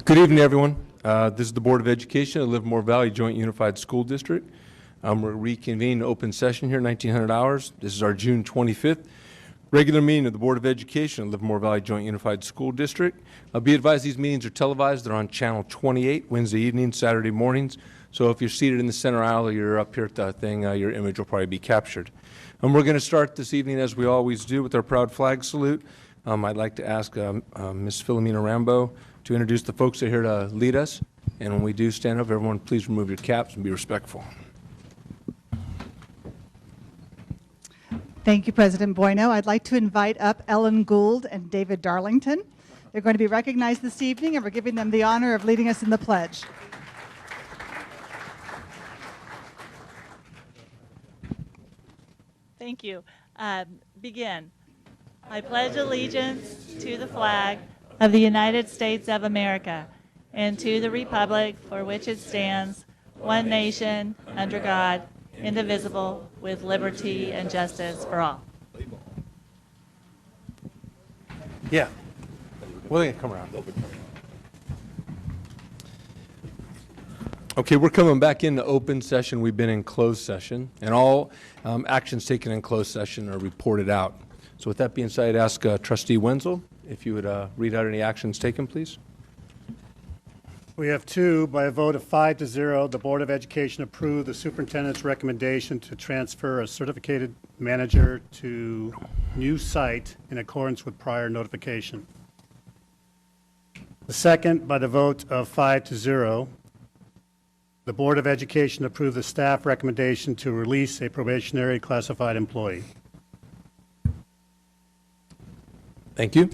Good evening, everyone. This is the Board of Education of Livermore Valley Joint Unified School District. We're reconvening open session here, 1900 hours. This is our June 25th regular meeting of the Board of Education of Livermore Valley Joint Unified School District. Be advised these meetings are televised. They're on Channel 28, Wednesday evenings, Saturday mornings. So if you're seated in the center aisle or you're up here at the thing, your image will probably be captured. We're going to start this evening, as we always do, with our proud flag salute. I'd like to ask Ms. Philomena Rambo to introduce the folks that are here to lead us. And when we do stand up, everyone please remove your caps and be respectful. Thank you, President Bueno. I'd like to invite up Ellen Gould and David Darlington. They're going to be recognized this evening, and we're giving them the honor of leading us in the pledge. Thank you. Begin. I pledge allegiance to the flag of the United States of America and to the republic for which it stands, one nation, under God, indivisible, with liberty and justice for all. Yeah. William, come around. Okay, we're coming back into open session. We've been in closed session, and all actions taken in closed session are reported out. So with that being said, I'd ask Trustee Wenzel if you would read out any actions taken, please. We have two. By a vote of 5-0, the Board of Education approved the superintendent's recommendation to transfer a certificated manager to new site in accordance with prior notification. The second, by the vote of 5-0, the Board of Education approved the staff recommendation to release a probationary classified employee. Thank you.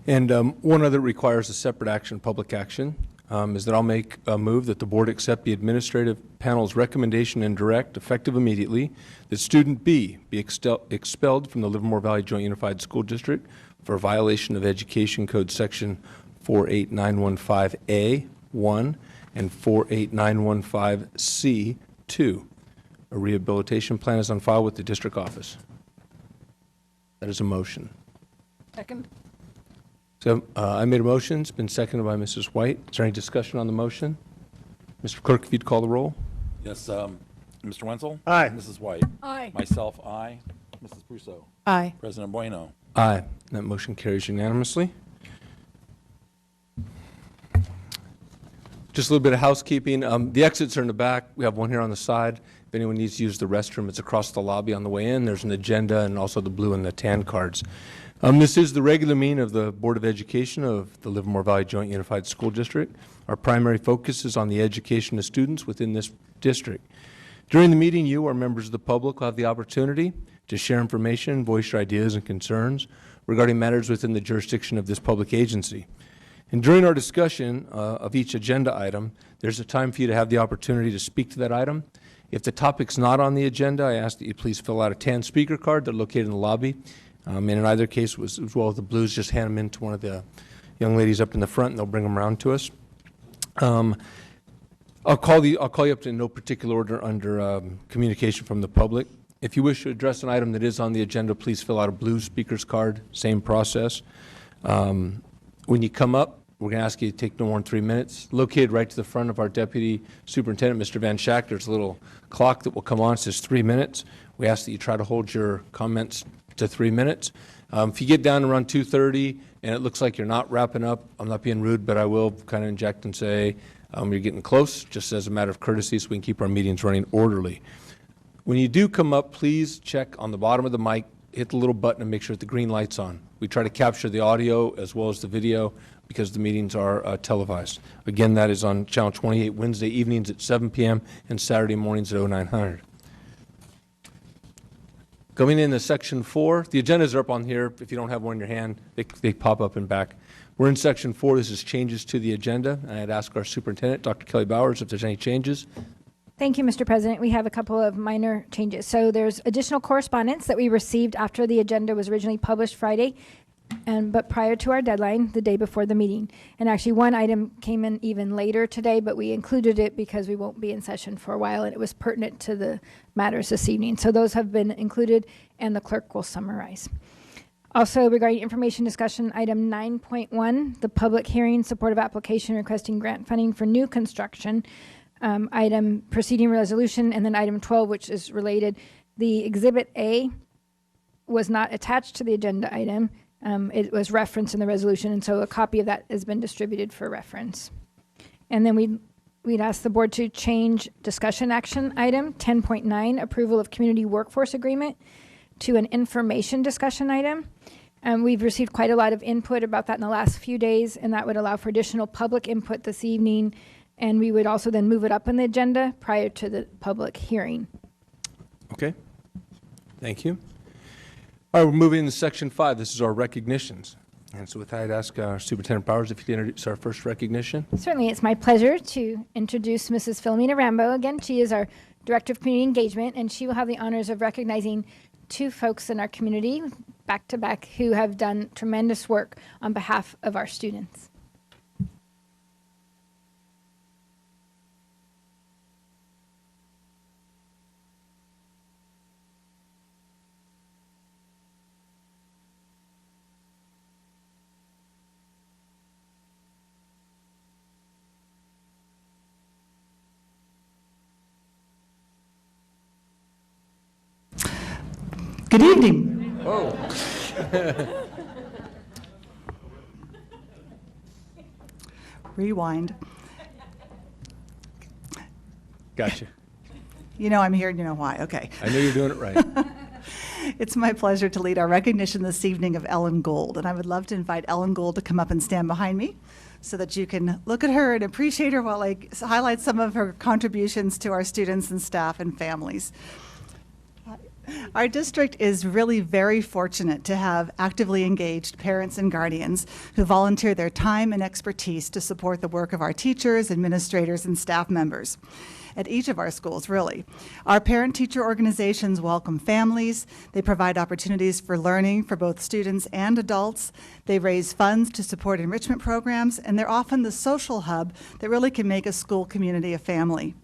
And one other requires a separate action, public action, is that I'll make a move that the board accept the administrative panel's recommendation and direct, effective immediately, that student B be expelled from the Livermore Valley Joint Unified School District for violation of Education Code Section 48915A1 and 48915C2. A rehabilitation plan is on file with the district office. That is a motion. Second. So I made a motion. It's been seconded by Mrs. White. Is there any discussion on the motion? Mr. Clerk, if you'd call the roll. Yes, Mr. Wenzel? Aye. Mrs. White? Aye. Myself, aye. Mrs. Prusso? Aye. President Bueno? Aye. That motion carries unanimously. Just a little bit of housekeeping. The exits are in the back. We have one here on the side. If anyone needs to use the restroom, it's across the lobby on the way in. There's an agenda and also the blue and the tan cards. This is the regular meeting of the Board of Education of the Livermore Valley Joint Unified School District. Our primary focus is on the education of students within this district. During the meeting, you, our members of the public, will have the opportunity to share information, voice your ideas and concerns regarding matters within the jurisdiction of this public agency. And during our discussion of each agenda item, there's a time for you to have the opportunity to speak to that item. If the topic's not on the agenda, I ask that you please fill out a tan speaker card. They're located in the lobby. And in either case, as well as the blues, just hand them in to one of the young ladies up in the front, and they'll bring them around to us. I'll call you up in no particular order under communication from the public. If you wish to address an item that is on the agenda, please fill out a blue speaker's card, same process. When you come up, we're going to ask you to take no more than 3 minutes. Located right to the front of our Deputy Superintendent, Mr. Van Schack, there's a little clock that will come on. It says 3 minutes. We ask that you try to hold your comments to 3 minutes. If you get down around 2:30 and it looks like you're not wrapping up, I'm not being rude, but I will kind of inject and say you're getting close, just as a matter of courtesy so we can keep our meetings running orderly. When you do come up, please check on the bottom of the mic, hit the little button and make sure that the green light's on. We try to capture the audio as well as the video because the meetings are televised. Again, that is on Channel 28 Wednesday evenings at 7 p.m. and Saturday mornings at 0900. Going into Section 4, the agendas are up on here. If you don't have one in your hand, they pop up and back. We're in Section 4. This is changes to the agenda. And I'd ask our superintendent, Dr. Kelly Bowers, if there's any changes. Thank you, Mr. President. We have a couple of minor changes. So there's additional correspondence that we received after the agenda was originally published Friday, but prior to our deadline, the day before the meeting. And actually, one item came in even later today, but we included it because we won't be in session for a while, and it was pertinent to the matters this evening. So those have been included, and the clerk will summarize. Also, regarding information discussion, item 9.1, the public hearing, supportive application requesting grant funding for new construction. Item proceeding resolution, and then item 12, which is related. The Exhibit A was not attached to the agenda item. It was referenced in the resolution, and so a copy of that has been distributed for reference. And then we'd ask the board to change discussion action item 10.9, approval of community workforce agreement, to an information discussion item. We've received quite a lot of input about that in the last few days, and that would allow for additional public input this evening. And we would also then move it up on the agenda prior to the public hearing. Okay. Thank you. All right, we're moving into section 5. This is our recognitions. And so with that, I'd ask our Superintendent Powers if you could introduce our first recognition. Certainly, it's my pleasure to introduce Mrs. Philomena Rambo. Again, she is our Director of Community Engagement, and she will have the honors of recognizing two folks in our community, back to back, who have done tremendous work on behalf of our students. Good evening. Rewind. Gotcha. You know I'm here and you know why. Okay. I know you're doing it right. It's my pleasure to lead our recognition this evening of Ellen Gould, and I would love to invite Ellen Gould to come up and stand behind me so that you can look at her and appreciate her while I highlight some of her contributions to our students and staff and families. Our district is really very fortunate to have actively engaged parents and guardians who volunteer their time and expertise to support the work of our teachers, administrators, and staff members at each of our schools, really. Our parent-teacher organizations welcome families. They provide opportunities for learning for both students and adults. They raise funds to support enrichment programs, and they're often the social hub that really can make a school community a family.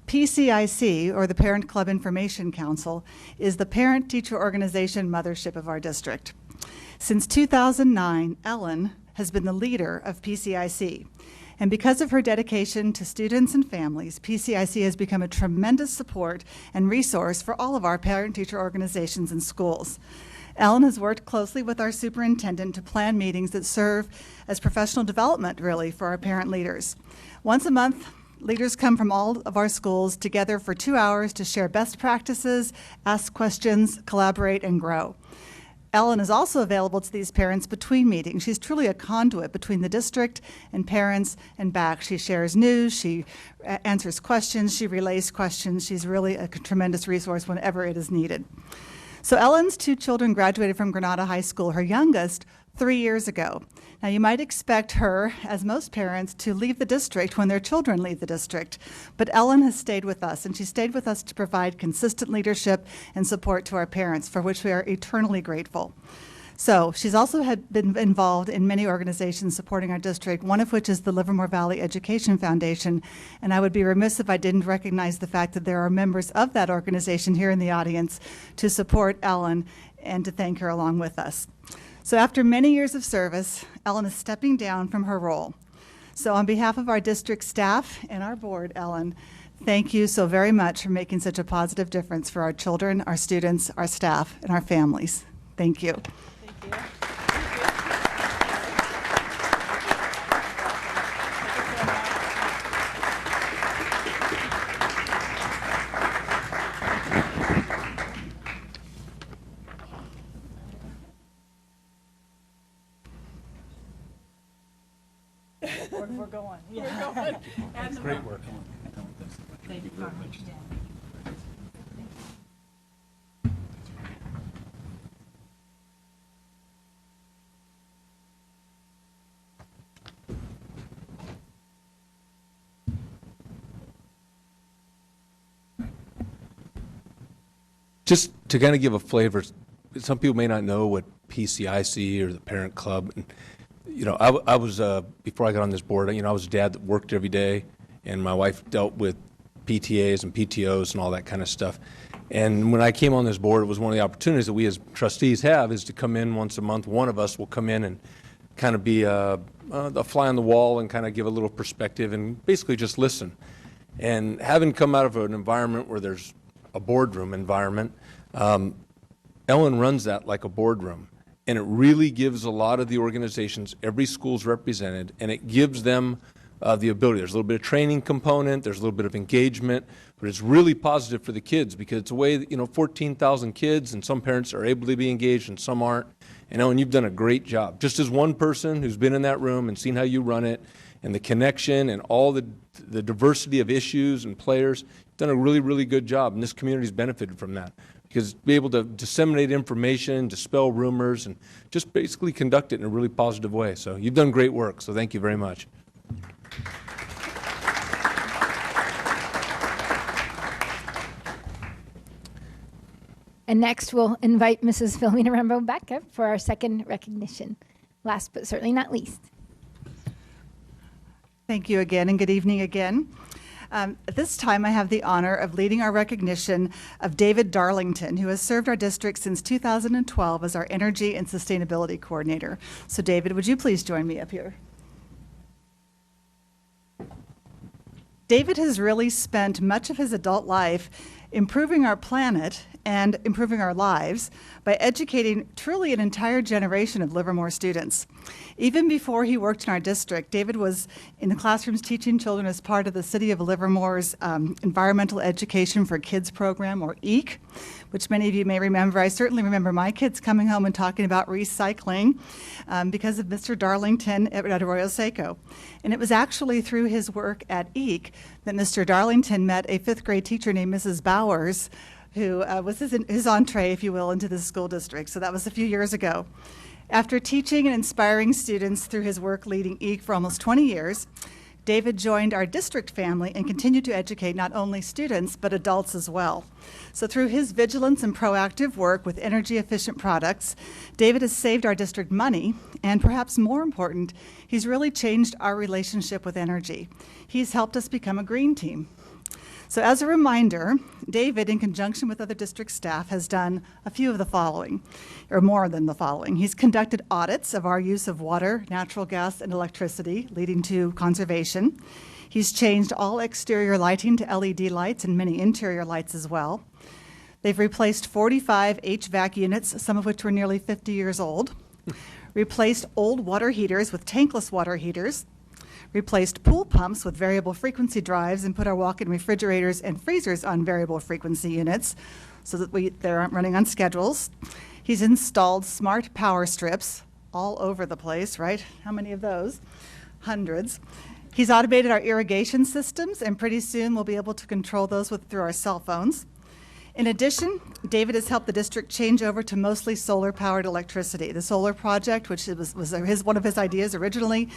PCIC, or the Parent Club Information Council, is the parent-teacher organization mothership of our district. Since 2009, Ellen has been the leader of PCIC. And because of her dedication to students and families, PCIC has become a tremendous support and resource for all of our parent-teacher organizations and schools. Ellen has worked closely with our superintendent to plan meetings that serve as professional development, really, for our parent leaders. Once a month, leaders come from all of our schools together for 2 hours to share best practices, ask questions, collaborate, and grow. Ellen is also available to these parents between meetings. She's truly a conduit between the district and parents and back. She shares news, she answers questions, she relays questions. She's really a tremendous resource whenever it is needed. So Ellen's 2 children graduated from Granada High School, her youngest, 3 years ago. Now, you might expect her, as most parents, to leave the district when their children leave the district, but Ellen has stayed with us, and she stayed with us to provide consistent leadership and support to our parents, for which we are eternally grateful. So she's also been involved in many organizations supporting our district, one of which is the Livermore Valley Education Foundation, and I would be remiss if I didn't recognize the fact that there are members of that organization here in the audience to support Ellen and to thank her along with us. So after many years of service, Ellen is stepping down from her role. So on behalf of our district staff and our board, Ellen, thank you so very much for making such a positive difference for our children, our students, our staff, and our families. Thank you. Thank you. We're going. Yeah. Great work. Thank you very much. Just to kind of give a flavor, some people may not know what PCIC or the Parent Club, and, you know, I was, before I got on this board, you know, I was a dad that worked every day, and my wife dealt with PTAs and PTOs and all that kind of stuff. And when I came on this board, it was one of the opportunities that we as trustees have is to come in once a month. One of us will come in and kind of be a fly on the wall and kind of give a little perspective and basically just listen. And having come out of an environment where there's a boardroom environment, Ellen runs that like a boardroom. And it really gives a lot of the organizations, every school's represented, and it gives them the ability. There's a little bit of training component, there's a little bit of engagement, but it's really positive for the kids because it's a way that, 14,000 kids and some parents are able to be engaged and some aren't. And Ellen, you've done a great job. Just as one person who's been in that room and seen how you run it and the connection and all the diversity of issues and players, you've done a really, really good job. And this community's benefited from that because be able to disseminate information, dispel rumors, and just basically conduct it in a really positive way. So you've done great work, so thank you very much. And next, we'll invite Mrs. Philomena Rambo back up for our second recognition. Last but certainly not least. Thank you again, and good evening again. At this time, I have the honor of leading our recognition of David Darlington, who has served our district since 2012 as our Energy and Sustainability Coordinator. So David, would you please join me up here? David has really spent much of his adult life improving our planet and improving our lives by educating truly an entire generation of Livermore students. Even before he worked in our district, David was in the classrooms teaching children as part of the City of Livermore's Environmental Education for Kids program, or EEC, which many of you may remember. I certainly remember my kids coming home and talking about recycling because of Mr. Darlington at Arroyo Seco. And it was actually through his work at EEC that Mr. Darlington met a fifth grade teacher named Mrs. Bowers, who was his entree, if you will, into the school district. So that was a few years ago. After teaching and inspiring students through his work leading EEC for almost 20 years, David joined our district family and continued to educate not only students, but adults as well. So through his vigilance and proactive work with energy efficient products, David has saved our district money, and perhaps more important, he's really changed our relationship with energy. He's helped us become a green team. So as a reminder, David, in conjunction with other district staff, has done a few of the following, or more than the following. He's conducted audits of our use of water, natural gas, and electricity, leading to conservation. He's changed all exterior lighting to LED lights and many interior lights as well. They've replaced 45 HVAC units, some of which were nearly 50 years old, replaced old water heaters with tankless water heaters, replaced pool pumps with variable frequency drives, and put our walk-in refrigerators and freezers on variable frequency units so that they aren't running on schedules. He's installed smart power strips all over the place, right? How many of those? Hundreds. He's automated our irrigation systems, and pretty soon we'll be able to control those through our cell phones. In addition, David has helped the district change over to mostly solar-powered electricity. The solar project, which was one of his ideas originally,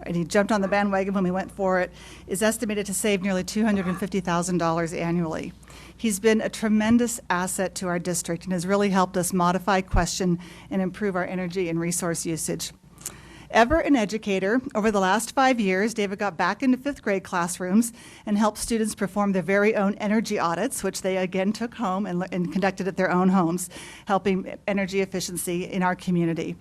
and he jumped on the bandwagon when we went for it, is estimated to save nearly $250,000 annually. He's been a tremendous asset to our district and has really helped us modify, question, and improve our energy and resource usage. Ever an educator, over the last 5 years, David got back into fifth grade classrooms and helped students perform their very own energy audits, which they again took home and conducted at their own homes, helping energy efficiency in our community.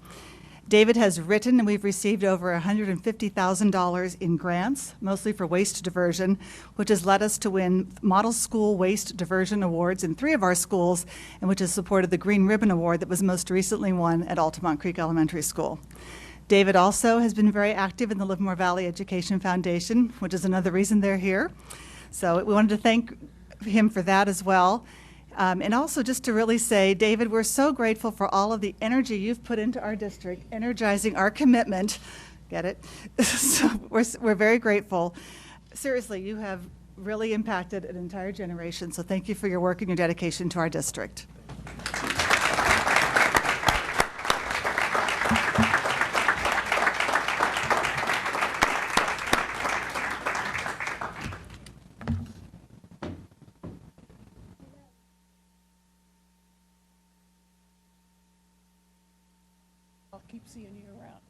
David has written, and we've received over $150,000 in grants, mostly for waste diversion, which has led us to win Model School Waste Diversion Awards in 3 of our schools, and which has supported the Green Ribbon Award that was most recently won at Altamont Creek Elementary School. David also has been very active in the Livermore Valley Education Foundation, which is another reason they're here. So we wanted to thank him for that as well. And also just to really say, David, we're so grateful for all of the energy you've put into our district, energizing our commitment. Get it? So we're very grateful. Seriously, you have really impacted an entire generation. So thank you for your work and your dedication to our district. I'll keep seeing you around.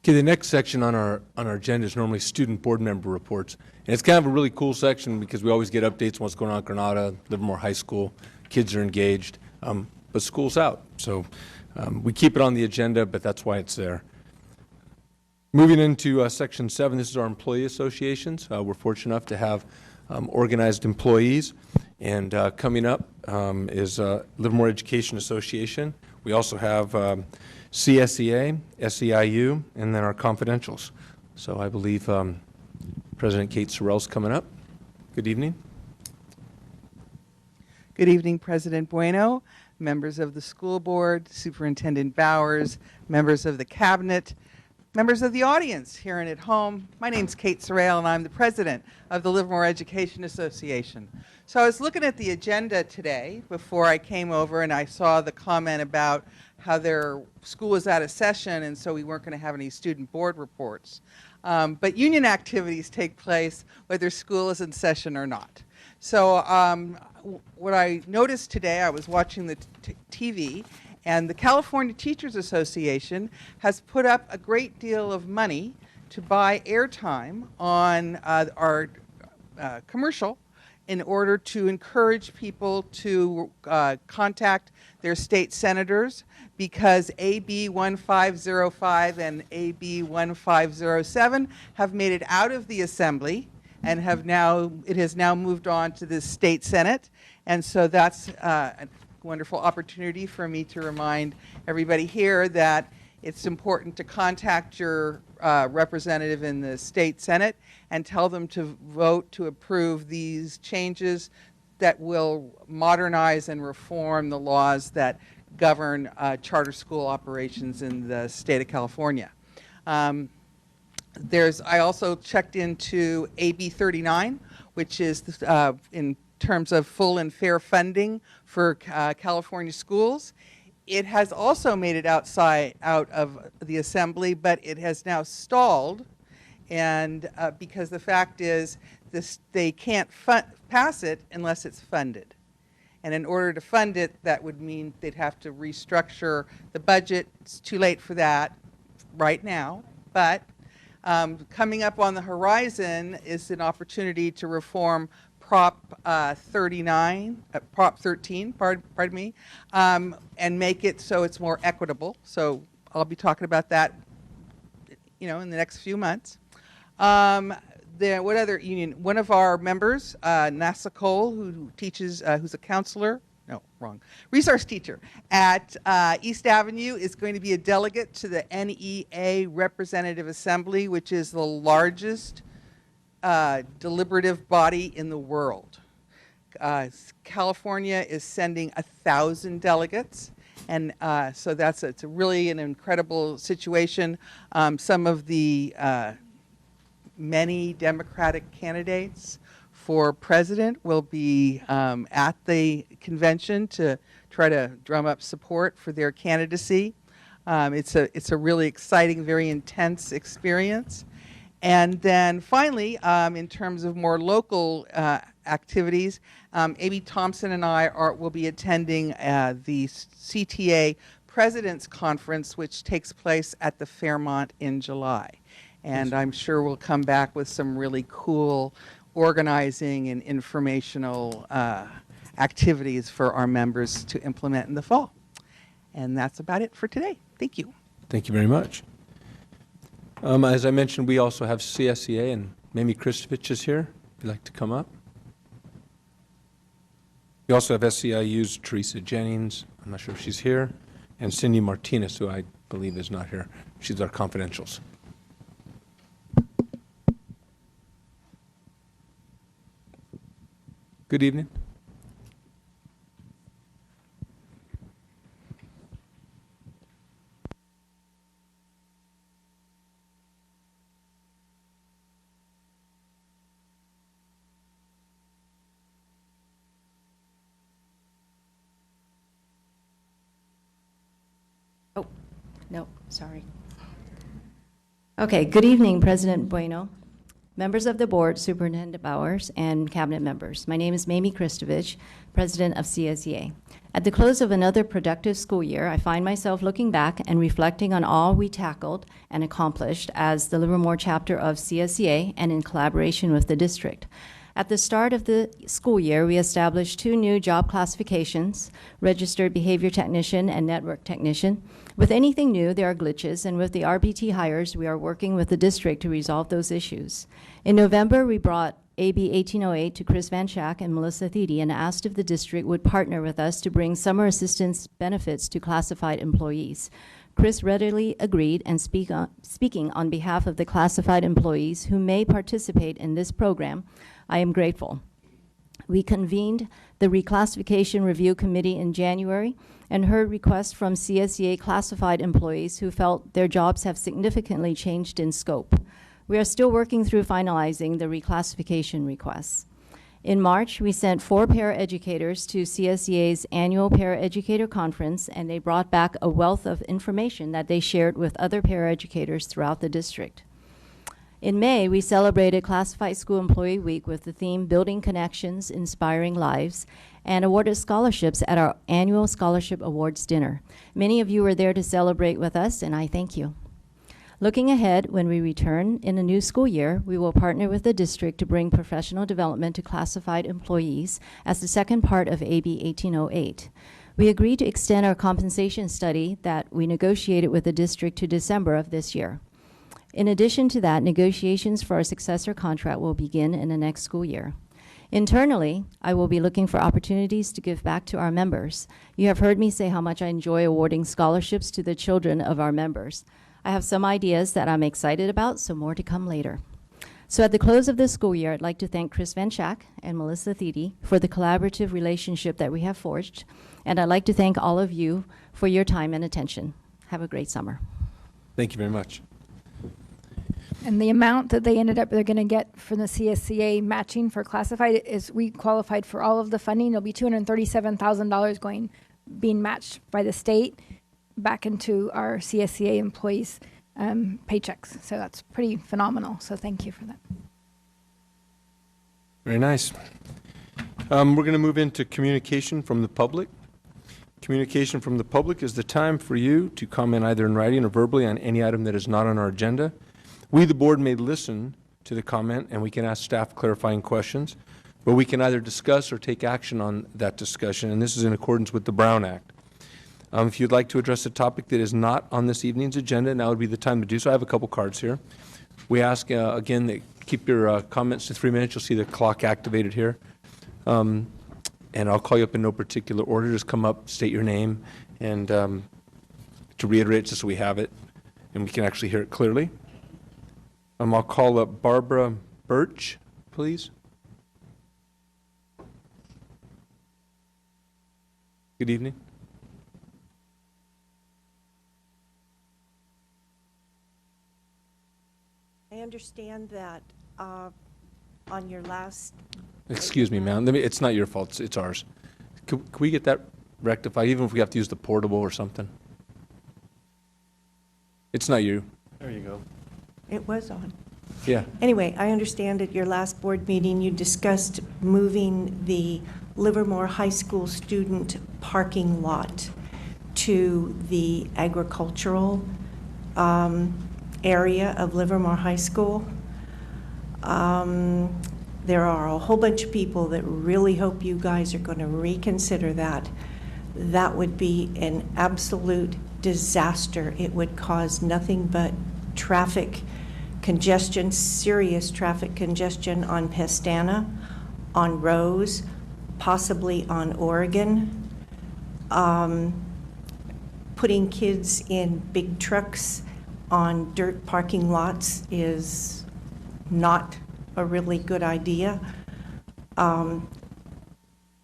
Okay, the next section on our agenda is normally student board member reports. And it's kind of a really cool section because we always get updates on what's going on at Granada, Livermore High School. Kids are engaged, but school's out. So we keep it on the agenda, but that's why it's there. Moving into Section 7, this is our employee associations. We're fortunate enough to have organized employees. And coming up is Livermore Education Association. We also have CSEA, SEIU, and then our confidentials. So I believe President Kate Sorrell's coming up. Good evening. Good evening, President Bueno, members of the school board, Superintendent Bowers, members of the cabinet, members of the audience here and at home. My name's Kate Sorrell, and I'm the president of the Livermore Education Association. So I was looking at the agenda today before I came over, and I saw the comment about how their school was out of session, and so we weren't going to have any student board reports. But union activities take place whether school is in session or not. So what I noticed today, I was watching the TV, and the California Teachers Association has put up a great deal of money to buy airtime on our commercial in order to encourage people to contact their state senators, because AB 1505 and AB 1507 have made it out of the Assembly and it has now moved on to the state Senate. And so that's a wonderful opportunity for me to remind everybody here that it's important to contact your representative in the state Senate and tell them to vote to approve these changes that will modernize and reform the laws that govern charter school operations in the state of California. I also checked into AB 39, which is in terms of full and fair funding for California schools. It has also made it out of the Assembly, but it has now stalled, and because the fact is they can't pass it unless it's funded. And in order to fund it, that would mean they'd have to restructure the budget. It's too late for that right now, but coming up on the horizon is an opportunity to reform Prop 13, pardon me, and make it so it's more equitable. So I'll be talking about that, in the next few months. What other union? One of our members, Nasa Cole, who teaches, who's a counselor, resource teacher at East Avenue, is going to be a delegate to the NEA Representative Assembly, which is the largest deliberative body in the world. California is sending 1,000 delegates, and so it's really an incredible situation. Some of the many Democratic candidates for president will be at the convention to try to drum up support for their candidacy. It's a really exciting, very intense experience. And then finally, in terms of more local activities, Amy Thompson and I will be attending the CTA President's Conference, which takes place at the Fairmont in July. And I'm sure we'll come back with some really cool organizing and informational activities for our members to implement in the fall. And that's about it for today. Thank you. Thank you very much. As I mentioned, we also have CSEA, and Mamie Kristovich is here. If you'd like to come up. We also have SEIU's Teresa Jennings. I'm not sure if she's here. And Cindy Martinez, who I believe is not here. She's our confidentials. Good evening. Oh, no, sorry. Okay, good evening, President Bueno, members of the board, Superintendent Bowers, and cabinet members. My name is Mamie Kristovich, president of CSEA. At the close of another productive school year, I find myself looking back and reflecting on all we tackled and accomplished as the Livermore chapter of CSEA and in collaboration with the district. At the start of the school year, we established 2 new job classifications, registered behavior technician and network technician. With anything new, there are glitches, and with the RBT hires, we are working with the district to resolve those issues. In November, we brought AB 1808 to Chris Van Schack and Melissa Thede and asked if the district would partner with us to bring summer assistance benefits to classified employees. Chris readily agreed, and speaking on behalf of the classified employees who may participate in this program, I am grateful. We convened the Reclassification Review Committee in January and heard requests from CSEA classified employees who felt their jobs have significantly changed in scope. We are still working through finalizing the reclassification requests. In March, we sent 4 paraeducators to CSEA's annual Paraeducator Conference, and they brought back a wealth of information that they shared with other paraeducators throughout the district. In May, we celebrated Classified School Employee Week with the theme Building Connections, Inspiring Lives, and awarded scholarships at our annual Scholarship Awards dinner. Many of you were there to celebrate with us, and I thank you. Looking ahead, when we return in the new school year, we will partner with the district to bring professional development to classified employees as the second part of AB 1808. We agreed to extend our compensation study that we negotiated with the district to December of this year. In addition to that, negotiations for our successor contract will begin in the next school year. Internally, I will be looking for opportunities to give back to our members. You have heard me say how much I enjoy awarding scholarships to the children of our members. I have some ideas that I'm excited about, so more to come later. So at the close of this school year, I'd like to thank Chris Van Schack and Melissa Thede for the collaborative relationship that we have forged, and I'd like to thank all of you for your time and attention. Have a great summer. Thank you very much. And the amount that they're going to get from the CSCA matching for classified is we qualified for all of the funding. It'll be $237,000 being matched by the state back into our CSCA employees' paychecks. So that's pretty phenomenal. So thank you for that. Very nice. We're going to move into communication from the public. Communication from the public is the time for you to comment either in writing or verbally on any item that is not on our agenda. We, the board, may listen to the comment and we can ask staff clarifying questions, but we can either discuss or take action on that discussion, and this is in accordance with the Brown Act. If you'd like to address a topic that is not on this evening's agenda, now would be the time to do so. I have a couple cards here. We ask, again, that keep your comments to 3 minutes. You'll see the clock activated here. And I'll call you up in no particular order. Just come up, state your name, and to reiterate, just so we have it and we can actually hear it clearly. I'll call up Barbara Birch, please. Good evening. I understand that on your last... Excuse me, ma'am. It's not your fault. It's ours. Can we get that rectified, even if we have to use the portable or something? It's not you. There you go. It was on. Yeah. Anyway, I understand at your last board meeting, you discussed moving the Livermore High School student parking lot to the agricultural area of Livermore High School. There are a whole bunch of people that really hope you guys are going to reconsider that. That would be an absolute disaster. It would cause nothing but traffic congestion, serious traffic congestion on Pestana, on Rose, possibly on Oregon. Putting kids in big trucks on dirt parking lots is not a really good idea.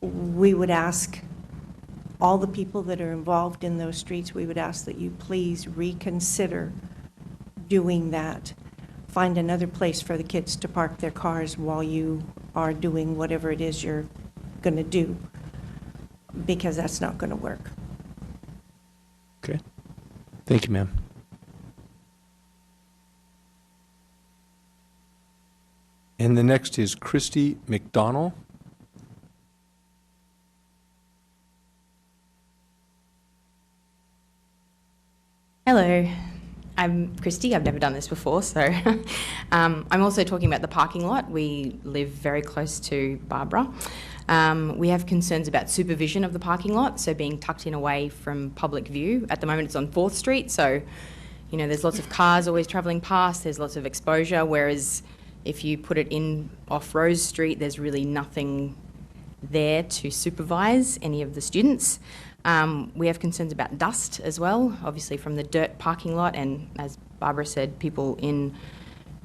We would ask all the people that are involved in those streets, we would ask that you please reconsider doing that. Find another place for the kids to park their cars while you are doing whatever it is you're going to do, because that's not going to work. Okay. Thank you, ma'am. And the next is Christy McDonald. Hello, I'm Christy. I've never done this before, so I'm also talking about the parking lot. We live very close to Barbara. We have concerns about supervision of the parking lot, so being tucked in away from public view. At the moment, it's on 4th Street, so you know there's lots of cars always travelling past. There's lots of exposure, whereas if you put it in off Rose Street, there's really nothing there to supervise any of the students. We have concerns about dust as well, obviously from the dirt parking lot, and as Barbara said, people in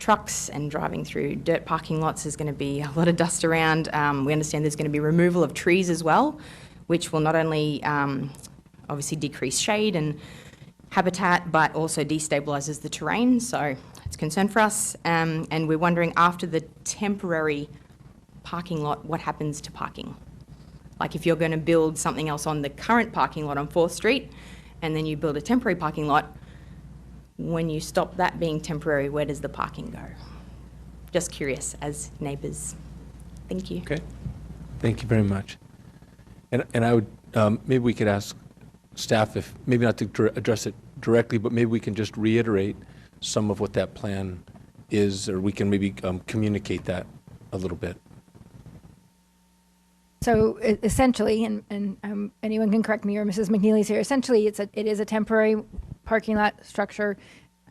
trucks and driving through dirt parking lots, is going to be a lot of dust around. We understand there's going to be removal of trees as well, which will not only obviously decrease shade and habitat, but also destabilises the terrain, so it's a concern for us. And we're wondering, after the temporary parking lot, what happens to parking? Like if you're going to build something else on the current parking lot on 4th Street, and then you build a temporary parking lot, when you stop that being temporary, where does the parking go? Just curious as neighbours. Thank you. Okay. Thank you very much. And I would, maybe we could ask staff if, maybe not to address it directly, but maybe we can just reiterate some of what that plan is, or we can maybe communicate that a little bit. So essentially, and anyone can correct me, or Mrs. McNeely's here, essentially it is a temporary parking lot structure,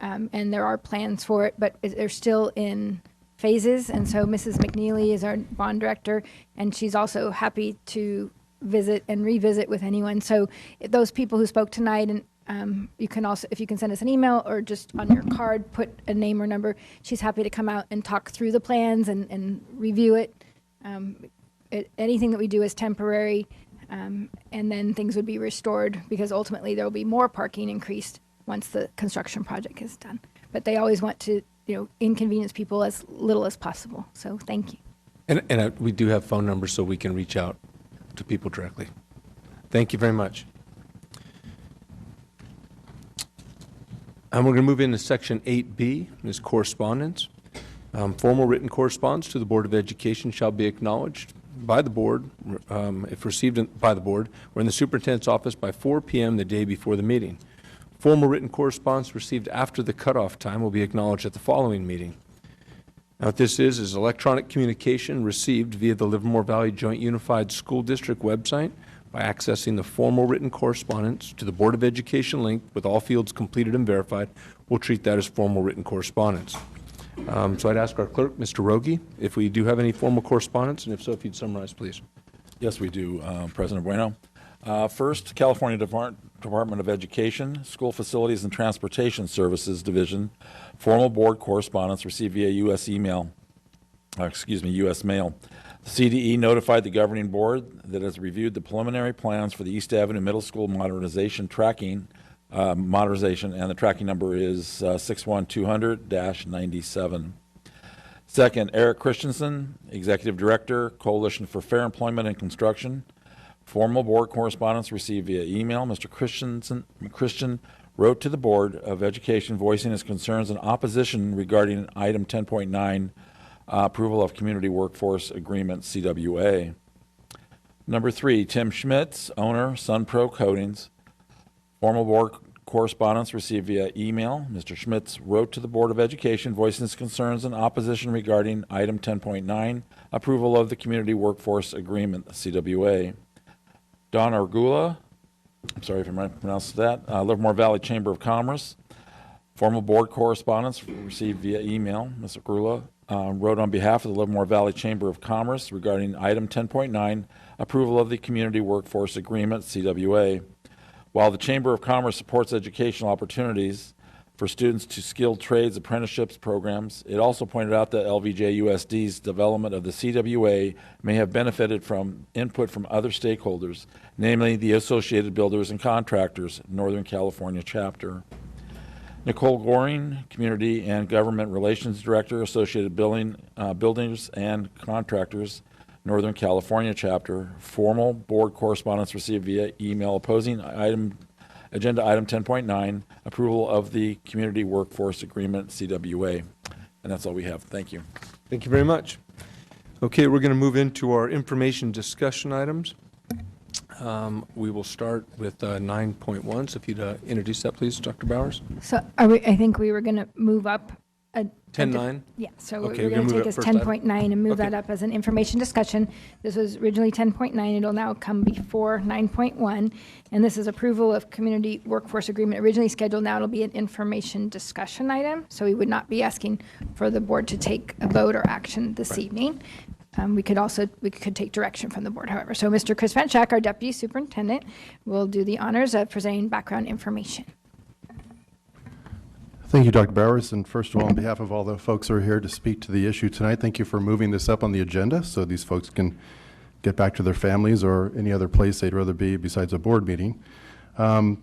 and there are plans for it, but they're still in phases. And so Mrs. McNeely is our bond director, and she's also happy to visit and revisit with anyone. So those people who spoke tonight, and you can also, if you can send us an email or just on your card, put a name or number, she's happy to come out and talk through the plans and review it. Anything that we do is temporary, and then things would be restored, because ultimately there will be more parking increased once the construction project is done. But they always want to, inconvenience people as little as possible. So thank you. And we do have phone numbers so we can reach out to people directly. Thank you very much. And we're going to move into section 8B, is correspondence. Formal written correspondence to the Board of Education shall be acknowledged by the board, if received by the board, or in the superintendent's office by 4 p.m. the day before the meeting. Formal written correspondence received after the cutoff time will be acknowledged at the following meeting. Now, what this is electronic communication received via the Livermore Valley Joint Unified School District website by accessing the formal written correspondence to the Board of Education link with all fields completed and verified. We'll treat that as formal written correspondence. So I'd ask our clerk, Mr. Rogie, if we do have any formal correspondence, and if so, if you'd summarize, please. Yes, we do, President Bueno. First, California Department of Education, School Facilities and Transportation Services Division, formal board correspondence received via U.S. mail. The CDE notified the governing board that it has reviewed the preliminary plans for the East Avenue Middle School modernization, and the tracking number is 61200-97. Second, Eric Christensen, Executive Director, Coalition for Fair Employment and Construction. Formal board correspondence received via email. Mr. Christian wrote to the Board of Education voicing his concerns and opposition regarding item 10.9, approval of Community Workforce Agreement, CWA. Number 3, Tim Schmitz, owner, SunPro Coatings. Formal board correspondence received via email. Mr. Schmitz wrote to the Board of Education voicing his concerns and opposition regarding item 10.9, approval of the Community Workforce Agreement, CWA. Don Argula, I'm sorry if I mispronounced that, Livermore Valley Chamber of Commerce. Formal board correspondence received via email. Mr. Argula wrote on behalf of the Livermore Valley Chamber of Commerce regarding item 10.9, approval of the Community Workforce Agreement, CWA. While the Chamber of Commerce supports educational opportunities for students to skilled trades apprenticeships programs, it also pointed out that LVJUSD's development of the CWA may have benefited from input from other stakeholders, namely the Associated Builders and Contractors, Northern California chapter. Nicole Goring, Community and Government Relations Director, Associated Builders and Contractors, Northern California chapter. Formal board correspondence received via email opposing agenda item 10.9, approval of the Community Workforce Agreement, CWA. And that's all we have. Thank you. Thank you very much. Okay, we're going to move into our information discussion items. We will start with 9.1. So if you'd introduce that, please, Dr. Bowers. So I think we were going to move up. 10.9? Yeah, so Okay, we're we're going gonna to move take it as first item. 10.9 and move Okay. that up as an information discussion. This was originally 10.9. It'll now come before 9.1. And this is approval of community workforce agreement originally scheduled. Now it'll be an information discussion item. So we would not be asking for the board to take a vote or action this evening. We could take direction from the board, however. So Mr. Chris Van Schack, our deputy superintendent, will do the honors of presenting background information. Thank you, Dr. Bowers. And first of all, on behalf of all the folks who are here to speak to the issue tonight, thank you for moving this up on the agenda so these folks can get back to their families or any other place they'd rather be besides a board meeting. And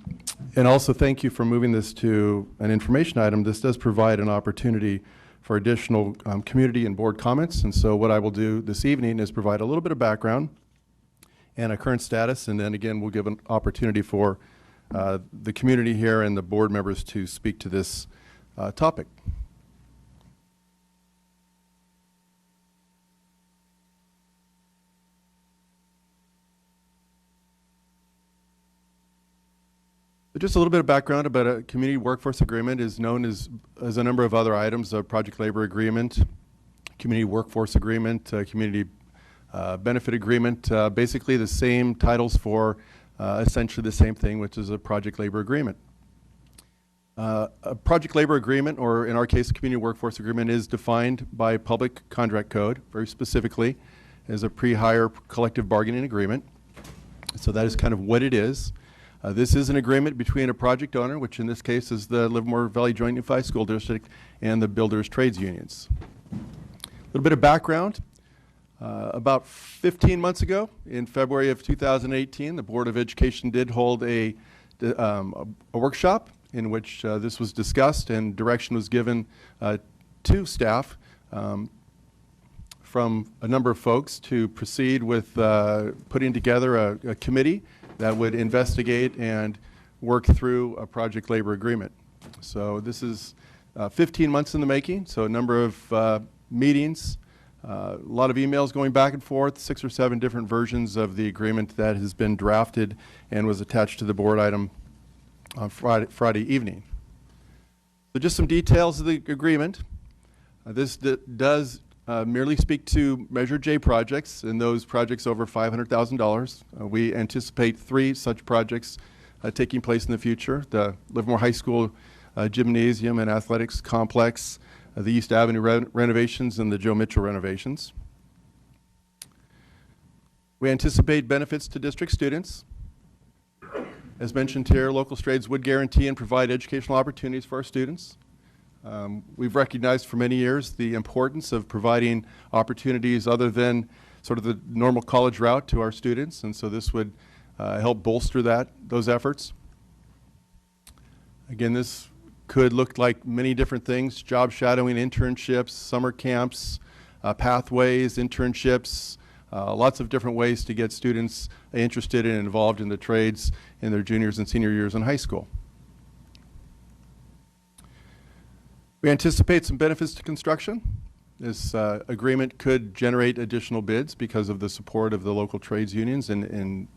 also thank you for moving this to an information item. This does provide an opportunity for additional community and board comments. And so what I will do this evening is provide a little bit of background and a current status, and then again we'll give an opportunity for the community here and the board members to speak to this topic. So just a little bit of background about a community workforce agreement is known as a number of other items: a project labor agreement, community workforce agreement, community benefit agreement, basically the same titles for essentially the same thing, which is a project labor agreement. A project labor agreement, or in our case, a community workforce agreement, is defined by public contract code very specifically as a pre-hire collective bargaining agreement. So that is kind of what it is. This is an agreement between a project owner, which in this case is the Livermore Valley Joint Unified School District, and the builders' trades unions. A little bit of background. About 15 months ago, in February of 2018, the Board of Education did hold a workshop in which this was discussed and direction was given to staff from a number of folks to proceed with putting together a committee that would investigate and work through a project labor agreement. So this is 15 months in the making, so a number of meetings, a lot of emails going back and forth, 6 or 7 different versions of the agreement that has been drafted and was attached to the board item on Friday evening. So just some details of the agreement. This does merely speak to Measure J projects, and those projects over $500,000. We anticipate 3 such projects taking place in the future: the Livermore High School gymnasium and athletics complex, the East Avenue renovations, and the Joe Mitchell renovations. We anticipate benefits to district students. As mentioned here, local trades would guarantee and provide educational opportunities for our students. We've recognized for many years the importance of providing opportunities other than sort of the normal college route to our students, and so this would help bolster those efforts. Again, this could look like many different things: job shadowing, internships, summer camps, pathways, internships, lots of different ways to get students interested and involved in the trades in their juniors and senior years in high school. We anticipate some benefits to construction. This agreement could generate additional bids because of the support of the local trades unions in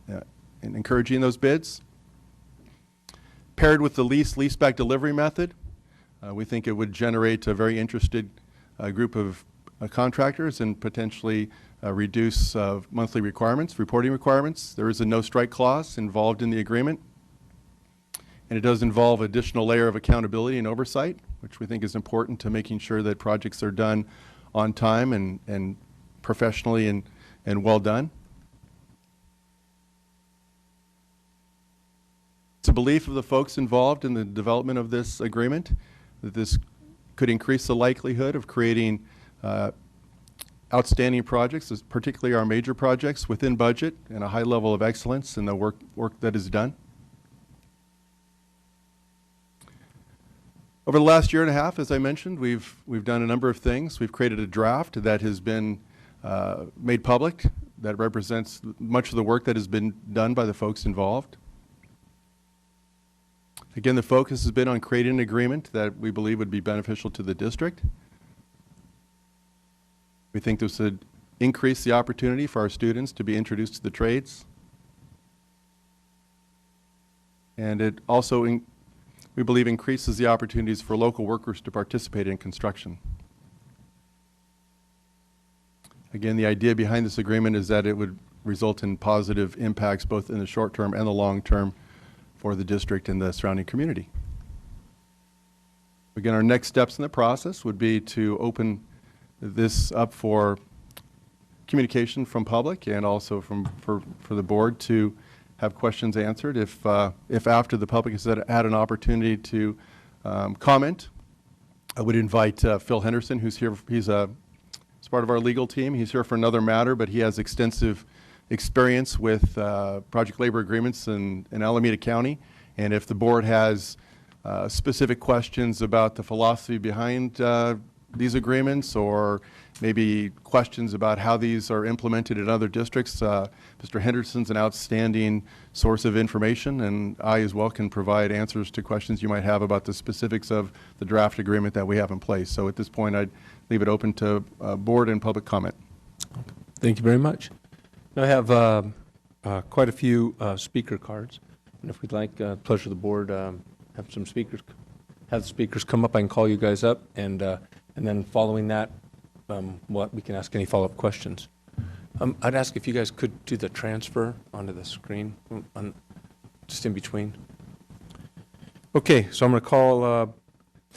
encouraging those bids. Paired with the lease-back delivery method, we think it would generate a very interested group of contractors and potentially reduce monthly reporting requirements. There is a no-strike clause involved in the agreement, and it does involve additional layer of accountability and oversight, which we think is important to making sure that projects are done on time and professionally and well done. It's a belief of the folks involved in the development of this agreement that this could increase the likelihood of creating outstanding projects, particularly our major projects, within budget and a high level of excellence in the work that is done. Over the last year and a half, as I mentioned, we've done a number of things. We've created a draft that has been made public that represents much of the work that has been done by the folks involved. Again, the focus has been on creating an agreement that we believe would be beneficial to the district. We think this would increase the opportunity for our students to be introduced to the trades. and it also, we believe, increases the opportunities for local workers to participate in construction. Again, the idea behind this agreement is that it would result in positive impacts both in the short term and the long term for the district and the surrounding community. Again, our next steps in the process would be to open this up for communication from public and also for the board to have questions answered. If after the public has had an opportunity to comment, I would invite Phil Henderson, who's here. He's part of our legal team. He's here for another matter, but he has extensive experience with project labor agreements in Alameda County. And if the board has specific questions about the philosophy behind these agreements, or maybe questions about how these are implemented in other districts, Mr. Henderson's an outstanding source of information, and I as well can provide answers to questions you might have about the specifics of the draft agreement that we have in place. So at this point, I'd leave it open to board and public comment. Thank you very much. Now I have quite a few speaker cards, and if we'd like, pleasure of the board, have some speakers, have the speakers come up. I can call you guys up, and then following that, we can ask any follow-up questions. I'd ask if you guys could do the transfer onto the screen, just in between. Okay, so I'm going to call,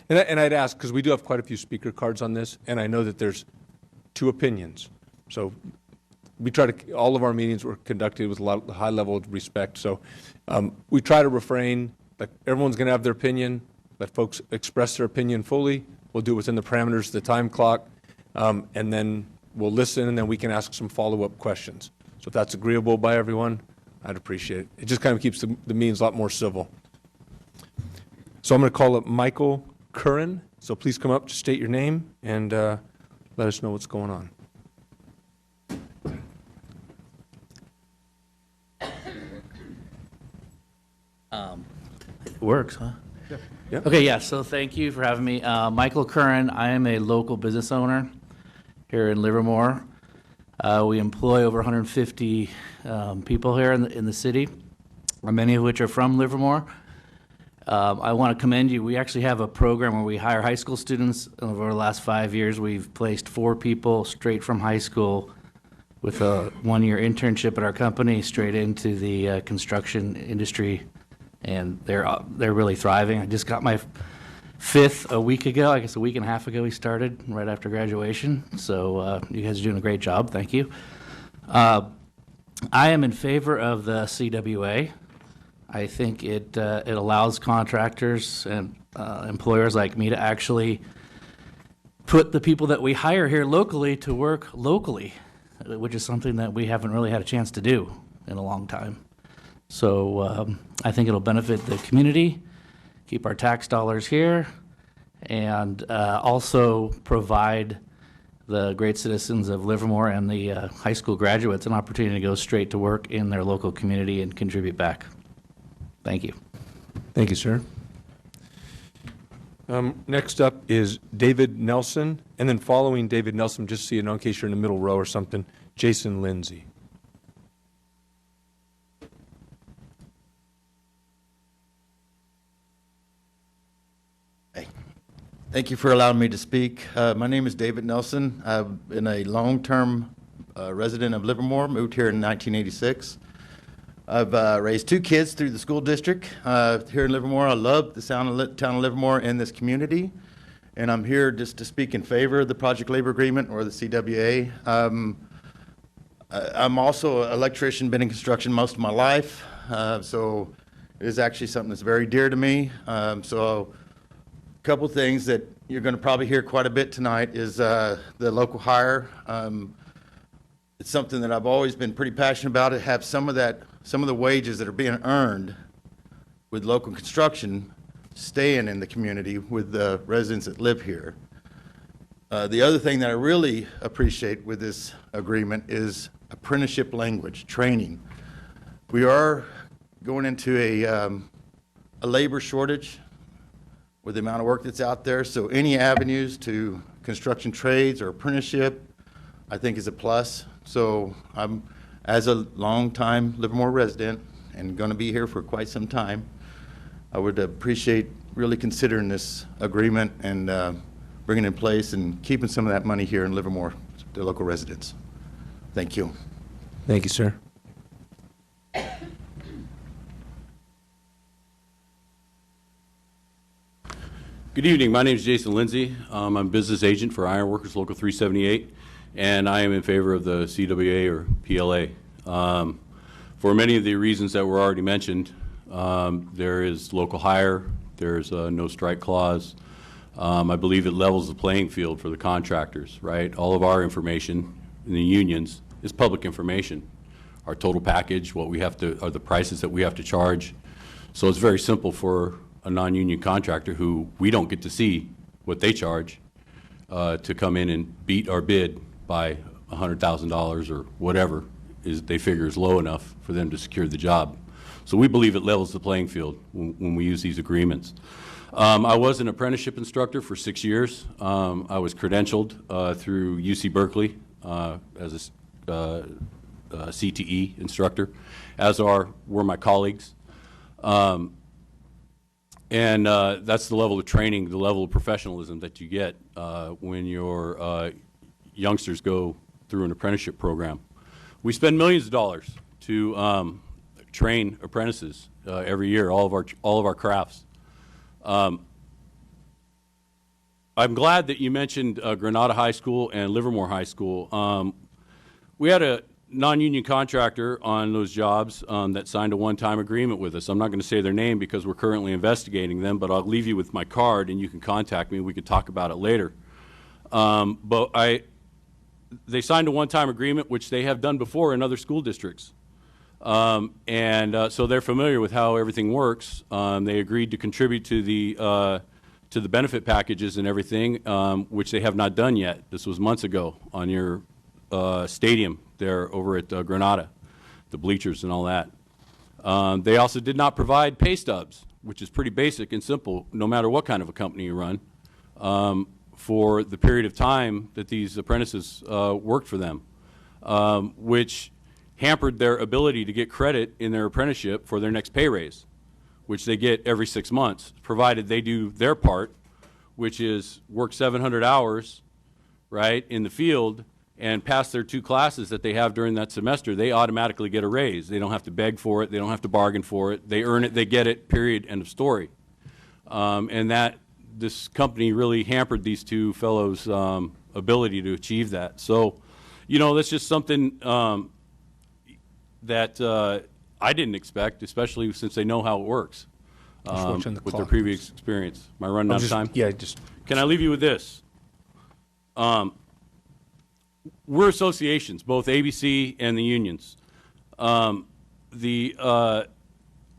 and I'd ask, because we do have quite a few speaker cards on this, and I know that there's two opinions. So we try to, all of our meetings were conducted with a high level of respect. So we try to refrain, like everyone's going to have their opinion, let folks express their opinion fully. We'll do it within the parameters of the time clock, and then we'll listen, and then we can ask some follow-up questions. So if that's agreeable by everyone, I'd appreciate it. It just kind of keeps the meetings a lot more civil. So I'm going to call up Michael Curran. So please come up, just state your name, and let us know what's going on. It works, huh? Yep. Okay, yeah, so thank you for having me. Michael Curran, I am a local business owner here in Livermore. We employ over 150 people here in the city, many of which are from Livermore. I want to commend you. We actually have a program where we hire high school students. Over the last 5 years, we've placed 4 people straight from high school with a 1-year internship at our company straight into the construction industry, and they're really thriving. I just got my 5th a week ago. I guess a week and a half ago we started, right after graduation. So you guys are doing a great job. Thank you. I am in favor of the CWA. I think it allows contractors and employers like me to actually put the people that we hire here locally to work locally, which is something that we haven't really had a chance to do in a long time. So I think it'll benefit the community, keep our tax dollars here, and also provide the great citizens of Livermore and the high school graduates an opportunity to go straight to work in their local community and contribute back. Thank you. Thank you, sir. Next up is David Nelson, and then following David Nelson, just so you know, in case you're in the middle row or something, Jason Lindsay. Thank you for allowing me to speak. My name is David Nelson. I've been a long-term resident of Livermore, moved here in 1986. I've raised 2 kids through the school district here in Livermore. I love the town of Livermore and this community, and I'm here just to speak in favor of the project labor agreement, or the CWA. I'm also an electrician, been in construction most of my life, so it is actually something that's very dear to me. So a couple things that you're going to probably hear quite a bit tonight is the local hire. It's something that I've always been pretty passionate about. To have some of the wages that are being earned with local construction staying in the community with the residents that live here. The other thing that I really appreciate with this agreement is apprenticeship language, training. We are going into a labor shortage with the amount of work that's out there, so any avenues to construction trades or apprenticeship, I think is a plus. So I'm, as a long-time Livermore resident and going to be here for quite some time, I would appreciate really considering this agreement and bringing it in place and keeping some of that money here in Livermore, the local residents. Thank you. Thank you, sir. Good evening. My name is Jason Lindsay. I'm a business agent for Ironworkers Local 378, and I am in favor of the CWA or PLA. For many of the reasons that were already mentioned, there is local hire, there's no strike clause. I believe it levels the playing field for the contractors, right? All of our information in the unions is public information. Our total package, what we have to, are the prices that we have to charge. So it's very simple for a non-union contractor who we don't get to see what they charge to come in and beat our bid by $100,000 or whatever is they figure is low enough for them to secure the job. So we believe it levels the playing field when we use these agreements. I was an apprenticeship instructor for 6 years. I was credentialed through UC Berkeley as a CTE instructor, as were my colleagues. And that's the level of training, the level of professionalism that you get when your youngsters go through an apprenticeship program. We spend millions of dollars to train apprentices every year, all of our crafts. I'm glad that you mentioned Granada High School and Livermore High School. We had a non-union contractor on those jobs that signed a one-time agreement with us. I'm not going to say their name because we're currently investigating them, but I'll leave you with my card and you can contact me. We could talk about it later. They signed a one-time agreement, which they have done before in other school districts. So they're familiar with how everything works. They agreed to contribute to the benefit packages and everything, which they have not done yet. This was months ago on your stadium there over at Granada, the bleachers and all that. They also did not provide pay stubs, which is pretty basic and simple, no matter what kind of a company you run, for the period of time that these apprentices worked for them, which hampered their ability to get credit in their apprenticeship for their next pay raise, which they get every 6 months, provided they do their part, which is work 700 hours, right, in the field, and pass their 2 classes that they have during that semester. They automatically get a raise. They don't have to beg for it. They don't have to bargain for it. They earn it. They get it, period, end of story. And this company really hampered these 2 fellows' ability to achieve that. So, you know, that's just something that I didn't expect, especially since they know how it works with their previous experience. Am I running out of time? Yeah, Can I leave you with this? We're associations, both ABC and the unions. Our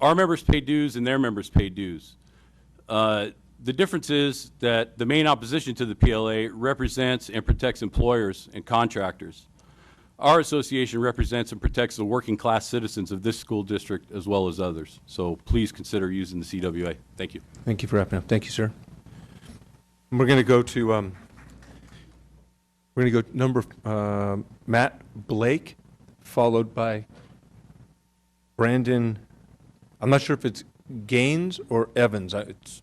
members pay dues and their members pay dues. The difference is that the main opposition to the PLA represents and protects employers and contractors. Our association represents and protects the working class citizens of this school district as well as others. So please consider using the CWA. Thank you. Thank you for wrapping up. Thank you, sir. And we're going to go to Matt Blake, followed by Brandon. I'm not sure if it's Gaines or Evans. It's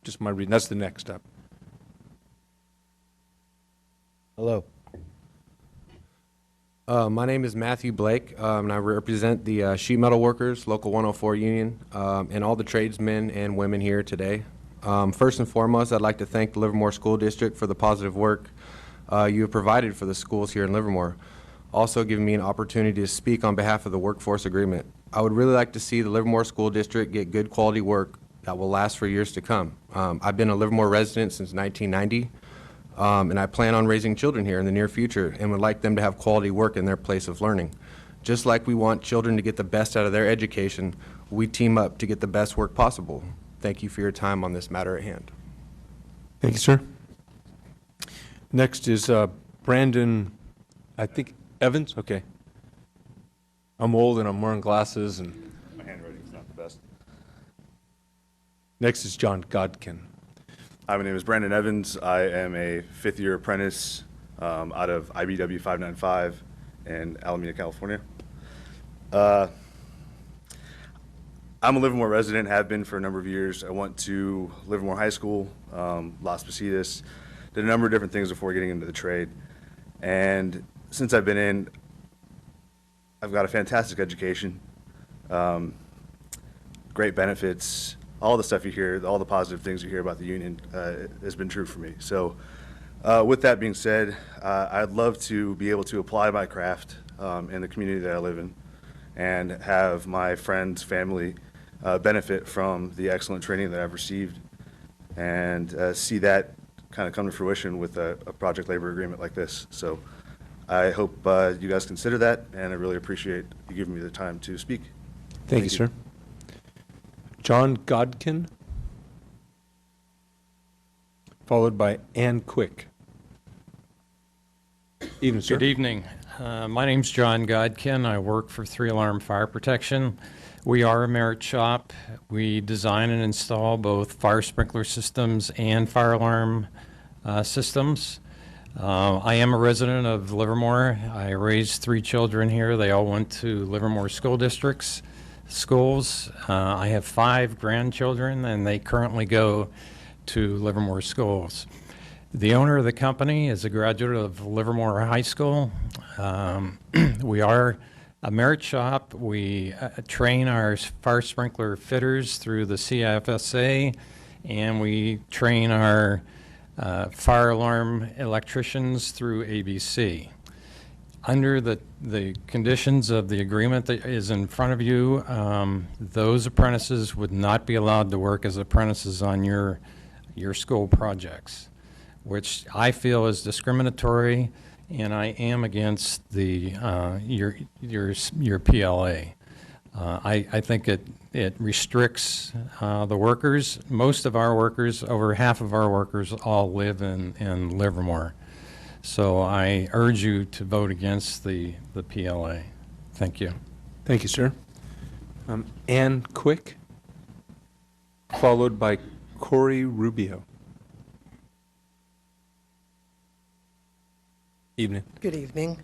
just my reading. That's the next up. Hello. My name is Matthew Blake, and I represent the sheet metal workers, Local 104 Union, and all the tradesmen and women here today. First and foremost, I'd like to thank the Livermore School District for the positive work you have provided for the schools here in Livermore, also giving me an opportunity to speak on behalf of the workforce agreement. I would really like to see the Livermore School District get good quality work that will last for years to come. I've been a Livermore resident since 1990, and I plan on raising children here in the near future and would like them to have quality work in their place of learning. Just like we want children to get the best out of their education, we team up to get the best work possible. Thank you for your time on this matter at hand. Thank you, sir. Next is Brandon, I think, Evans? Okay. I'm old and I'm wearing glasses and my handwriting's not the best. Next is John Godkin. Hi, my name is Brandon Evans. I am a 5th-year apprentice out of IBW 595 in Alameda, California. I'm a Livermore resident, have been for a number of years. I went to Livermore High School, Las Positas, did a number of different things before getting into the trade. And since I've been in, I've got a fantastic education, great benefits, all the stuff you hear, all the positive things you hear about the union has been true for me. So with that being said, I'd love to be able to apply my craft in the community that I live in and have my friends, family benefit from the excellent training that I've received and see that kind of come to fruition with a project labor agreement like this. So I hope you guys consider that, and I really appreciate you giving me the time to speak. Thank you, sir. John Godkin, followed by Ann Quick. Evening, sir. Good evening. My name's John Godkin. I work for 3 Alarm Fire Protection. We are a merit shop. We design and install both fire sprinkler systems and fire alarm systems. I am a resident of Livermore. I raised 3 children here. They all went to Livermore school districts, schools. I have 5 grandchildren, and they currently go to Livermore schools. The owner of the company is a graduate of Livermore High School. We are a merit shop. We train our fire sprinkler fitters through the CFSA, and we train our fire alarm electricians through ABC. Under the conditions of the agreement that is in front of you, those apprentices would not be allowed to work as apprentices on your school projects, which I feel is discriminatory, and I am against the your PLA. I think it restricts the workers. Most of our workers, over half of our workers, all live in Livermore. So I urge you to vote against the PLA. Thank you. Thank you, sir. Ann Quick, followed by Corey Rubio. Evening. Good evening.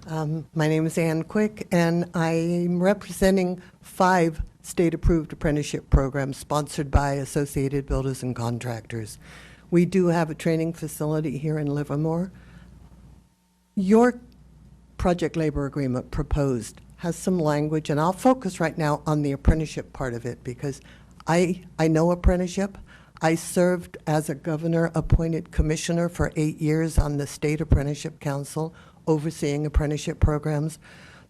My name is Ann Quick, and I'm representing 5 state-approved apprenticeship programs sponsored by Associated Builders and Contractors. We do have a training facility here in Livermore. Your project labor agreement proposed has some language, and I'll focus right now on the apprenticeship part of it because I know apprenticeship. I served as a governor-appointed commissioner for 8 years on the State Apprenticeship Council, overseeing apprenticeship programs.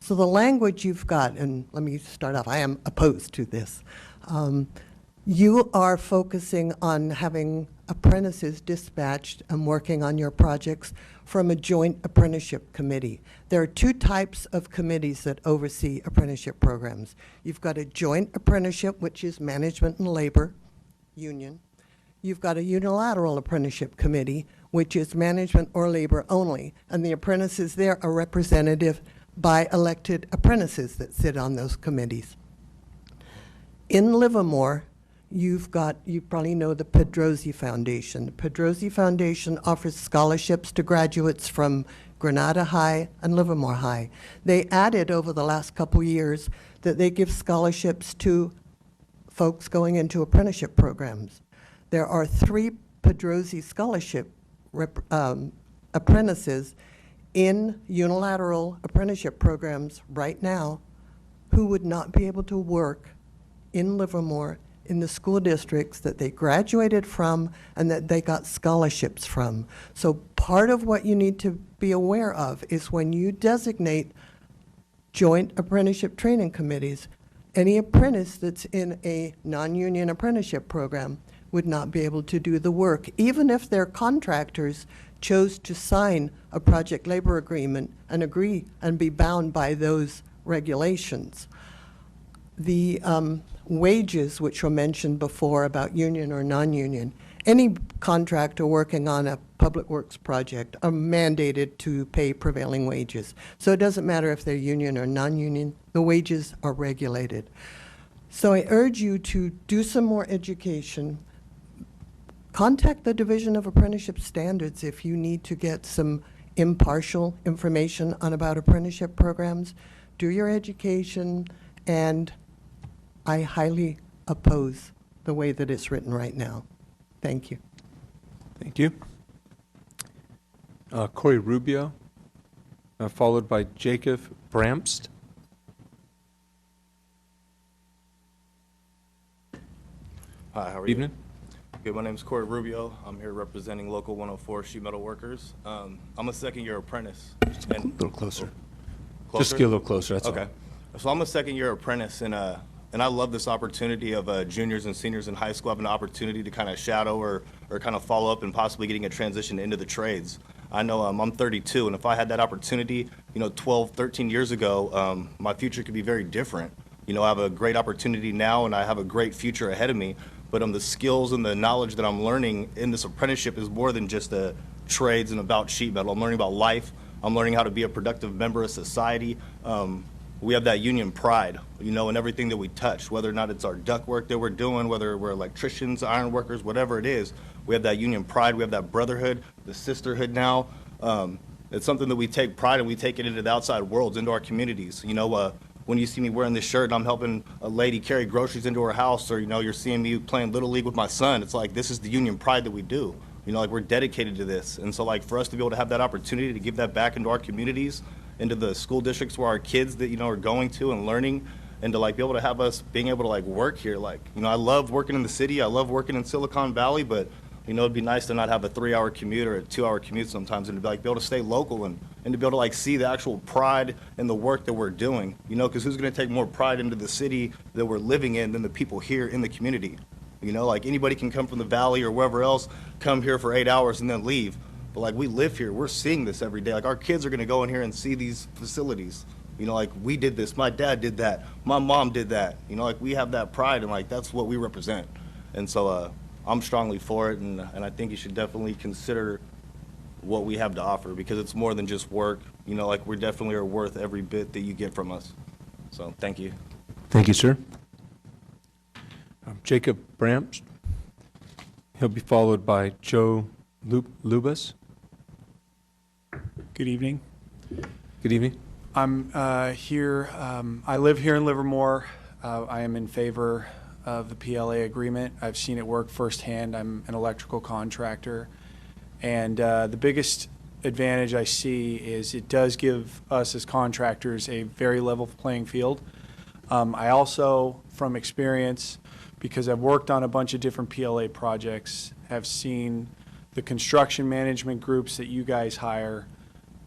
So the language you've got, and let me start off, I am opposed to this. You are focusing on having apprentices dispatched and working on your projects from a joint apprenticeship committee. There are 2 types of committees that oversee apprenticeship programs. You've got a joint apprenticeship, which is management and labor, union. You've got a unilateral apprenticeship committee, which is management or labor only, and the apprentices there are represented by elected apprentices that sit on those committees. In Livermore, you probably know the Pedrosi Foundation. The Pedrosi Foundation offers scholarships to graduates from Granada High and Livermore High. They added over the last couple years that they give scholarships to folks going into apprenticeship programs. There are 3 Pedrosi scholarship apprentices in unilateral apprenticeship programs right now who would not be able to work in Livermore in the school districts that they graduated from and that they got scholarships from. So part of what you need to be aware of is when you designate joint apprenticeship training committees, any apprentice that's in a non-union apprenticeship program would not be able to do the work, even if their contractors chose to sign a project labor agreement and agree and be bound by those regulations. The wages, which were mentioned before about union or non-union, any contractor working on a public works project are mandated to pay prevailing wages. So it doesn't matter if they're union or non-union, the wages are regulated. So I urge you to do some more education. Contact the Division of Apprenticeship Standards if you need to get some impartial information on about apprenticeship programs. Do your education and I highly oppose the way that it's written right now. Thank you. Thank you. Corey Rubio, followed by Jacob Bramst. Hi, how are Evening. you? Good, my name is Corey Rubio. I'm here representing Local 104 Sheet Metal Workers. I'm a second-year apprentice. Just a little closer. Closer? Just get a little closer, that's okay. So I'm a second-year apprentice, and I love this opportunity of juniors and seniors in high school having an opportunity to kind of shadow or kind of follow up and possibly getting a transition into the trades. I know I'm 32, and if I had that opportunity, 12, 13 years ago, my future could be very different. I have a great opportunity now, and I have a great future ahead of me. But the skills and the knowledge that I'm learning in this apprenticeship is more than just the trades and about sheet metal. I'm learning about life. I'm learning how to be a productive member of society. We have that union pride, in everything that we touch, whether or not it's our duct work that we're doing, whether we're electricians, iron workers, whatever it is. We have that union pride. We have that brotherhood, the sisterhood now. It's something that we take pride in. We take it into the outside worlds, into our communities. When you see me wearing this shirt and I'm helping a lady carry groceries into her house, or you're seeing me playing Little League with my son, it's like this is the union pride that we do. We're dedicated to this. And so for us to be able to have that opportunity to give that back into our communities, into the school districts where our kids that are going to and learning, and to be able to have us being able to work here. I love working in the city. I love working in Silicon Valley, but it'd be nice to not have a 3-hour commute or a 2-hour commute sometimes, and to be able to stay local and to be able to see the actual pride in the work that we're doing. Because who's going to take more pride into the city that we're living in than the people here in the community? Anybody can come from the valley or wherever else, come here for 8 hours and then leave. But we live here, we're seeing this every day. Our kids are going to go in here and see these facilities. We did this, my dad did that, my mom did that. We have that pride, and that's what we represent. And so I'm strongly for it, and I think you should definitely consider what we have to offer, because it's more than just work. We definitely are worth every bit that you get from us. So thank you. Thank you, sir. Jacob Bramst. He'll be followed by Joe Lubas. Good evening. Good evening. I'm here. I live here in Livermore. I am in favor of the PLA agreement. I've seen it work firsthand. I'm an electrical contractor. And the biggest advantage I see is it does give us as contractors a very level playing field. I also, from experience, because I've worked on a bunch of different PLA projects, have seen the construction management groups that you guys hire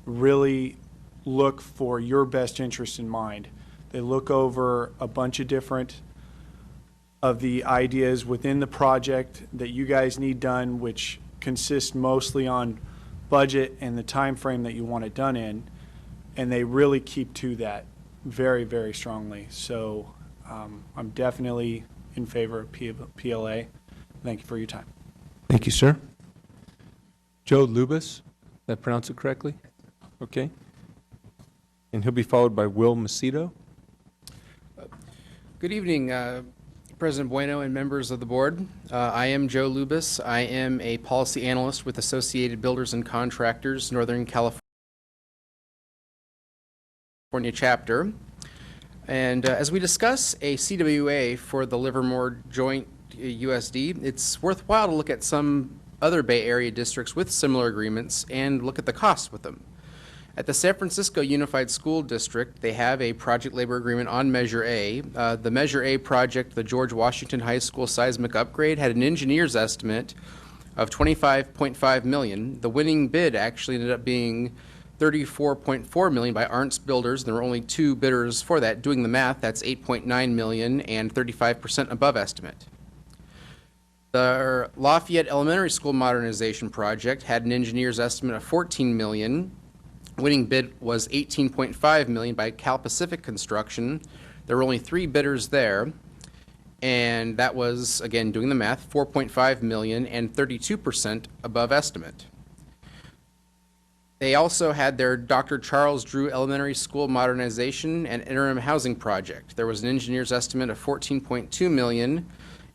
really look for your best interest in mind. They look over a bunch of different of the ideas within the project that you guys need done, which consist mostly on budget and the time frame that you want it done in, and they really keep to that very, very strongly. So I'm definitely in favor of PLA. Thank you for your time. Thank you, sir. Joe Lubas, did I pronounce it correctly? Okay. And he'll be followed by Will Macedo. Good evening, President Bueno and members of the board. I am Joe Lubas. I am a policy analyst with Associated Builders and Contractors, Northern California chapter. And as we discuss a CWA for the Livermore Joint USD, it's worthwhile to look at some other Bay Area districts with similar agreements and look at the costs with them. At the San Francisco Unified School District, they have a project labor agreement on Measure A. The Measure A project, the George Washington High School seismic upgrade, had an engineer's estimate of $25.5 million. The winning bid actually ended up being $34.4 million by Arntz Builders. There were only 2 bidders for that. Doing the math, that's $8.9 million and 35% above estimate. The Lafayette Elementary School modernization project had an engineer's estimate of $14 million. Winning bid was $18.5 million by Cal Pacific Construction. There were only 3 bidders there, and that was, again, doing the math, $4.5 million and 32% above estimate. They also had their Dr. Charles Drew Elementary School modernization and interim housing project. There was an engineer's estimate of $14.2 million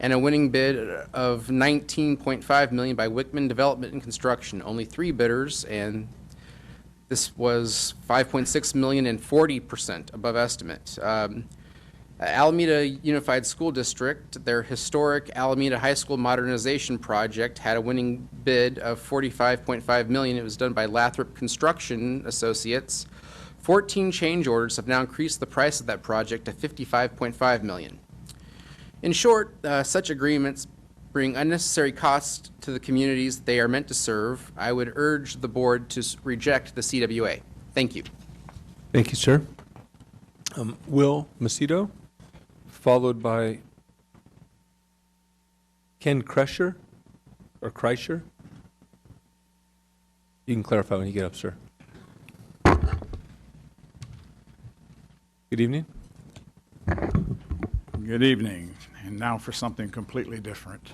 and a winning bid of $19.5 million by Wickman Development and Construction. Only 3 bidders, and this was $5.6 million and 40% above estimate. Alameda Unified School District, their historic Alameda High School modernization project had a winning bid of $45.5 million. It was done by Lathrop Construction Associates. 14 change orders have now increased the price of that project to $55.5 million. In short, such agreements bring unnecessary costs to the communities they are meant to serve. I would urge the board to reject the CWA. Thank you. Thank you, sir. Will Macedo, followed by Ken Kreischer, or Kreischer. You can clarify when you get up, sir. Good evening. Good evening. And now for something completely different.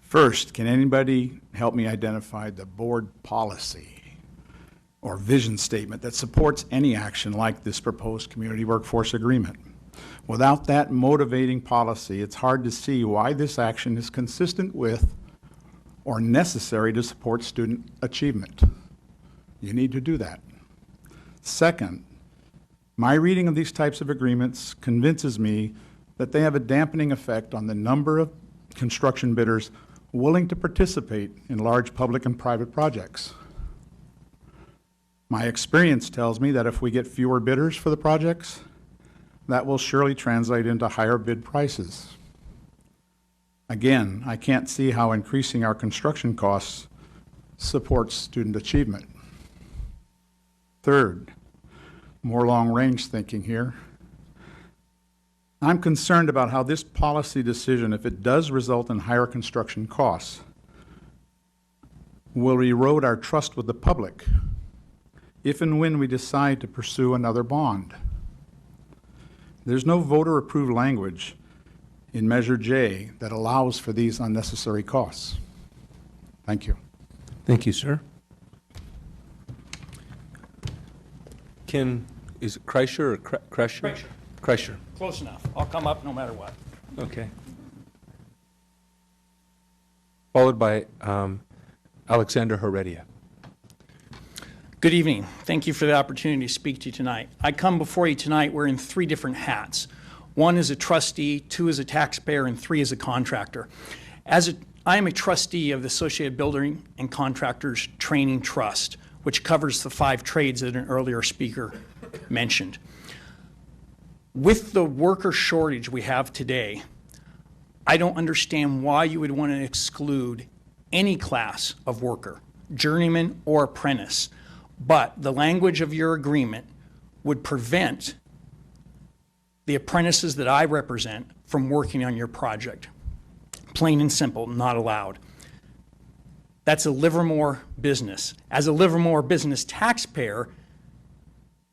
First, can anybody help me identify the board policy or vision statement that supports any action like this proposed community workforce agreement? Without that motivating policy, it's hard to see why this action is consistent with or necessary to support student achievement. You need to do that. Second, my reading of these types of agreements convinces me that they have a dampening effect on the number of construction bidders willing to participate in large public and private projects. My experience tells me that if we get fewer bidders for the projects, that will surely translate into higher bid prices. Again, I can't see how increasing our construction costs supports student achievement. Third, more long-range thinking here. I'm concerned about how this policy decision, if it does result in higher construction costs, will erode our trust with the public if and when we decide to pursue another bond. There's no voter-approved language in Measure J that allows for these unnecessary costs. Thank you. Thank you, sir. Ken, is it Kreischer or Kreischer? Kreischer. Kreischer. Close enough. I'll come up no matter what. Okay. Followed by Alexander Heredia. Good evening. Thank you for the opportunity to speak to you tonight. I come before you tonight wearing 3 different hats. 1 is a trustee, 2 is a taxpayer, and 3 is a contractor. I am a trustee of the Associated Building and Contractors Training Trust, which covers the 5 trades that an earlier speaker mentioned. With the worker shortage we have today, I don't understand why you would want to exclude any class of worker, journeyman or apprentice, but the language of your agreement would prevent the apprentices that I represent from working on your project. Plain and simple, not allowed. That's a Livermore business. As a Livermore business taxpayer,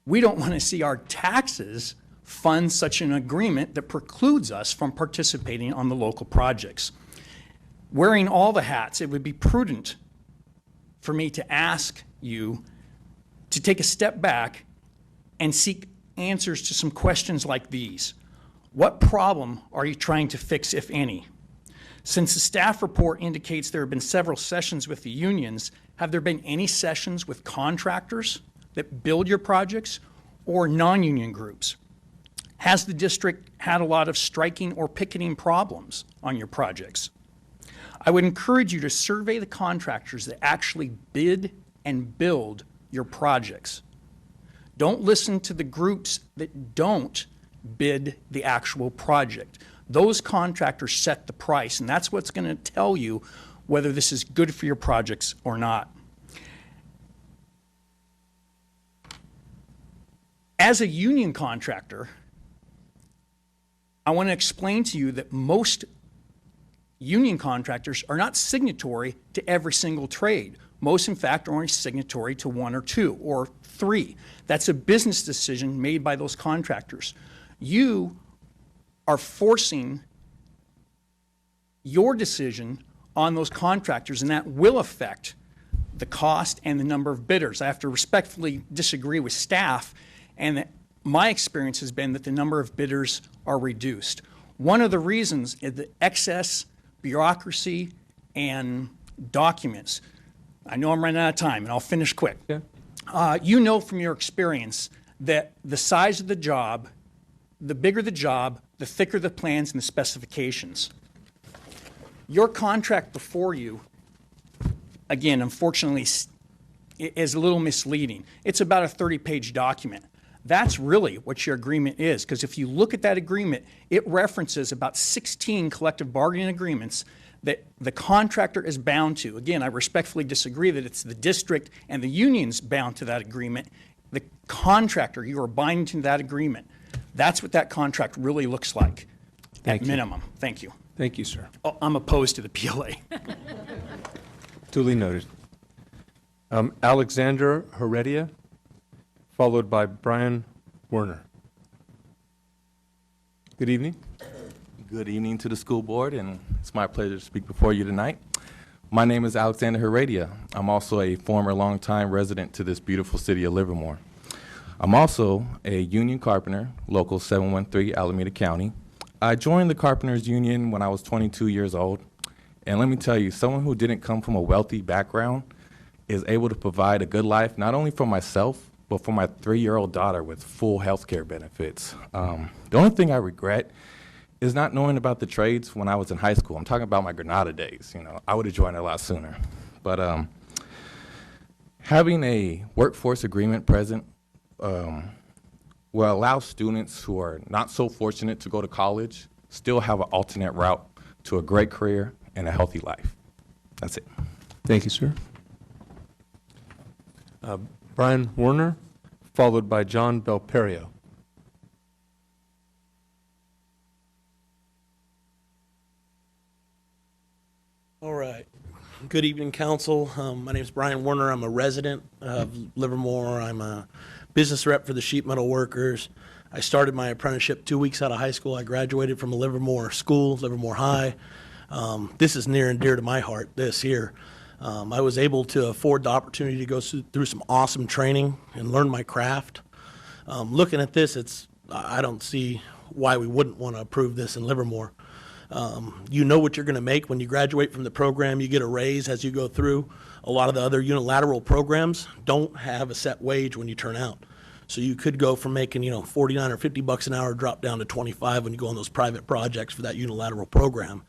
we don't want to see our taxes fund such an agreement that precludes us from participating on the local projects. Wearing all the hats, it would be prudent for me to ask you to take a step back and seek answers to some questions like these. What problem are you trying to fix, if any? Since the staff report indicates there have been several sessions with the unions, have there been any sessions with contractors that build your projects or non-union groups? Has the district had a lot of striking or picketing problems on your projects? I would encourage you to survey the contractors that actually bid and build your projects. Don't listen to the groups that don't bid the actual project. Those contractors set the price, and that's what's going to tell you whether this is good for your projects or not. As a union contractor, I want to explain to you that most union contractors are not signatory to every single trade. Most, in fact, are only signatory to 1 or 2 or 3. That's a business decision made by those contractors. You are forcing your decision on those contractors, and that will affect the cost and the number of bidders. I have to respectfully disagree with staff, and that my experience has been that the number of bidders are reduced. One of the reasons is the excess bureaucracy and documents. I know I'm running out of time, and I'll finish quick. Yeah. You know from your experience that the size of the job the bigger the job, the thicker the plans and the specifications. Your contract before you, again, unfortunately, is a little misleading. It's about a 30-page document. That's really what your agreement is, because if you look at that agreement, it references about 16 collective bargaining agreements that the contractor is bound to. Again, I respectfully disagree that it's the district and the unions bound to that agreement. The contractor, you are binding to that agreement. That's what that contract really looks like at minimum. Thank you. Thank you, sir. Oh, I'm opposed to the PLA. Duly noted. Alexander Heredia, followed by Brian Werner. Good evening. Good evening to the school board, and it's my pleasure to speak before you tonight. My name is Alexander Heredia. I'm also a former longtime resident to this beautiful city of Livermore. I'm also a union carpenter, local 713 Alameda County. I joined the Carpenters Union when I was 22 years old, and let me tell you, someone who didn't come from a wealthy background is able to provide a good life, not only for myself, but for my 3-year-old daughter with full health care benefits. The only thing I regret is not knowing about the trades when I was in high school. I'm talking about my Granada days. You know, I would have joined a lot sooner. But having a workforce agreement present will allow students who are not so fortunate to go to college still have an alternate route to a great career and a healthy life. That's it. Thank you, sir. Brian Werner, followed by John Belperio. All right. Good evening, council. My name is Brian Werner. I'm a resident of Livermore. I'm a business rep for the sheet metal workers. I started my apprenticeship 2 weeks out of high school. I graduated from a Livermore school, Livermore High. This is near and dear to my heart, this here. I was able to afford the opportunity to go through some awesome training and learn my craft. Looking at this, I don't see why we wouldn't want to approve this in Livermore. You know what you're going to make when you graduate from the program. You get a raise as you go through. A lot of the other unilateral programs don't have a set wage when you turn out. So you could go from making, $49 or $50 an hour, drop down to 25 when you go on those private projects for that unilateral program.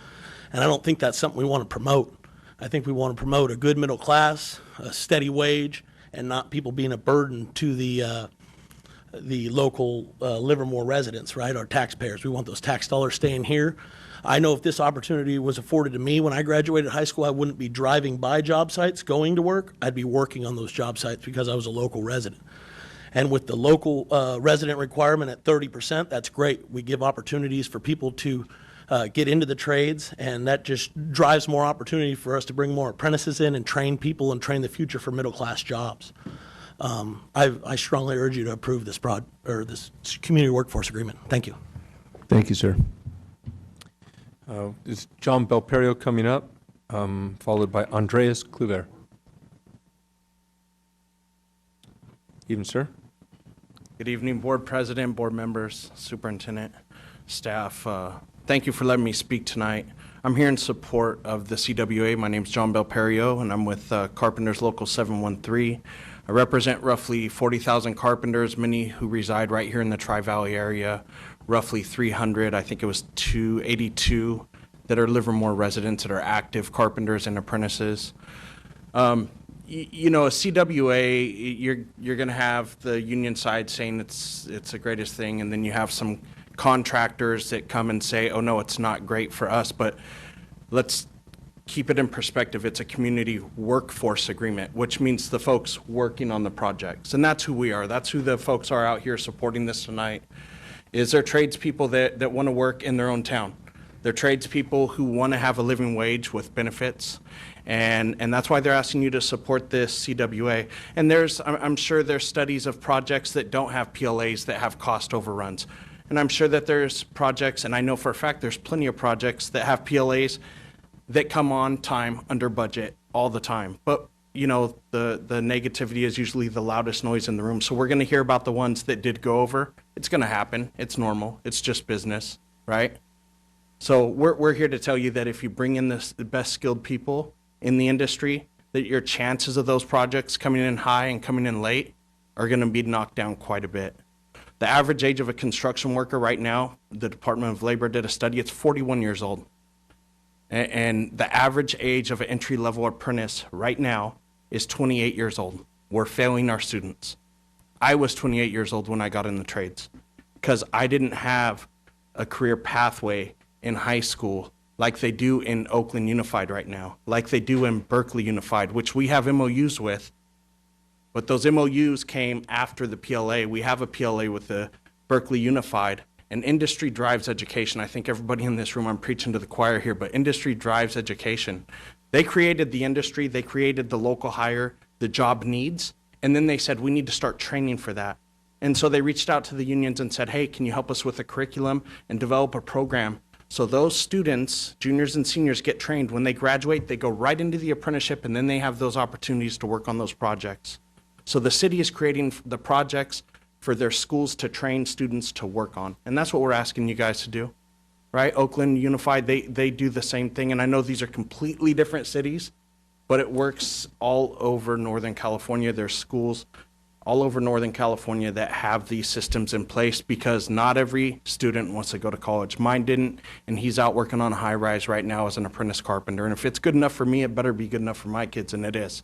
And I don't think that's something we want to promote. I think we want to promote a good middle class, a steady wage, and not people being a burden to the local Livermore residents, right, our taxpayers. We want those tax dollars staying here. I know if this opportunity was afforded to me when I graduated high school, I wouldn't be driving by job sites going to work. I'd be working on those job sites because I was a local resident. And with the local resident requirement at 30%, that's great. We give opportunities for people to get into the trades, and that just drives more opportunity for us to bring more apprentices in and train people and train the future for middle-class jobs. I strongly urge you to approve this this community workforce agreement. Thank you. Thank you, sir. Is John Belperio coming up, followed by Andreas Kluwer. Evening, sir. Good evening, board president, board members, superintendent, staff. Thank you for letting me speak tonight. I'm here in support of the CWA. My name is John Belperio, and I'm with Carpenters Local 713. I represent roughly 40,000 carpenters, many who reside right here in the Tri-Valley area, roughly 300, I think it was 282 that are Livermore residents that are active carpenters and apprentices. You know, a CWA, you're going to have the union side saying it's the greatest thing, and then you have some contractors that come and say, oh no, it's not great for us. But let's keep it in perspective. It's a community workforce agreement, which means the folks working on the projects, and that's who we are. That's who the folks are out here supporting this tonight. Is there tradespeople that want to work in their own town? They're tradespeople who want to have a living wage with benefits. And that's why they're asking you to support this CWA. And I'm sure there's studies of projects that don't have PLAs that have cost overruns. And I'm sure that there's projects, and I know for a fact there's plenty of projects that have PLAs that come on time under budget all the time. But you know, the negativity is usually the loudest noise in the room. So we're going to hear about the ones that did go over. It's going to happen. It's normal. It's just business, right? So we're here to tell you that if you bring in the best skilled people in the industry, that your chances of those projects coming in high and coming in late are going to be knocked down quite a bit. The average age of a construction worker right now, the Department of Labor did a study, it's 41 years old. And the average age of an entry-level apprentice right now is 28 years old. We're failing our students. I was 28 years old when I got in the trades because I didn't have a career pathway in high school like they do in Oakland Unified right now, like they do in Berkeley Unified, which we have MOUs with. But those MOUs came after the PLA. We have a PLA with the Berkeley Unified, and industry drives education. I think everybody in this room, I'm preaching to the choir here, but industry drives education. They created the industry, they created the local hire, the job needs, and then they said, we need to start training for that. And so they reached out to the unions and said, hey, can you help us with a curriculum and develop a program? So those students, juniors and seniors, get trained. When they graduate, they go right into the apprenticeship, and then they have those opportunities to work on those projects. So the city is creating the projects for their schools to train students to work on. And that's what we're asking you guys to do, right? Oakland Unified, they do the same thing. And I know these are completely different cities, but it works all over Northern California. There's schools all over Northern California that have these systems in place because not every student wants to go to college. Mine didn't, and he's out working on a high-rise right now as an apprentice carpenter. And if it's good enough for me, it better be good enough for my kids, and it is.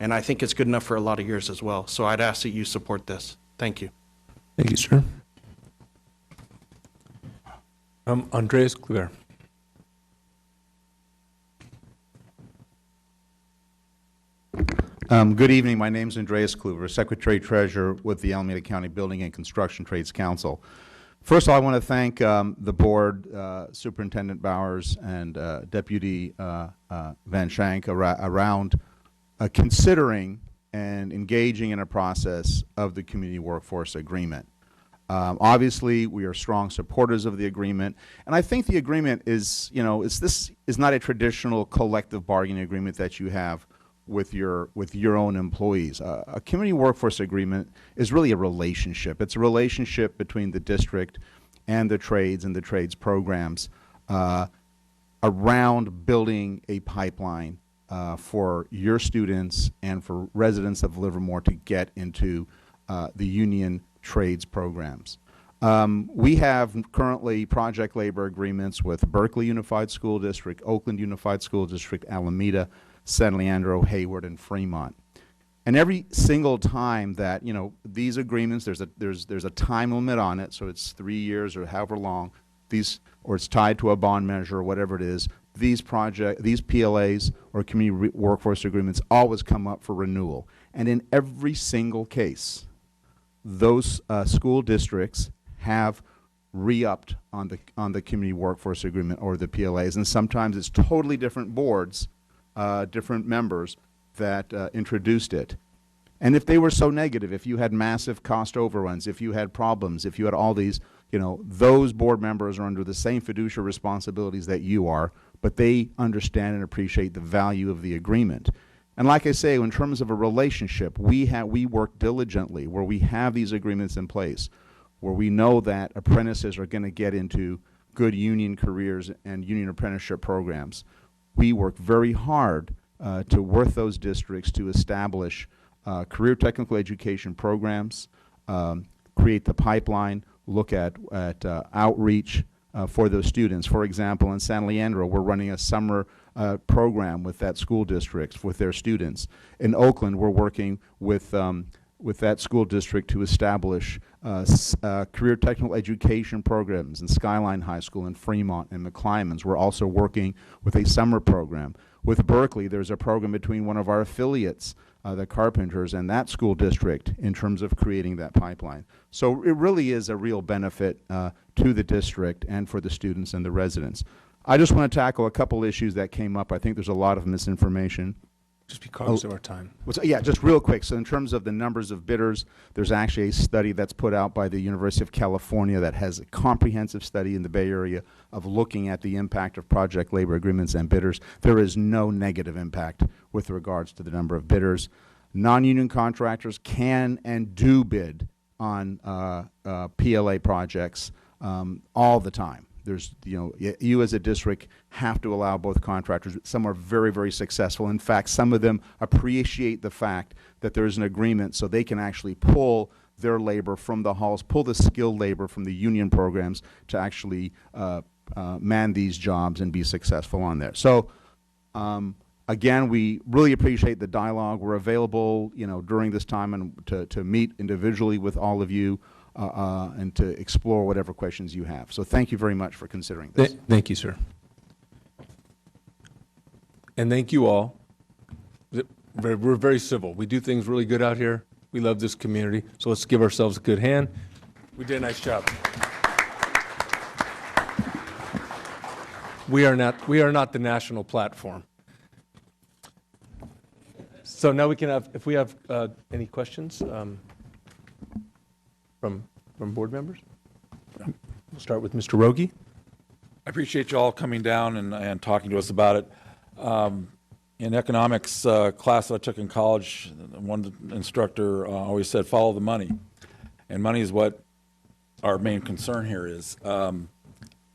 And I think it's good enough for a lot of years as well. So I'd ask that you support this. Thank you. Thank you, sir. Andreas Kluwer. Good evening. My name is Andreas Kluwer, Secretary Treasurer with the Alameda County Building and Construction Trades Council. First of all, I want to thank the board, Superintendent Bowers and Deputy Van Shank around considering and engaging in a process of the Community Workforce Agreement. Obviously, we are strong supporters of the agreement, and I think the agreement is, this is not a traditional collective bargaining agreement that you have with your own employees. A Community Workforce Agreement is really a relationship. It's a relationship between the district and the trades programs around building a pipeline for your students and for residents of Livermore to get into the union trades programs. We have currently project labor agreements with Berkeley Unified School District, Oakland Unified School District, Alameda, San Leandro, Hayward, and Fremont. And every single time that, these agreements, there's a time limit on it, so it's 3 years or however long, or it's tied to a bond measure or whatever it is, these PLAs or community workforce agreements always come up for renewal. And in every single case, those school districts have re-upped on the community workforce agreement or the PLAs, and sometimes it's totally different boards, different members that introduced it. And if they were so negative, if you had massive cost overruns, if you had problems, if you had all these, those board members are under the same fiduciary responsibilities that you are, but they understand and appreciate the value of the agreement. And like I say, in terms of a relationship, we work diligently where we have these agreements in place, where we know that apprentices are going to get into good union careers and union apprenticeship programs. We work very hard to work those districts to establish career technical education programs, create the pipeline, look at outreach for those students. For example, in San Leandro, we're running a summer program with that school district, with their students. In Oakland, we're working with that school district to establish career technical education programs in Skyline High School in Fremont and McClymonds. We're also working with a summer program. With Berkeley, there's a program between one of our affiliates, the Carpenters, and that school district in terms of creating that pipeline. So it really is a real benefit to the district and for the students and the residents. I just want to tackle a couple issues that came up. I think there's a lot of misinformation. Just be conscious of our time. Yeah, just real quick. So in terms of the numbers of bidders, there's actually a study that's put out by the University of California that has a comprehensive study in the Bay Area of looking at the impact of project labor agreements and bidders. There is no negative impact with regards to the number of bidders. Non-union contractors can and do bid on PLA projects all the time. There's, you as a district have to allow both contractors. Some are very, very successful. In fact, some of them appreciate the fact that there is an agreement so they can actually pull their labor from the halls, pull the skilled labor from the union programs to actually man these jobs and be successful on there. So again, we really appreciate the dialogue. We're available, during this time and to meet individually with all of you and to explore whatever questions you have. So thank you very much for considering this. Thank you, sir. And thank you all. We're very civil. We do things really good out here. We love this community. So let's give ourselves a good hand. We did a nice job. We are not the national platform. So now we can have, if we have any questions from board members? We'll start with Mr. Rogie. I appreciate you all coming down and talking to us about it. In economics class that I took in college, one instructor always said, follow the money. And money is what our main concern here is.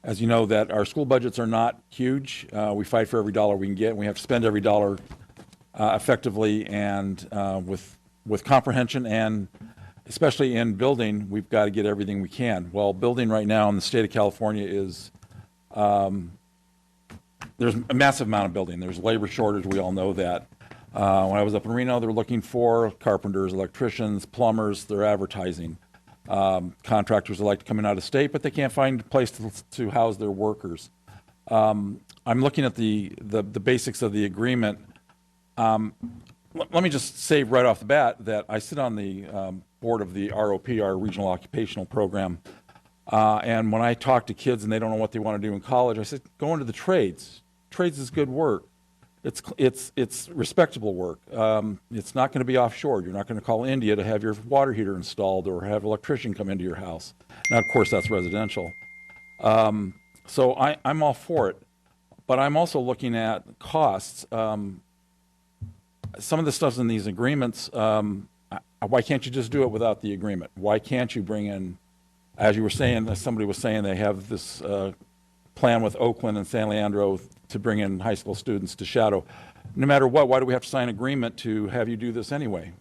As you know, that our school budgets are not huge. We fight for every dollar we can get, and we have to spend every dollar effectively and with comprehension, and especially in building, we've got to get everything we can. Well, building right now in the state of California is there's a massive amount of building. There's labor shortage. We all know that. When I was up in Reno, they're looking for carpenters, electricians, plumbers. They're advertising. Contractors are like coming out of state, but they can't find a place to house their workers. I'm looking at the basics of the agreement. Let me just say right off the bat that I sit on the board of the ROP, our Regional Occupational Program. And when I talk to kids and they don't know what they want to do in college, I said, go into the trades. Trades is good work. It's respectable work. It's not going to be offshore. You're not going to call India to have your water heater installed or have an electrician come into your house. Now, of course, that's residential. So I'm all for it. But I'm also looking at costs. Some of the stuff's in these agreements. Why can't you just do it without the agreement? Why can't you bring in, as you were saying, as somebody was saying, they have this plan with Oakland and San Leandro to bring in high school students to shadow. No matter what, why do we have to sign an agreement to have you do this anyway?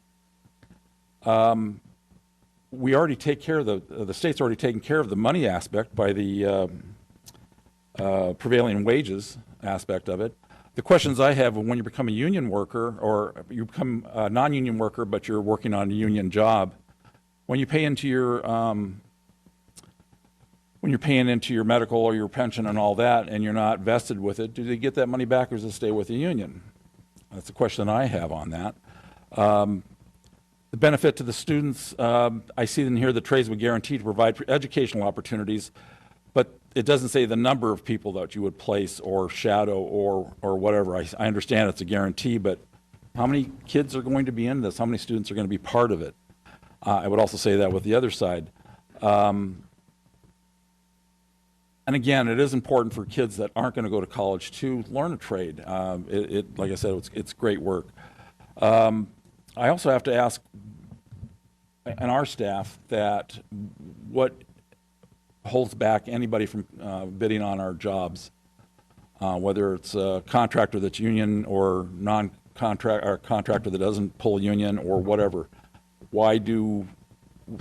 We already take care of the state's already taken care of the money aspect by the prevailing wages aspect of it. The questions I have when you become a union worker or you become a non-union worker but you're working on a union job, when you pay into your when you're paying into your medical or your pension and all that and you're not vested with it, do they get that money back or does it stay with the union? That's the question I have on that. The benefit to the students, I see in here the trades would guarantee to provide educational opportunities, but it doesn't say the number of people that you would place or shadow or whatever. I understand it's a guarantee, but how many kids are going to be in this? How many students are going to be part of it? I would also say that with the other side. And again, it is important for kids that aren't going to go to college to learn a trade. Like I said, it's great work. I also have to ask, and our staff, that what holds back anybody from bidding on our jobs, whether it's a contractor that's union or non-contract, or a contractor that doesn't pull union or whatever. Why do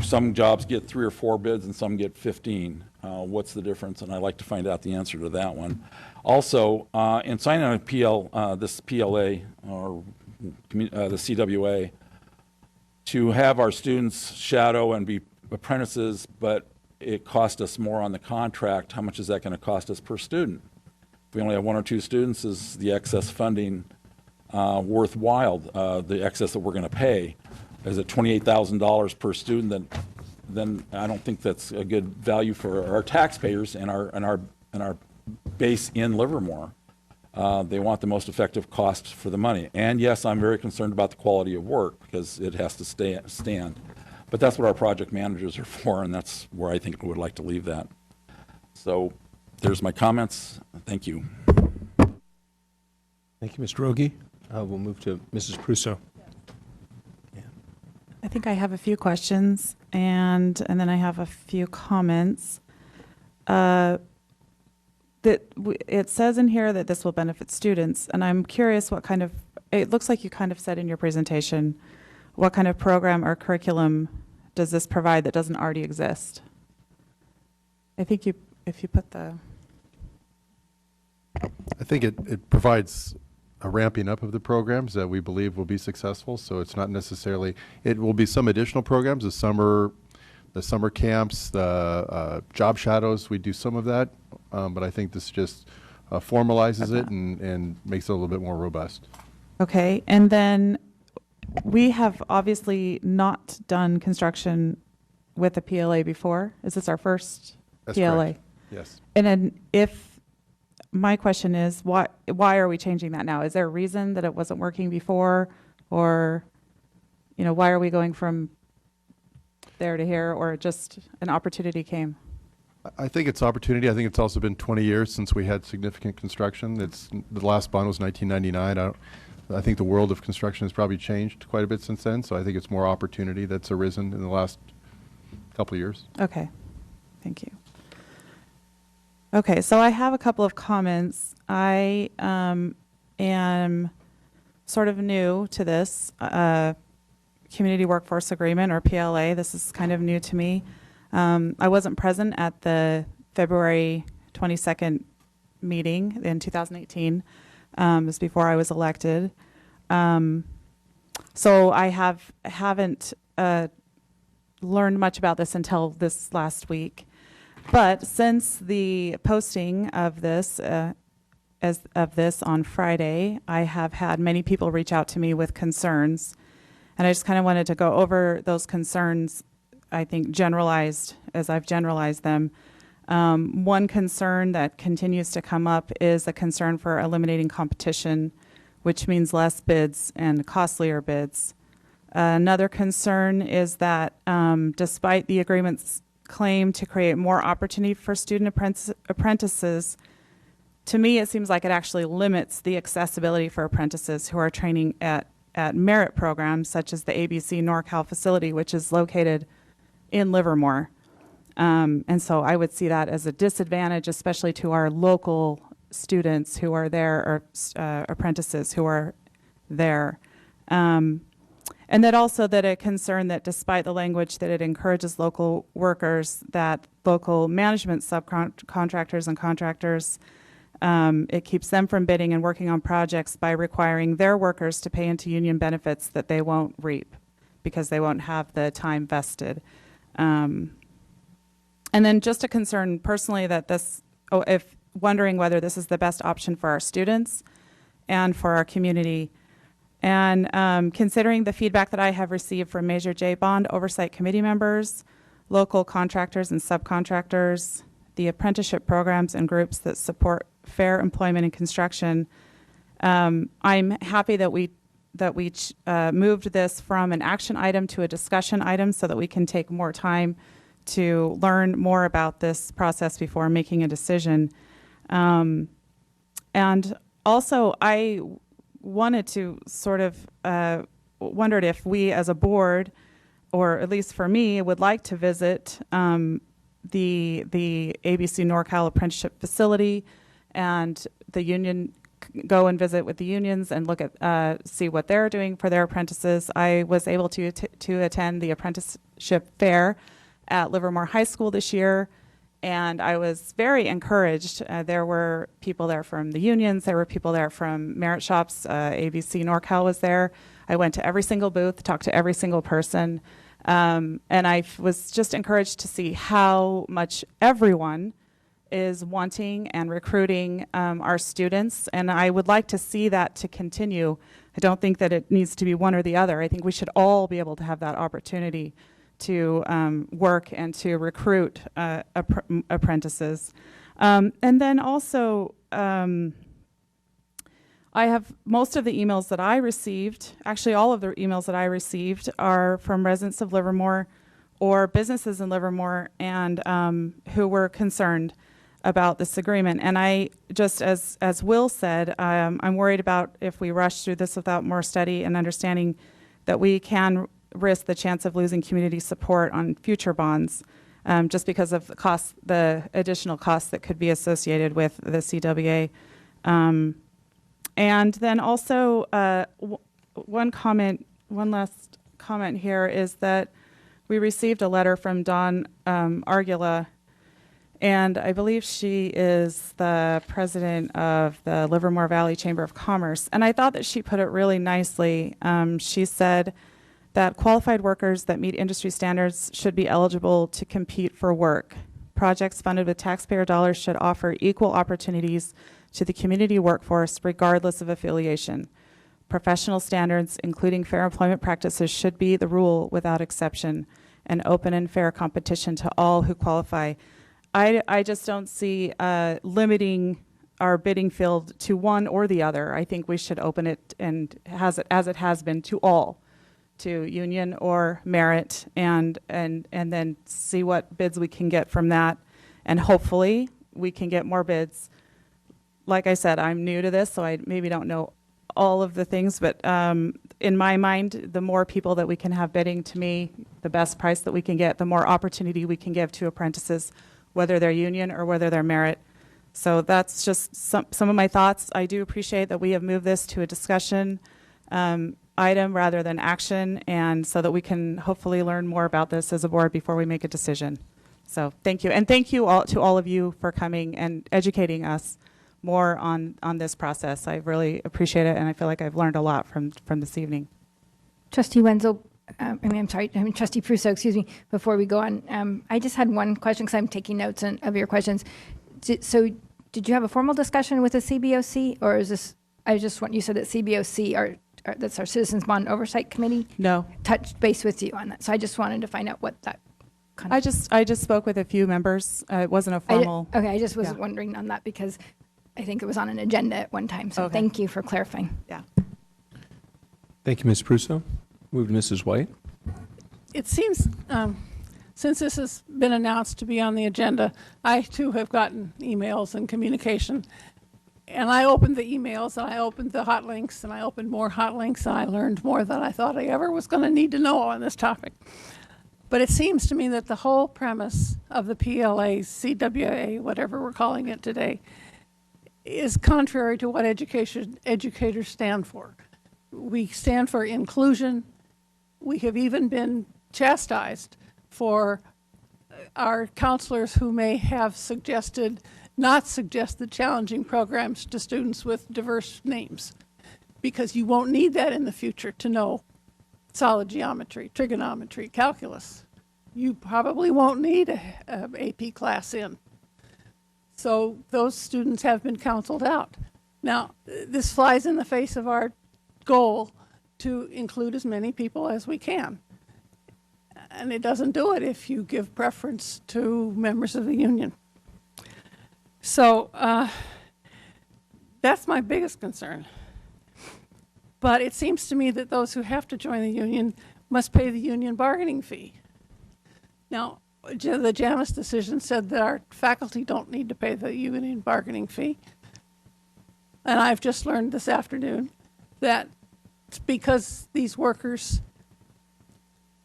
some jobs get 3 or 4 bids and some get 15? What's the difference? And I'd like to find out the answer to that one. Also, in signing on a this PLA or the CWA, to have our students shadow and be apprentices, but it cost us more on the contract, how much is that going to cost us per student? If we only have 1 or 2 students, is the excess funding worthwhile, the excess that we're going to pay? Is it $28,000 per student? Then I don't think that's a good value for our taxpayers and our base in Livermore. They want the most effective cost for the money. And yes, I'm very concerned about the quality of work because it has to stand. But that's what our project managers are for, and that's where I think we would like to leave that. So there's my comments. Thank you. Thank you, Mr. Rogie. We'll move to Mrs. Prusso. I think I have a few questions, and then I have a few comments. It says in here that this will benefit students, and I'm curious what kind of, it looks like you kind of said in your presentation, what kind of program or curriculum does this provide that doesn't already exist? I think if you put the... I think it provides a ramping up of the programs that we believe will be successful. So it's not necessarily, it will be some additional programs, the summer camps, the job shadows. We do some of that, but I think this just formalizes it and makes it a little bit more robust. Okay, and then we have obviously not done construction with a PLA before. Is this our first That's PLA? correct. Yes. And then my question is, why are we changing that now? Is there a reason that it wasn't working before? Or, why are we going from there to here, or just an opportunity came? I think it's opportunity. I think it's also been 20 years since we had significant construction. The last bond was 1999. I think the world of construction has probably changed quite a bit since then, so I think it's more opportunity that's arisen in the last couple of years. Okay, thank you. Okay, so I have a couple of comments. I am sort of new to this Community Workforce Agreement, or PLA. This is kind of new to me. I wasn't present at the February 22nd meeting in 2018. It was before I was elected. So I haven't learned much about this until this last week. But since the posting of this on Friday, I have had many people reach out to me with concerns, and I just kind of wanted to go over those concerns. I think generalized, as I've generalized them. One concern that continues to come up is a concern for eliminating competition, which means less bids and costlier bids. Another concern is that despite the agreement's claim to create more opportunity for student apprentices, to me it seems like it actually limits the accessibility for apprentices who are training at merit programs such as the ABC NorCal facility, which is located in Livermore. And so I would see that as a disadvantage, especially to our local students who are there, or apprentices who are there. And that also that a concern that despite the language that it encourages local workers, that local management subcontractors and contractors, it keeps them from bidding and working on projects by requiring their workers to pay into union benefits that they won't reap because they won't have the time vested. And then just a concern personally that if wondering whether this is the best option for our students and for our community. And considering the feedback that I have received from Major J. Bond Oversight Committee members, local contractors and subcontractors, the apprenticeship programs and groups that support fair employment in construction, I'm happy that we moved this from an action item to a discussion item so that we can take more time to learn more about this process before making a decision. And also, I wanted to sort of wondered if we as a board, or at least for me, would like to visit the ABC NorCal apprenticeship facility and the union, go and visit with the unions and look at see what they're doing for their apprentices. I was able to attend the apprenticeship fair at Livermore High School this year, and I was very encouraged. There were people there from the unions, there were people there from merit shops, ABC NorCal was there. I went to every single booth, talked to every single person, and I was just encouraged to see how much everyone is wanting and recruiting our students, and I would like to see that to continue. I don't think that it needs to be one or the other. I think we should all be able to have that opportunity to work and to recruit apprentices. And then also, I have most of the emails that I received, actually all of the emails that I received are from residents of Livermore or businesses in Livermore and who were concerned about this agreement. And I just, as Will said, I'm worried about if we rush through this without more study and understanding that we can risk the chance of losing community support on future bonds just because of the cost, the additional costs that could be associated with the CWA. And then also one last comment here is that we received a letter from Dawn Argula, and I believe she is the president of the Livermore Valley Chamber of Commerce. And I thought that she put it really nicely. She said that qualified workers that meet industry standards should be eligible to compete for work. Projects funded with taxpayer dollars should offer equal opportunities to the community workforce regardless of affiliation. Professional standards, including fair employment practices, should be the rule without exception, and open and fair competition to all who qualify. I just don't see limiting our bidding field to one or the other. I think we should open it and as it has been to all, to union or merit, and then see what bids we can get from that, and hopefully we can get more bids. Like I said, I'm new to this, so I maybe don't know all of the things, but in my mind, the more people that we can have bidding, to me, the best price that we can get, the more opportunity we can give to apprentices, whether they're union or whether they're merit. So that's just some of my thoughts. I do appreciate that we have moved this to a discussion item rather than action, and so that we can hopefully learn more about this as a board before we make a decision. So thank you, and thank you all to all of you for coming and educating us more on this process. I really appreciate it, and I feel like I've learned a lot from this evening. Trustee Wenzel, Trustee Prusso, excuse me, before we go on, I just had one question because I'm taking notes of your questions. So did you have a formal discussion with the CBOC, or is this, you said that CBOC, that's our Citizens Bond Oversight Committee? No. Touched base with you on that. So I just wanted to find out what that I just spoke with a few members. It wasn't a formal. Okay, I just was wondering on that because I think it was on an agenda at one time. So thank you for clarifying. Yeah. Thank you, Ms. Prusso. Move to Mrs. White. It seems, since this has been announced to be on the agenda, I too have gotten emails and communication. And I opened the emails, and I opened the hot links, and I opened more hot links, and I learned more than I thought I ever was going to need to know on this topic. But it seems to me that the whole premise of the PLA, CWA, whatever we're calling it today, is contrary to what educators stand for. We stand for inclusion. We have even been chastised for our counselors who may have not suggested challenging programs to students with diverse names, because you won't need that in the future to know solid geometry, trigonometry, calculus. You probably won't need a AP class in. So those students have been counseled out. Now, this flies in the face of our goal to include as many people as we can. And it doesn't do it if you give preference to members of the union. So that's my biggest concern. But it seems to me that those who have to join the union must pay the union bargaining fee. Now, the JAMIS decision said that our faculty don't need to pay the union bargaining fee. And I've just learned this afternoon that it's because these workers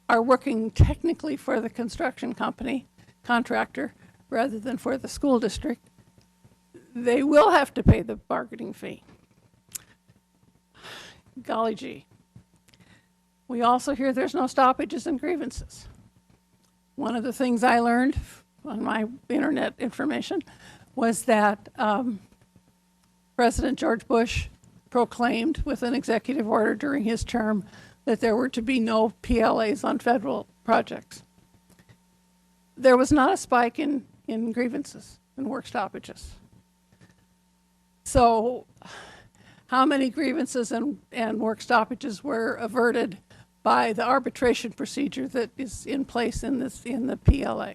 are working technically for the construction company, contractor, rather than for the school district, they will have to pay the bargaining fee. Golly gee. We also hear there's no stoppages and grievances. One of the things I learned on my internet information was that President George Bush proclaimed with an executive order during his term that there were to be no PLAs on federal projects. There was not a spike in grievances and work stoppages. So how many grievances and work stoppages were averted by the arbitration procedure that is in place in the PLA?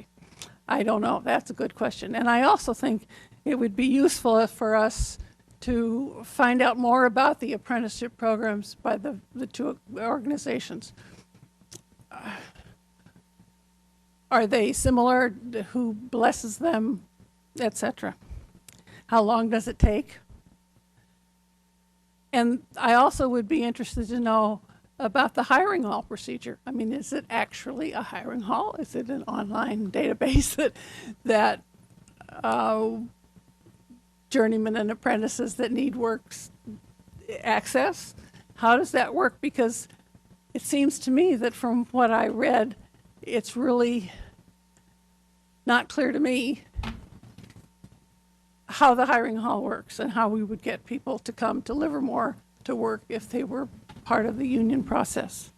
I don't know. That's a good question. And I also think it would be useful for us to find out more about the apprenticeship programs by the two organizations. Are they similar? Who blesses them, etc.? How long does it take? And I also would be interested to know about the hiring hall procedure. I mean, is it actually a hiring hall? Is it an online database that journeymen and apprentices that need work access? How does that work? Because it seems to me that from what I read, it's really not clear to me how the hiring hall works and how we would get people to come to Livermore to work if they were part of the union process.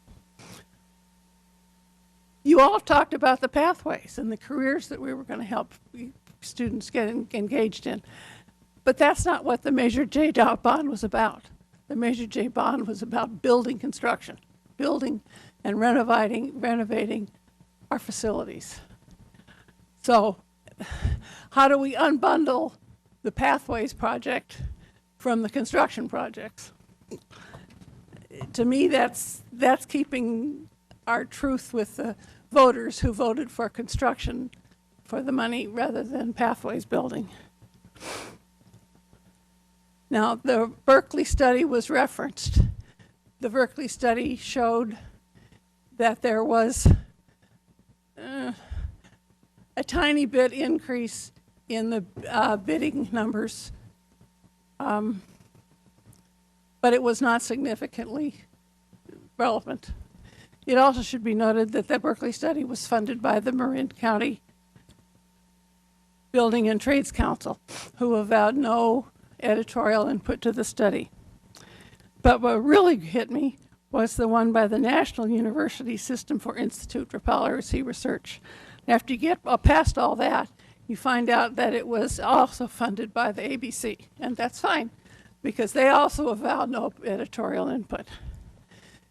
You all talked about the pathways and the careers that we were going to help students get engaged in. But that's not what the Measure J bond was about. The Measure J bond was about building construction, building and renovating our facilities. So how do we unbundle the Pathways project from the construction projects? To me, that's keeping our truth with the voters who voted for construction for the money rather than Pathways building. Now, the Berkeley study was referenced. The Berkeley study showed that there was a tiny bit increase in the bidding numbers, but it was not significantly relevant. It also should be noted that the Berkeley study was funded by the Marin County Building and Trades Council, who avowed no editorial input to the study. But what really hit me was the one by the National University System for Institute for Policy Research. After you get past all that, you find out that it was also funded by the ABC, and that's fine, because they also avowed no editorial input.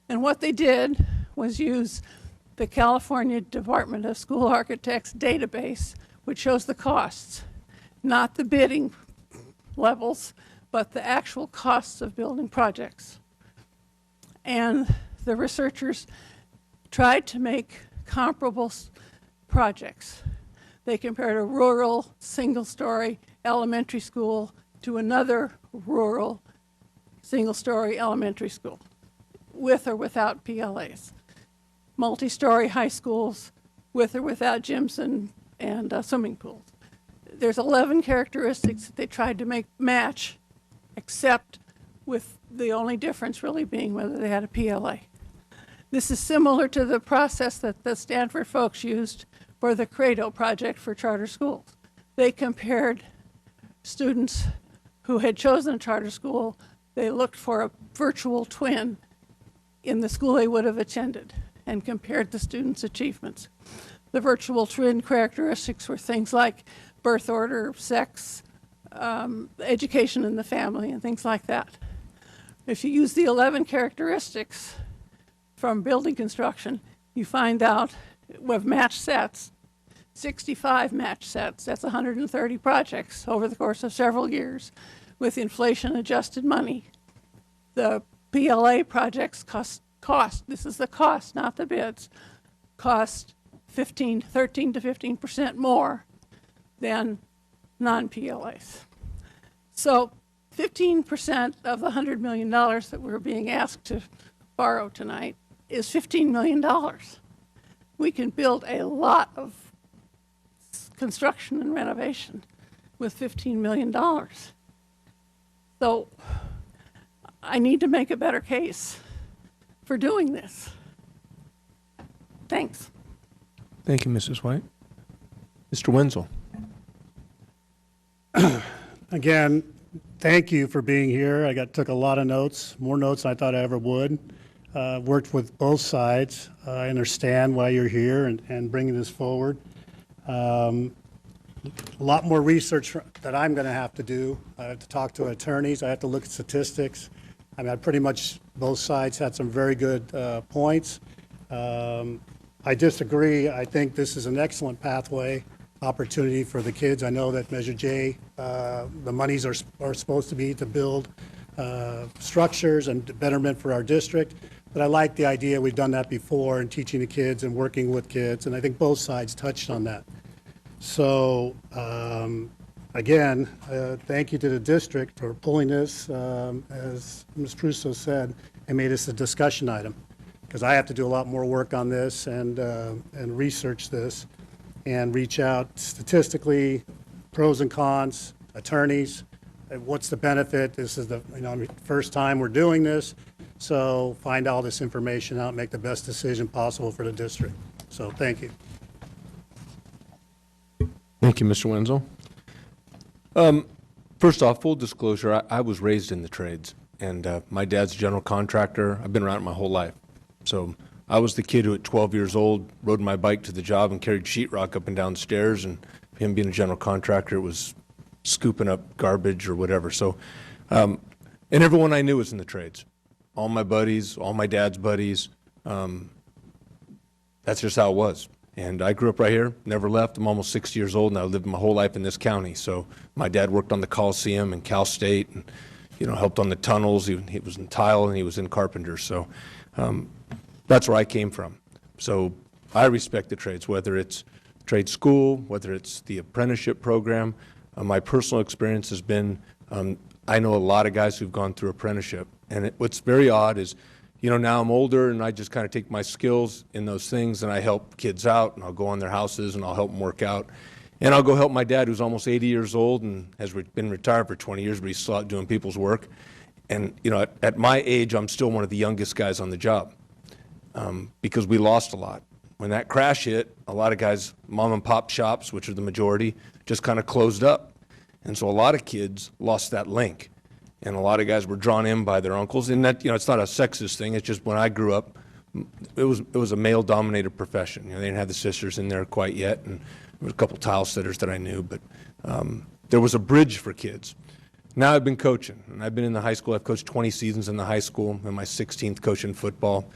And what they did was use the California Department of School Architects database, which shows the costs, not the bidding levels, but the actual costs of building projects. And the researchers tried to make comparable projects. They compared a rural single-story elementary school to another rural single-story elementary school, with or without PLAs. Multi-story high schools, with or without gyms and swimming pools. There's 11 characteristics that they tried to make match, except with the only difference really being whether they had a PLA. This is similar to the process that the Stanford folks used for the Credo project for charter schools. They compared students who had chosen a charter school. They looked for a virtual twin in the school they would have attended and compared the students' achievements. The virtual twin characteristics were things like birth order, sex, education in the family, and things like that. If you use the 11 characteristics from building construction, you find out with match sets, 65 match sets, that's 130 projects over the course of several years with inflation-adjusted money. The PLA projects cost, this is the cost, not the bids, cost 13 to 15% more than non-PLAs. So 15% of the $100 million that we're being asked to borrow tonight is $15 million. We can build a lot of construction and renovation with $15 million. So I need to make a better case for doing this. Thanks. Thank you, Mrs. White. Mr. Wenzel. Again, thank you for being here. I took a lot of notes, more notes than I thought I ever would. Worked with both sides. I understand why you're here and bringing this forward. A lot more research that I'm going to have to do. I have to talk to attorneys. I have to look at statistics. I mean, pretty much both sides had some very good points. I disagree. I think this is an excellent pathway opportunity for the kids. I know that Measure J, the monies are supposed to be to build structures and betterment for our district. But I like the idea, we've done that before, in teaching the kids and working with kids, and I think both sides touched on that. So, again, thank you to the district for pulling this, as Ms. Prusso said, and made this a discussion item, because I have to do a lot more work on this and research this and reach out statistically, pros and cons, attorneys, what's the benefit. This is the first time we're doing this, so find all this information out, make the best decision possible for the district. So thank you. Thank you, Mr. Wenzel. First off, full disclosure, I was raised in the trades, and my dad's a general contractor. I've been around it my whole life. So I was the kid who at 12 years old rode my bike to the job and carried sheetrock up and down stairs, and him being a general contractor, it was scooping up garbage or whatever. So, and everyone I knew was in the trades. All my buddies, all my dad's buddies. That's just how it was. And I grew up right here, never left. I'm almost 60 years old, and I lived my whole life in this county. So my dad worked on the Coliseum and Cal State, and helped on the tunnels. He was in tile, and he was in carpenter. So that's where I came from. So I respect the trades, whether it's trade school, whether it's the apprenticeship program. My personal experience has been, I know a lot of guys who've gone through apprenticeship. And what's very odd is, now I'm older, and I just kind of take my skills in those things, and I help kids out, and I'll go on their houses, and I'll help them work out. And I'll go help my dad, who's almost 80 years old and has been retired for 20 years, but he's still out doing people's work. And, at my age, I'm still one of the youngest guys on the job because we lost a lot. When that crash hit, a lot of guys, mom and pop shops, which are the majority, just kind of closed up. And so a lot of kids lost that link. And a lot of guys were drawn in by their uncles. And that, it's not a sexist thing. It's just when I grew up, it was a male-dominated profession. They didn't have the sisters in there quite yet. And there was a couple tile setters that I knew. But there was a bridge for kids. Now I've been coaching. And I've been in the high school. I've coached 20 seasons in the high school. I'm my 16th coaching football.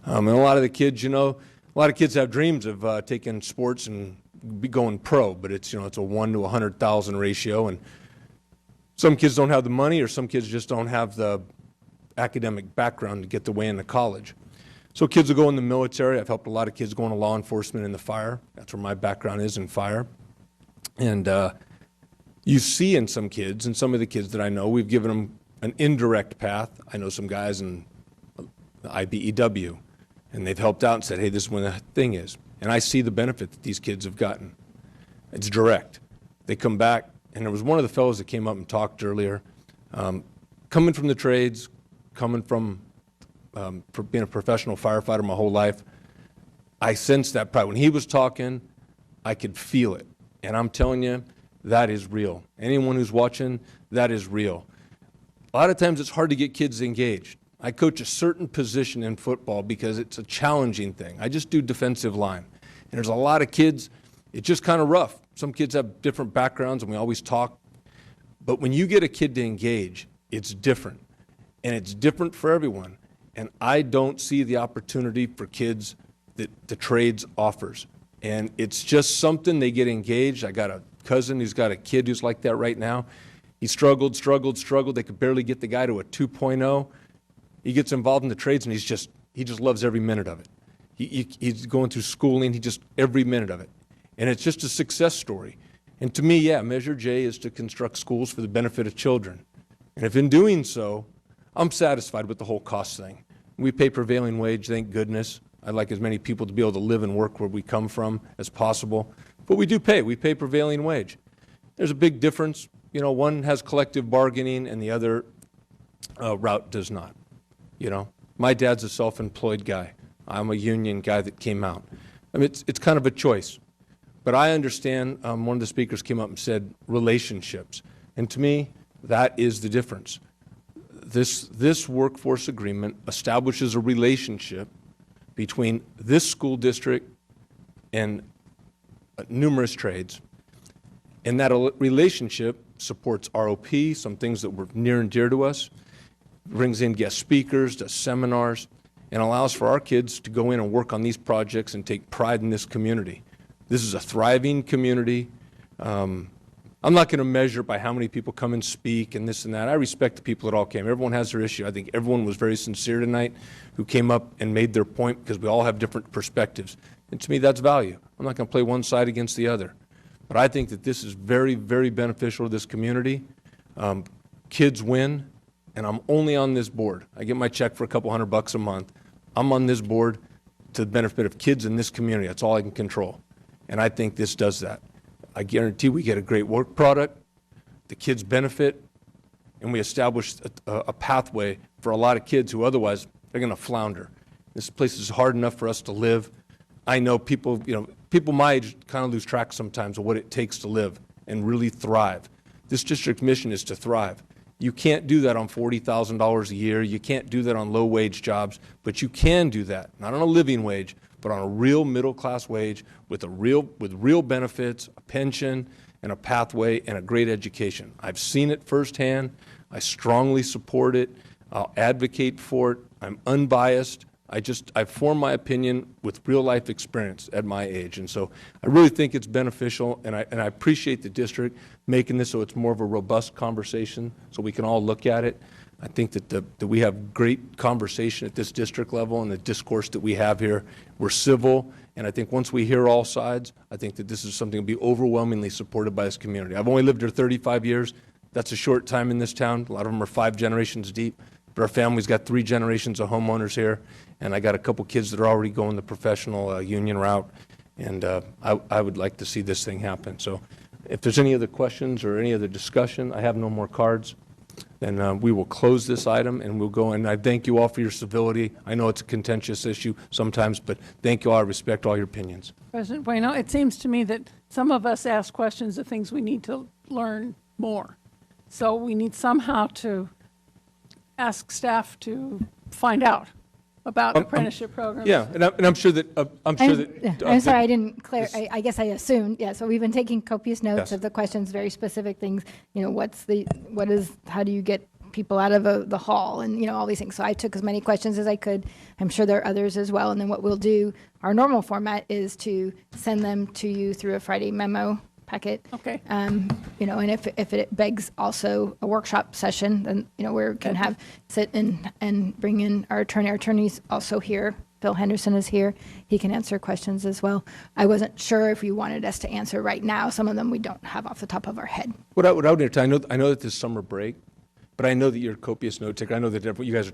And a lot of the kids, a lot of kids have dreams of taking sports and be going pro. But it's, it's a 1 to 100,000 ratio. And some kids don't have the money, or some kids just don't have the academic background to get their way into college. So kids will go in the military. I've helped a lot of kids go into law enforcement and the fire. That's where my background is, in fire. And you see in some kids, and some of the kids that I know, we've given them an indirect path. I know some guys in the IBEW, and they've helped out and said, hey, this is when the thing is. And I see the benefit that these kids have gotten. It's direct. They come back. And there was one of the fellows that came up and talked earlier, coming from the trades, coming from being a professional firefighter my whole life. I sensed that pride. When he was talking, I could feel it. And I'm telling you, that is real. Anyone who's watching, that is real. A lot of times it's hard to get kids engaged. I coach a certain position in football because it's a challenging thing. I just do defensive line. And there's a lot of kids, it's just kind of rough. Some kids have different backgrounds, and we always talk. But when you get a kid to engage, it's different. And it's different for everyone. And I don't see the opportunity for kids that the trades offers. And it's just something, they get engaged. I got a cousin who's got a kid who's like that right now. He struggled. They could barely get the guy to a 2.0. He gets involved in the trades, and he just loves every minute of it. He's going through schooling, every minute of it. And it's just a success story. And to me, yeah, Measure J is to construct schools for the benefit of children. And if in doing so, I'm satisfied with the whole cost thing. We pay prevailing wage, thank goodness. I'd like as many people to be able to live and work where we come from as possible. But we pay prevailing wage. There's a big difference. One has collective bargaining and the other route does not. My dad's a self-employed guy. I'm a union guy that came out. I mean, it's kind of a choice. But I understand, one of the speakers came up and said relationships. And to me, that is the difference. This workforce agreement establishes a relationship between this school district and numerous trades. And that relationship supports ROP, some things that were near and dear to us, brings in guest speakers, does seminars, and allows for our kids to go in and work on these projects and take pride in this community. This is a thriving community. I'm not going to measure by how many people come and speak and this and that. I respect the people that all came. Everyone has their issue. I think everyone was very sincere tonight who came up and made their point because we all have different perspectives. And to me, that's value. I'm not going to play one side against the other. But I think that this is very, very beneficial to this community. Kids win, and I'm only on this board. I get my check for a couple $100 a month. I'm on this board to the benefit of kids in this community. That's all I can control. And I think this does that. I guarantee we get a great work product, the kids benefit, and we establish a pathway for a lot of kids who otherwise they're going to flounder. This place is hard enough for us to live. I know people, people my age kind of lose track sometimes of what it takes to live and really thrive. This district's mission is to thrive. You can't do that on $40,000 a year. You can't do that on low-wage jobs, but you can do that, not on a living wage, but on a real middle-class wage with real benefits, a pension, and a pathway, and a great education. I've seen it firsthand. I strongly support it. I'll advocate for it. I'm unbiased. I form my opinion with real-life experience at my age, and so I really think it's beneficial, and I appreciate the district making this so it's more of a robust conversation, so we can all look at it. I think that we have great conversation at this district level, and the discourse that we have here, we're civil, and I think once we hear all sides, I think that this is something that will be overwhelmingly supported by this community. I've only lived here 35 years. That's a short time in this town. A lot of them are 5 generations deep. But our family's got 3 generations of homeowners here, and I got a couple kids that are already going the professional union route, and I would like to see this thing happen. So if there's any other questions or any other discussion, I have no more cards, then we will close this item and we'll go. And I thank you all for your civility. I know it's a contentious issue sometimes, but thank you all. I respect all your opinions. President Bueno, it seems to me that some of us ask questions of things we need to learn more. So we need somehow to ask staff to find out about apprenticeship programs. Yeah, and I'm sure that I'm sorry, I didn't clear. I guess I assumed. Yeah, so we've been taking copious notes of the questions, very specific things. How do you get people out of the hall, and all these things. So I took as many questions as I could. I'm sure there are others as well. And then what we'll do, our normal format is to send them to you through a Friday memo packet. Okay. And if it begs also a workshop session, then we can sit and bring in our attorney. Our attorney's also here. Bill Henderson is here. He can answer questions as well. I wasn't sure if you wanted us to answer right now. Some of them we don't have off the top of our head. What I would entertain, I know that this summer break, but I know that you're a copious note taker. I know that you guys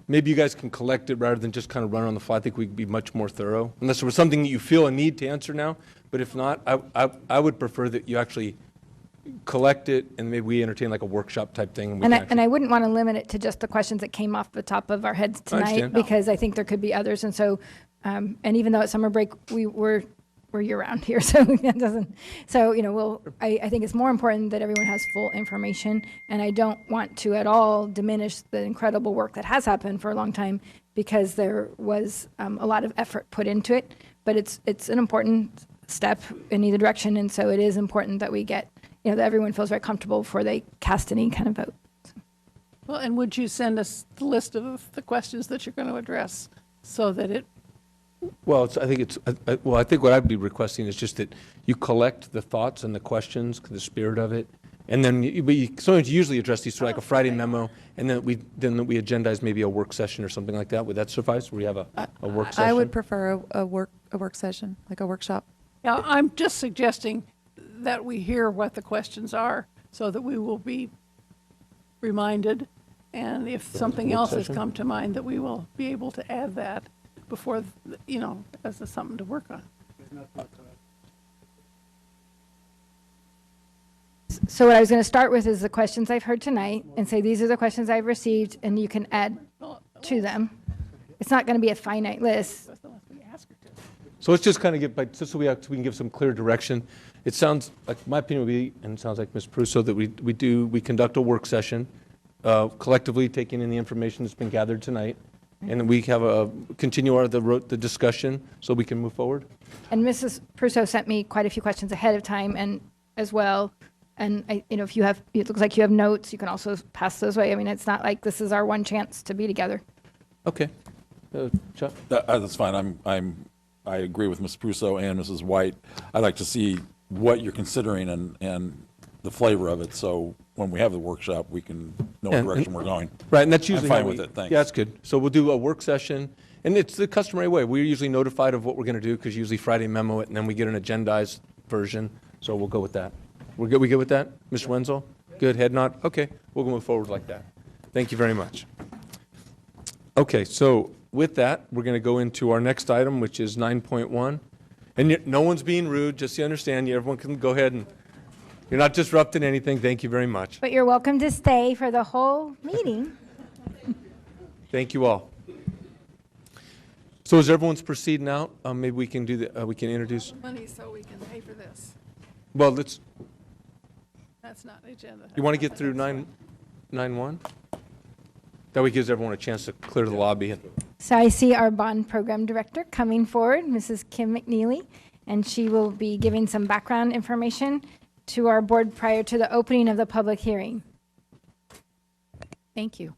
maybe you guys can collect it rather than just kind of run on the fly. I think we could be much more thorough, unless there was something that you feel a need to answer now. But if not, I would prefer that you actually collect it and maybe we entertain like a workshop type thing. And I wouldn't want to limit it to just the questions that came off the top of our heads tonight, because I think there could be others. And so, and even though at summer break we're year-round here, so that doesn't. So I think it's more important that everyone has full information, and I don't want to at all diminish the incredible work that has happened for a long time, because there was a lot of effort put into it. But it's an important step in either direction, and so it is important that we get that everyone feels very comfortable before they cast any kind of vote. Well, and would you send us the list of the questions that you're going to address so that it? Well, I think what I'd be requesting is just that you collect the thoughts and the questions, the spirit of it, and then sometimes you usually address these through like a Friday memo, and then we agendize maybe a work session or something like that. Would that suffice? Where we have a work session? I would prefer a work session, like a workshop. Yeah, I'm just suggesting that we hear what the questions are so that we will be reminded, and if something else has come to mind, that we will be able to add that before, as something to work on. So what I was going to start with is the questions I've heard tonight and say, these are the questions I've received, and you can add to them. It's not going to be a finite list. So let's just kind of just so we can give some clear direction. It sounds like, my opinion would be, and it sounds like Ms. Prusso, that we conduct a work session, collectively taking in the information that's been gathered tonight, and then we have continue the discussion so we can move forward. And Mrs. Prusso sent me quite a few questions ahead of time, and as well. And if you have, it looks like you have notes, you can also pass those away. I mean, it's not like this is our one chance to be together. Okay. Chuck? That's fine. I agree with Ms. Prusso and Mrs. White. I'd like to see what you're considering and the flavor of it, so when we have the workshop, we can know what direction we're going. Right, and that's usually I'm fine with it. Thanks. Yeah, that's good. So we'll do a work session, and it's the customary way. We're usually notified of what we're going to do, because usually Friday memo it, and then we get an agendized version. So we'll go with that. We're good. We good with that, Mr. Wenzel? Good. Head nod. Okay, we'll move forward like that. Thank you very much. Okay, so with that, we're going to go into our next item, which is 9.1. And no one's being rude, just so you understand. Everyone can go ahead, and you're not disrupting anything. Thank you very much. But you're welcome to stay for the whole meeting. Thank you all. So as everyone's proceeding out, maybe we can do the, we can introduce, Money so we can pay for this. well, let's, That's not the agenda. you want to get through 9.1? That way gives everyone a chance to clear the lobby. So I see our bond program director coming forward, Mrs. Kim McNeely, and she will be giving some background information to our board prior to the opening of the public hearing. Thank you.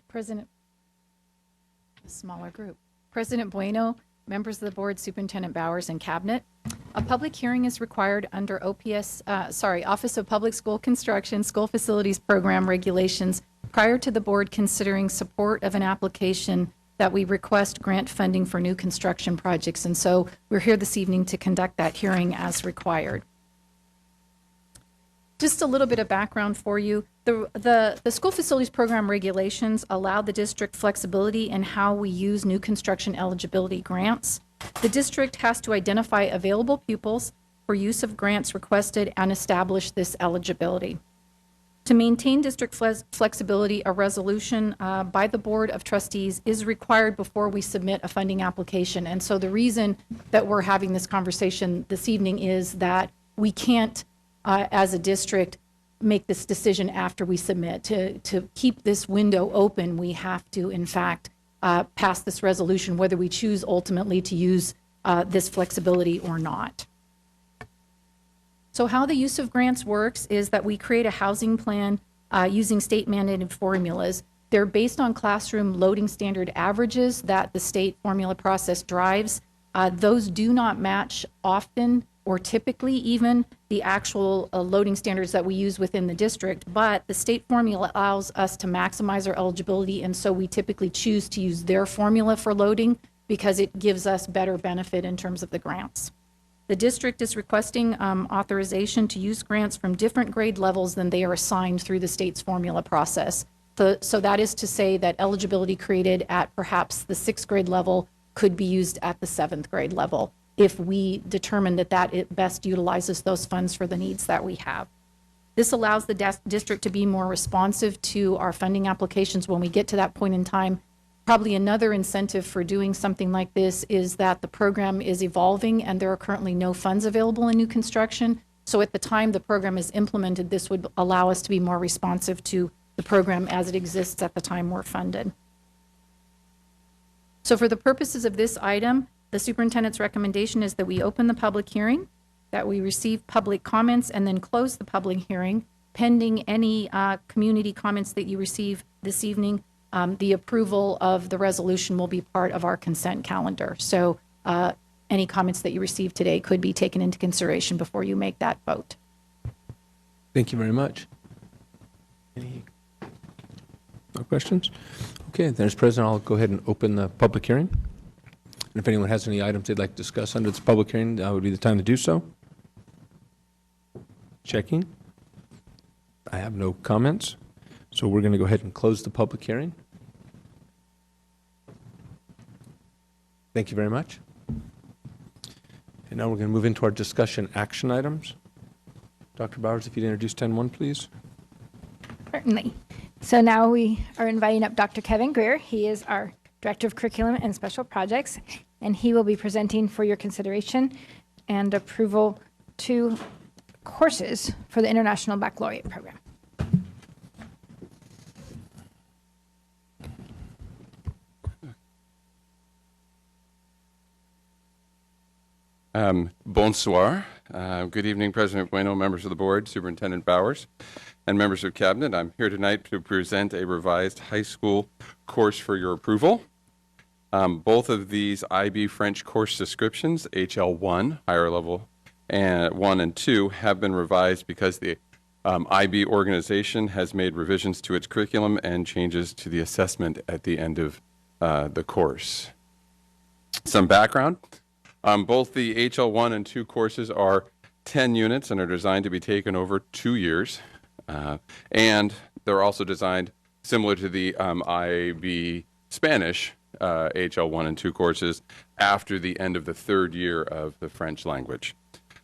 President, a smaller group. President Bueno, members of the board, Superintendent Bowers, and Cabinet. A public hearing is required under Office of Public School Construction, School Facilities Program Regulations prior to the board considering support of an application that we request grant funding for new construction projects. And so we're here this evening to conduct that hearing as required. Just a little bit of background for you. The School Facilities Program regulations allow the district flexibility in how we use new construction eligibility grants. The district has to identify available pupils for use of grants requested and establish this eligibility. To maintain district flexibility, a resolution by the Board of Trustees is required before we submit a funding application. And so the reason that we're having this conversation this evening is that we can't, as a district, make this decision after we submit. To keep this window open, we have to, in fact, pass this resolution, whether we choose ultimately to use this flexibility or not. So how the use of grants works is that we create a housing plan using state mandated formulas. They're based on classroom loading standard averages that the state formula process drives. Those do not match often or typically even the actual loading standards that we use within the district, but the state formula allows us to maximize our eligibility, and so we typically choose to use their formula for loading because it gives us better benefit in terms of the grants. The district is requesting authorization to use grants from different grade levels than they are assigned through the state's formula process. So that is to say that eligibility created at perhaps the 6th grade level could be used at the 7th grade level if we determine that it best utilizes those funds for the needs that we have. This allows the district to be more responsive to our funding applications when we get to that point in time. Probably another incentive for doing something like this is that the program is evolving and there are currently no funds available in new construction. So at the time the program is implemented, this would allow us to be more responsive to the program as it exists at the time we're funded. So for the purposes of this item, the superintendent's recommendation is that we open the public hearing, that we receive public comments, and then close the public hearing pending any community comments that you receive this evening. The approval of the resolution will be part of our consent calendar. So any comments that you receive today could be taken into consideration before you make that vote. Thank you very much. Any no questions? Okay, then as president, I'll go ahead and open the public hearing. And if anyone has any items they'd like to discuss under this public hearing, that would be the time to do so. Checking. I have no comments. So we're going to go ahead and close the public hearing. Thank you very much. And now we're going to move into our discussion action items. Dr. Bowers, if you'd introduce 10-1, please. Certainly. So now we are inviting up Dr. Kevin Greer. He is our Director of Curriculum and Special Projects, and he will be presenting for your consideration and approval 2 courses for the International Baccalaureate Program. Bonsoir. Good evening, President Bueno, members of the board, Superintendent Bowers, and members of Cabinet. I'm here tonight to present a revised high school course for your approval. Both of these IB French course descriptions, HL1, higher level, and 1 and 2, have been revised because the IB organization has made revisions to its curriculum and changes to the assessment at the end of the course. Some background. Both the HL1 and 2 courses are 10 units and are designed to be taken over 2 years. And they're also designed similar to the IB Spanish HL1 and 2 courses after the end of the 3rd year of the French language.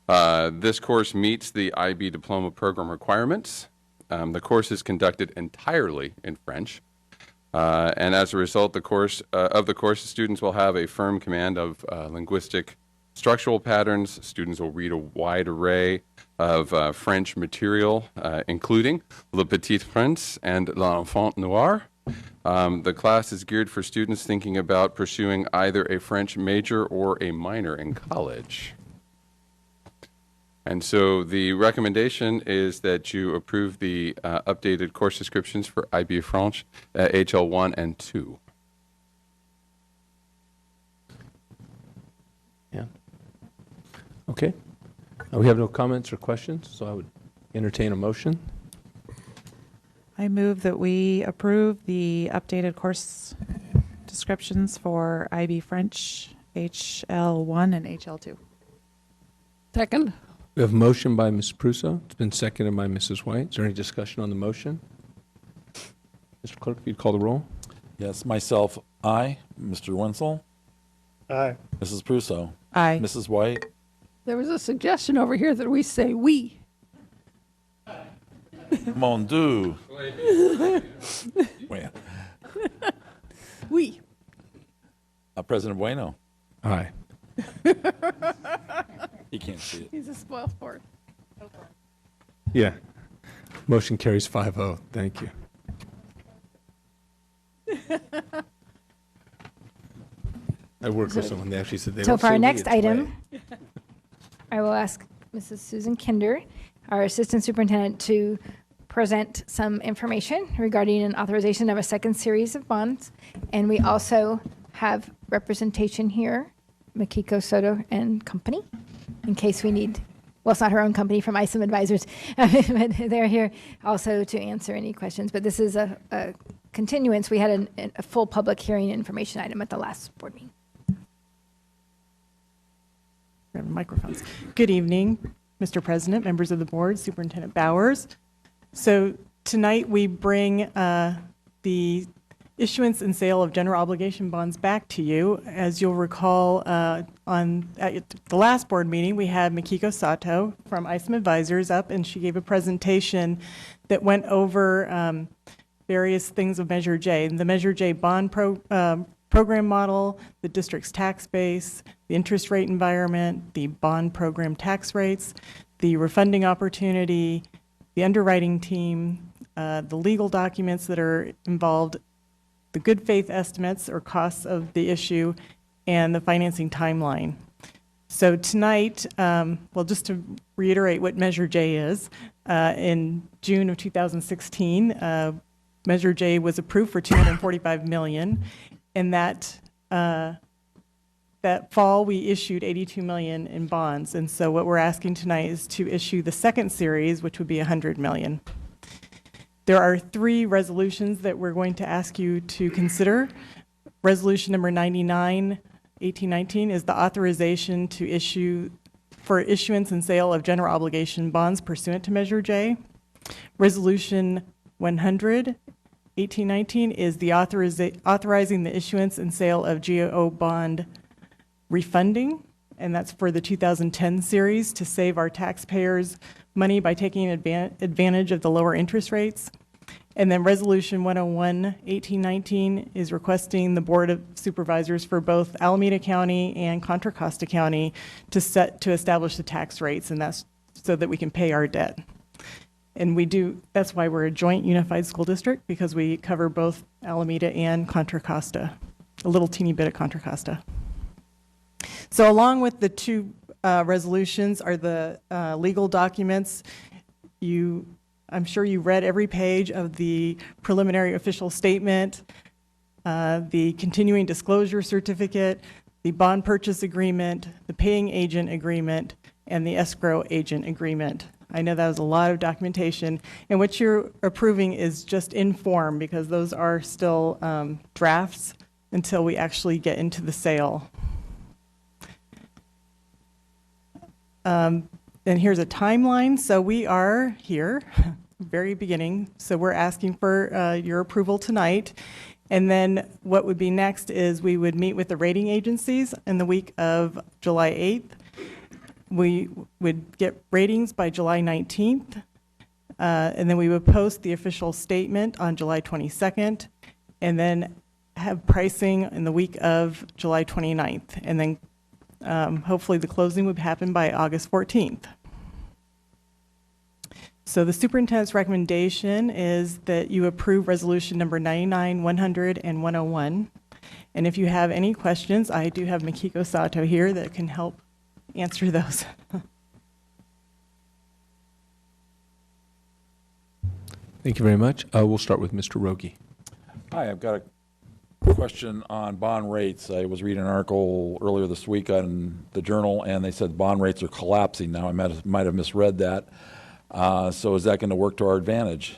This course meets the IB diploma program requirements. The course is conducted entirely in French. And as a result, the course, the students will have a firm command of linguistic structural patterns. Students will read a wide array of French material, including Le Petit Prince and L'Enfant Noir. The class is geared for students thinking about pursuing either a French major or a minor in college. And so the recommendation is that you approve the updated course descriptions for IB French HL1 and 2. Yeah. Okay. We have no comments or questions, so I would entertain a motion. I move that we approve the updated course descriptions for IB French HL1 and HL2. Second. We have a motion by Ms. Prusso. It's been seconded by Mrs. White. Is there any discussion on the motion? Mr. Clerk, if you'd call the roll. Yes, myself, aye. Mr. Wenzel? Aye. Mrs. Prusso? Aye. Mrs. White? There was a suggestion over here that we say we. Mon Dieu. Wait. We. President Bueno? Aye. He can't see it. He's a spoiled sport. Yeah. Motion carries 5-0. Thank you. I worked with someone, they actually said they So don't for say our we, next it's item, way. I will ask Mrs. Susan Kinder, our Assistant Superintendent, to present some information regarding an authorization of a second series of bonds. And we also have representation here, Makiko Soto and Company, in case we need, well, it's not her own company, from ISOM Advisors, but they're here also to answer any questions. But this is a continuance. We had a full public hearing information item at the last board meeting. Microphones. Good evening, Mr. President, members of the board, Superintendent Bowers. So tonight we bring the issuance and sale of general obligation bonds back to you. As you'll recall, at the last board meeting, we had Makiko Sato from ISOM Advisors up, and she gave a presentation that went over various things of Measure J. The Measure J bond program model, the district's tax base, the interest rate environment, the bond program tax rates, the refunding opportunity, the underwriting team, the legal documents that are involved, the good faith estimates or costs of the issue, and the financing timeline. So tonight, well, just to reiterate what Measure J is, in June of 2016, Measure J was approved for $245 million, and that fall we issued $82 million in bonds. And so what we're asking tonight is to issue the second series, which would be $100 million. There are 3 resolutions that we're going to ask you to consider. Resolution number 99, 1819 is the authorization to issue for issuance and sale of general obligation bonds pursuant to Measure J. Resolution 100, 1819 is the authorizing the issuance and sale of GO bond refunding, and that's for the 2010 series to save our taxpayers money by taking advantage of the lower interest rates. And then Resolution 101, 1819 is requesting the Board of Supervisors for both Alameda County and Contra Costa County to establish the tax rates, and that's so that we can pay our debt. And that's why we're a joint unified school district, because we cover both Alameda and Contra Costa, a little teeny bit of Contra Costa. So along with the 2 resolutions are the legal documents. I'm sure you read every page of the preliminary official statement, the continuing disclosure certificate, the bond purchase agreement, the paying agent agreement, and the escrow agent agreement. I know that was a lot of documentation, and what you're approving is just in form, because those are still drafts until we actually get into the sale. And here's a timeline. So we are here, very beginning. So we're asking for your approval tonight. And then what would be next is we would meet with the rating agencies in the week of July 8th. We would get ratings by July 19th. And then we would post the official statement on July 22nd. and then have pricing in the week of July 29th. And then hopefully the closing would happen by August 14th. So the superintendent's recommendation is that you approve resolution number 99, 100, and 101. And if you have any questions, I do have Makiko Sato here that can help answer those. Thank you very much. We'll start with Mr. Rogie. Hi, I've got a question on bond rates. I was reading an article earlier this week on the Journal, and they said bond rates are collapsing. Now, I might have misread that. So is that going to work to our advantage?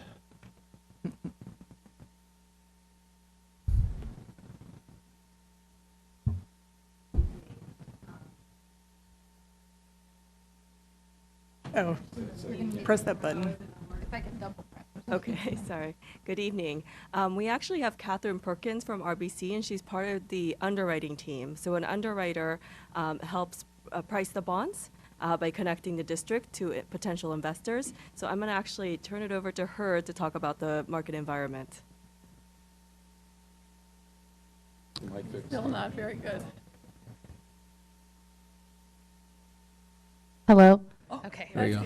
Oh, press that button. If I can double press. Okay, sorry. Good evening. We actually have Catherine Perkins from RBC, and she's part of the underwriting team. So an underwriter helps price the bonds by connecting the district to potential investors. So I'm going to actually turn it over to her to talk about the market environment. Still not very good. Hello. Okay. There you go.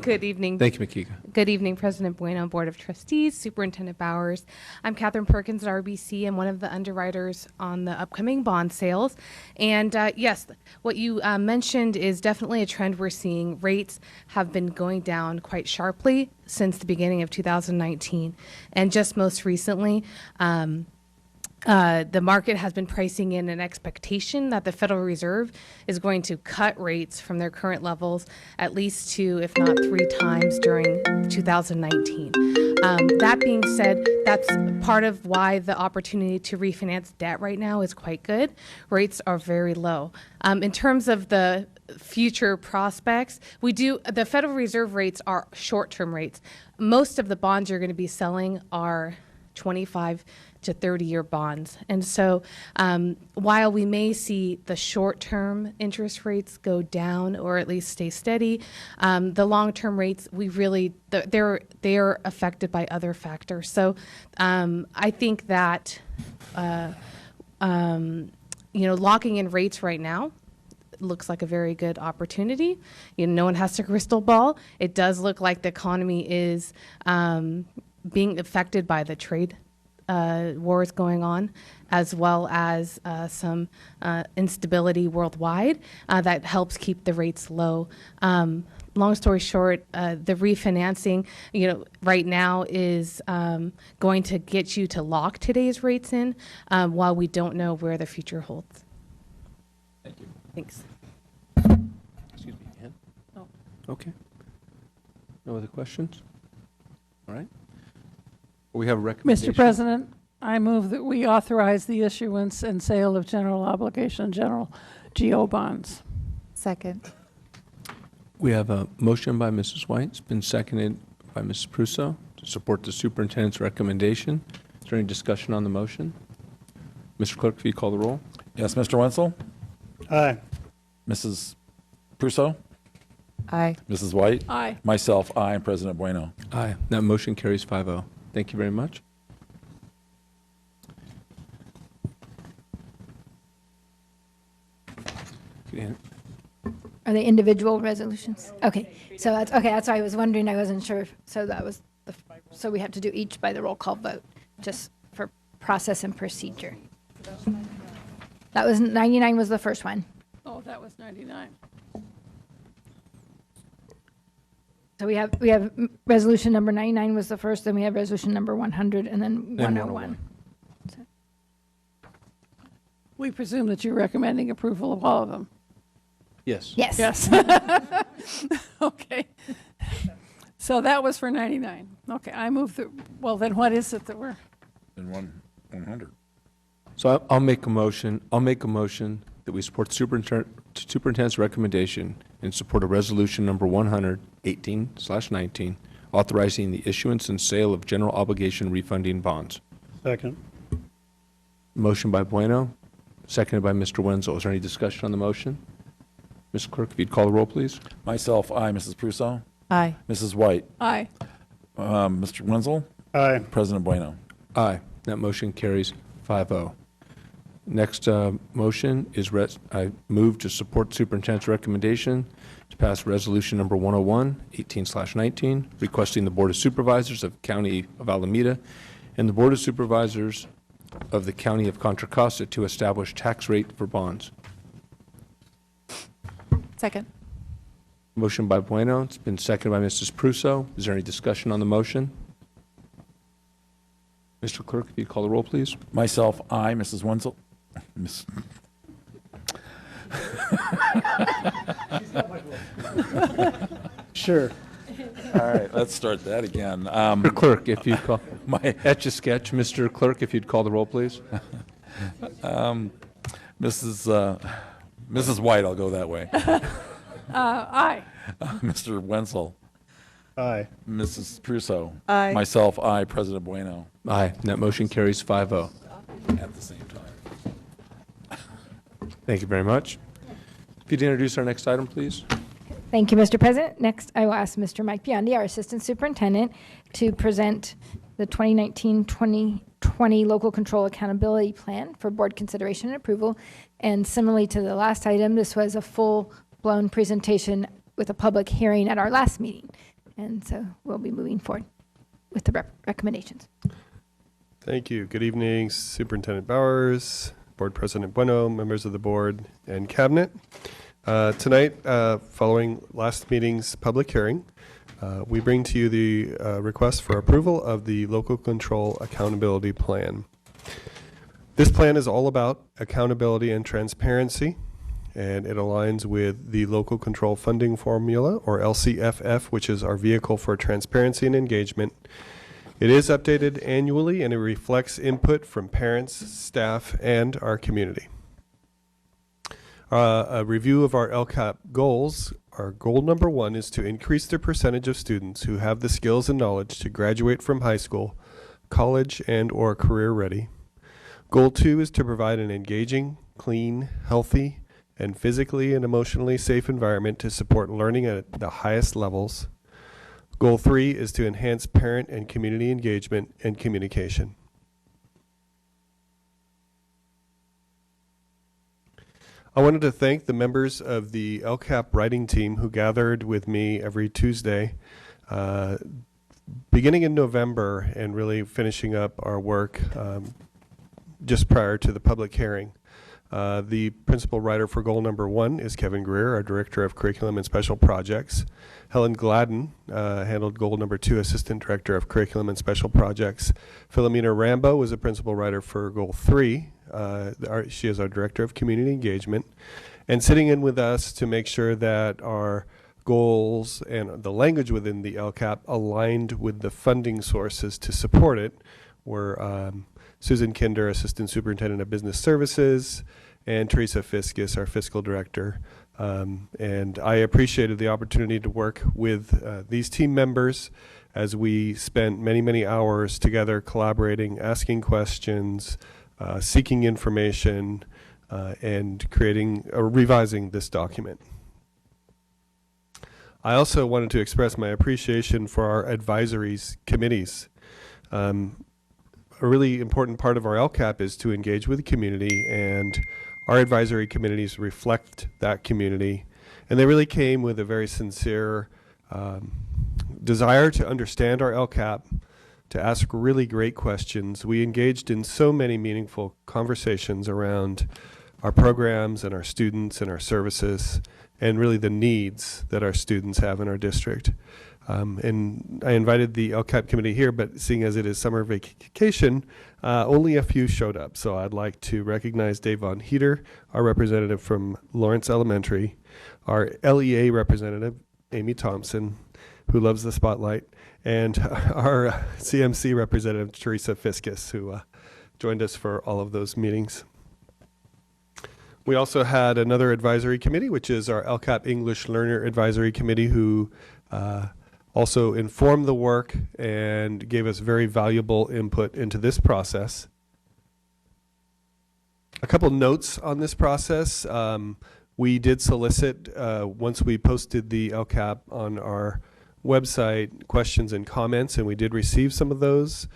Good evening. Thank you, Makiko. Good evening, President Bueno, Board of Trustees, Superintendent Bowers. I'm Catherine Perkins at RBC and one of the underwriters on the upcoming bond sales. And yes, what you mentioned is definitely a trend we're seeing. Rates have been going down quite sharply since the beginning of 2019. And just most recently, the market has been pricing in an expectation that the Federal Reserve is going to cut rates from their current levels at least 2, if not 3 times during 2019. That being said, that's part of why the opportunity to refinance debt right now is quite good. Rates are very low. In terms of the future prospects, the Federal Reserve rates are short-term rates. Most of the bonds you're going to be selling are 25 to 30-year bonds. And so while we may see the short-term interest rates go down or at least stay steady, the long-term rates, they are affected by other factors. So I think that locking in rates right now looks like a very good opportunity. No one has a crystal ball. It does look like the economy is being affected by the trade wars going on, as well as some instability worldwide that helps keep the rates low. Long story short, the refinancing, right now is going to get you to lock today's rates in while we don't know where the future holds. Thank you. Thanks. Excuse me, Ann? No. Okay. No other questions? All right. We have a recommendation. Mr. President, I move that we authorize the issuance and sale of general obligation, general GO bonds. Second. We have a motion by Mrs. White. It's been seconded by Mrs. Prusso to support the superintendent's recommendation. Is there any discussion on the motion? Mr. Clerk, if you call the roll. Yes, Mr. Wenzel? Aye. Mrs. Prusso? Aye. Mrs. White? Aye. Myself, aye, and President Bueno. Aye. That motion carries 5-0. Thank you very much. Are they individual resolutions? Okay, so that's why I was wondering, I wasn't sure. So that was, so we have to do each by the roll call vote, just for process and procedure. That was, 99 was the first one. Oh, that was 99. So we have resolution number 99 was the first, then we have resolution number 100, and then 101. We presume that you're recommending approval of all of them. Yes. Yes. Yes. Okay. So that was for 99. Okay, I move that, well, then what is it that we're? And 100. So I'll make a motion. I'll make a motion that we support superintendent's recommendation in support of resolution number 118/19, authorizing the issuance and sale of general obligation refunding bonds. Second. Motion by Bueno, seconded by Mr. Wenzel. Is there any discussion on the motion? Mr. Clerk, if you'd call the roll, please. Myself, aye. Mrs. Prusso? Aye. Mrs. White? Aye. Mr. Wenzel? Aye. President Bueno. Aye. That motion carries 5-0. Next motion is I move to support superintendent's recommendation to pass resolution number 101, 18/19, requesting the Board of Supervisors of County of Alameda and the Board of Supervisors of the County of Contra Costa to establish tax rate for bonds. Second. Motion by Bueno. It's been seconded by Mrs. Pruso. Is there any discussion on the motion? Mr. Clerk, if you'd call the roll, please. Myself, aye. Mrs. Wenzel. Sure. All right, let's start that again. Mr. Clerk, if you'd call. My Etch-a-sketch. Mr. Clerk, if you'd call the roll, please. Mrs. White, I'll go that way. Aye. Mr. Wenzel. Aye. Mrs. Pruso. Aye. Myself, aye. President Bueno. Aye. That motion carries 5-0. At the same time. Thank you very much. If you'd introduce our next item, please. Thank you, Mr. President. Next, I will ask Mr. Mike Biondi, our Assistant Superintendent, to present the 2019-2020 Local Control Accountability Plan for board consideration and approval. And similarly to the last item, this was a full-blown presentation with a public hearing at our last meeting. And so we'll be moving forward with the recommendations. Thank you. Good evening, Superintendent Bowers, Board President Bueno, members of the board and cabinet. Tonight, following last meeting's public hearing, we bring to you the request for approval of the Local Control Accountability Plan. This plan is all about accountability and transparency, and it aligns with the Local Control Funding Formula, or LCFF, which is our vehicle for transparency and engagement. It is updated annually, and it reflects input from parents, staff, and our community. A review of our LCAP goals. Our goal number 1 is to increase the percentage of students who have the skills and knowledge to graduate from high school, college, and/or career ready. Goal 2 is to provide an engaging, clean, healthy, and physically and emotionally safe environment to support learning at the highest levels. Goal 3 is to enhance parent and community engagement and communication. I wanted to thank the members of the LCAP writing team who gathered with me every Tuesday, beginning in November and really finishing up our work just prior to the public hearing. The principal writer for goal number 1 is Kevin Greer, our Director of Curriculum and Special Projects. Helen Gladden handled goal number 2, Assistant Director of Curriculum and Special Projects. Philomena Rambo was a principal writer for goal 3. She is our Director of Community Engagement. And sitting in with us to make sure that our goals and the language within the LCAP aligned with the funding sources to support it were Susan Kinder, Assistant Superintendent of Business Services, and Teresa Fiskus, our Fiscal Director. And I appreciated the opportunity to work with these team members as we spent many, many hours together collaborating, asking questions, seeking information, and creating or revising this document. I also wanted to express my appreciation for our advisories committees. A really important part of our LCAP is to engage with the community, and our advisory committees reflect that community. And they really came with a very sincere desire to understand our LCAP, to ask really great questions. We engaged in so many meaningful conversations around our programs and our students and our services, and really the needs that our students have in our district. And I invited the LCAP committee here, but seeing as it is summer vacation, only a few showed up. So I'd like to recognize Dave Von Heater, our representative from Lawrence Elementary, our LEA representative, Amy Thompson, who loves the spotlight, and our CMC representative, Teresa Fiskus, who joined us for all of those meetings. We also had another advisory committee, which is our LCAP English Learner Advisory Committee, who also informed the work and gave us very valuable input into this process. A couple notes on this process. We did solicit, once we posted the LCAP on our website questions and comments, and we did receive some of those.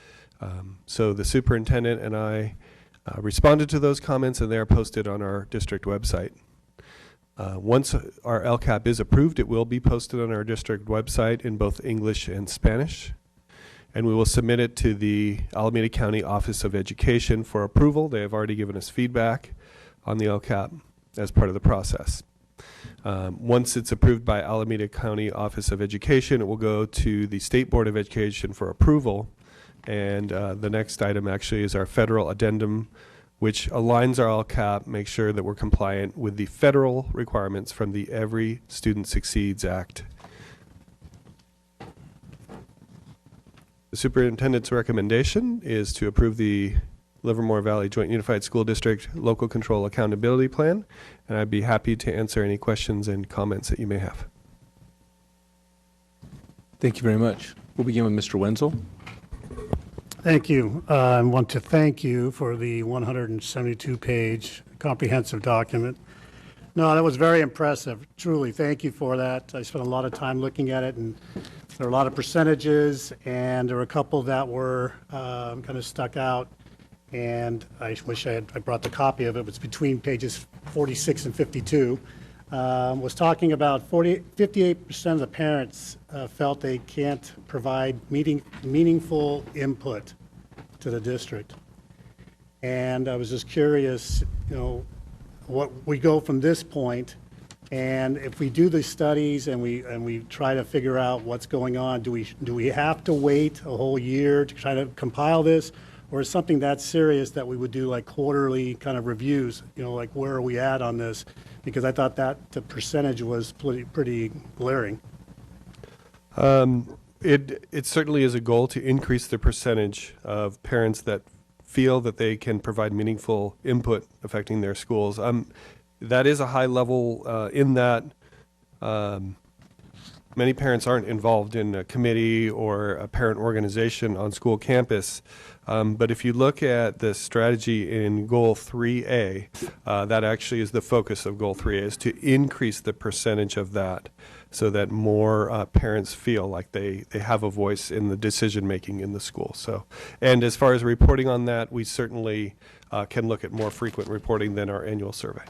So the superintendent and I responded to those comments, and they are posted on our district website. Once our LCAP is approved, it will be posted on our district website in both English and Spanish. And we will submit it to the Alameda County Office of Education for approval. They have already given us feedback on the LCAP as part of the process. Once it's approved by Alameda County Office of Education, it will go to the State Board of Education for approval. And the next item actually is our federal addendum, which aligns our LCAP, makes sure that we're compliant with the federal requirements from the Every Student Succeeds Act. The superintendent's recommendation is to approve the Livermore Valley Joint Unified School District Local Control Accountability Plan, and I'd be happy to answer any questions and comments that you may have. Thank you very much. We'll begin with Mr. Wenzel. Thank you. I want to thank you for the 172-page comprehensive document. No, that was very impressive. Truly, thank you for that. I spent a lot of time looking at it, and there are a lot of percentages, and there were a couple that were kind of stuck out. And I wish I brought the copy of it. It was between pages 46 and 52. Was talking about 58% of the parents felt they can't provide meaningful input to the district. And I was just curious, you know, what we go from this point, and if we do these studies and we try to figure out what's going on, do we have to wait a whole year to try to compile this? Or is something that serious that we would do like quarterly kind of reviews, you know, like where are we at on this? Because I thought that the percentage was pretty glaring. It certainly is a goal to increase the percentage of parents that feel that they can provide meaningful input affecting their schools. That is a high level in that many parents aren't involved in a committee or a parent organization on school campus. But if you look at the strategy in Goal 3A, that actually is the focus of Goal 3A, is to increase the percentage of that so that more parents feel like they have a voice in the decision-making in the school. So, and as far as reporting on that, we certainly can look at more frequent reporting than our annual survey.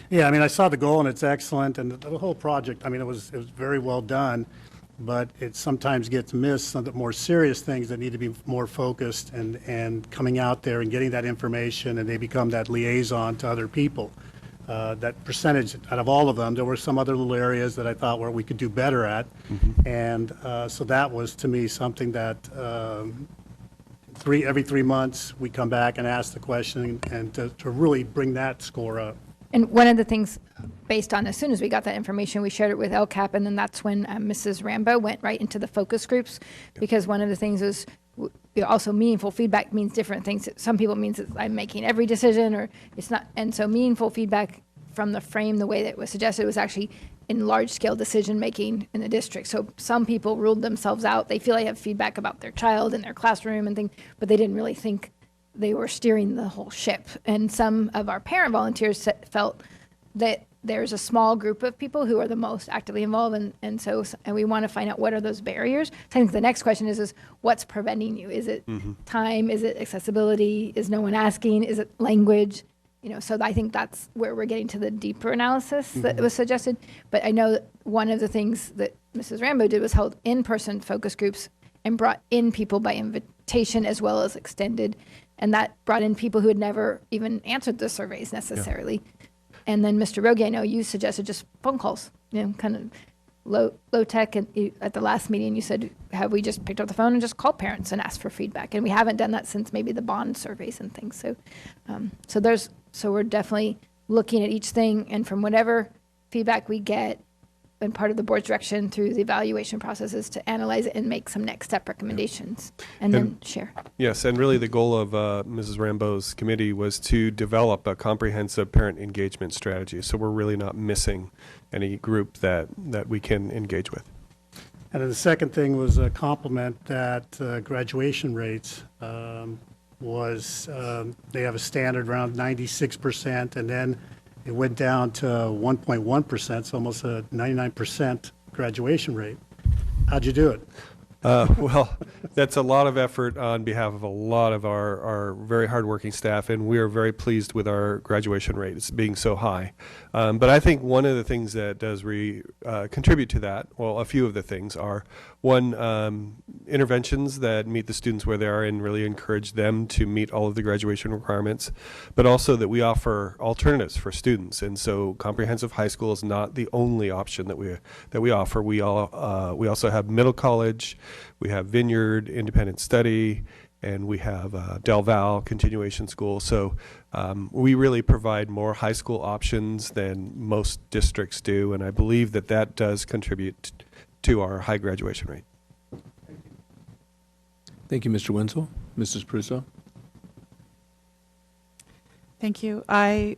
Yeah, I mean, I saw the goal and it's excellent, and the whole project, I mean, it was very well done, but it sometimes gets missed, some of the more serious things that need to be more focused and coming out there and getting that information, and they become that liaison to other people. That percentage, out of all of them, there were some other little areas that I thought where we could do better at. And so that was, to me, something that every 3 months, we come back and ask the question and to really bring that score up. And one of the things, based on as soon as we got that information, we shared it with LCAP, and then that's when Mrs. Rambo went right into the focus groups, because one of the things is also meaningful feedback means different things. Some people it means that I'm making every decision, or it's not. And so meaningful feedback from the frame, the way that it was suggested, was actually in large-scale decision-making in the district. So some people ruled themselves out. They feel they have feedback about their child in their classroom and things, but they didn't really think they were steering the whole ship. And some of our parent volunteers felt that there's a small group of people who are the most actively involved, and we want to find out what are those barriers. So I think the next question is what's preventing you? Is it time? Is it accessibility? Is no one asking? Is it language? You know, so I think that's where we're getting to the deeper analysis that was suggested. But I know that one of the things that Mrs. Rambo did was held in-person focus groups and brought in people by invitation as well as extended. And that brought in people who had never even answered the surveys necessarily. Yeah. And then Mr. Rogie, I know you suggested just phone calls, you know, kind of low tech. And at the last meeting, you said, have we just picked up the phone and just called parents and asked for feedback? And we haven't done that since maybe the bond surveys and things. So, so we're definitely looking at each thing, and from whatever feedback we get, and part of the board's direction through the evaluation process is to analyze it and make some next step recommendations, and then share. Yes, and really the goal of Mrs. Rambo's committee was to develop a comprehensive parent engagement strategy. So we're really not missing any group that we can engage with. And then the second thing was a compliment that graduation rates they have a standard around 96%, and then it went down to 1.1%, so almost a 99% graduation rate. How'd you do it? Well, that's a lot of effort on behalf of a lot of our very hardworking staff, and we are very pleased with our graduation rate. It's being so high. But I think one of the things that does contribute to that, well, a few of the things are, one, interventions that meet the students where they are and really encourage them to meet all of the graduation requirements, but also that we offer alternatives for students. And so comprehensive high school is not the only option that we offer. We also have middle college, we have Vineyard Independent Study, and we have Del Val Continuation School. So we really provide more high school options than most districts do, and I believe that that does contribute to our high graduation rate. Thank you, Mr. Wenzel. Mrs. Pruso? Thank you. I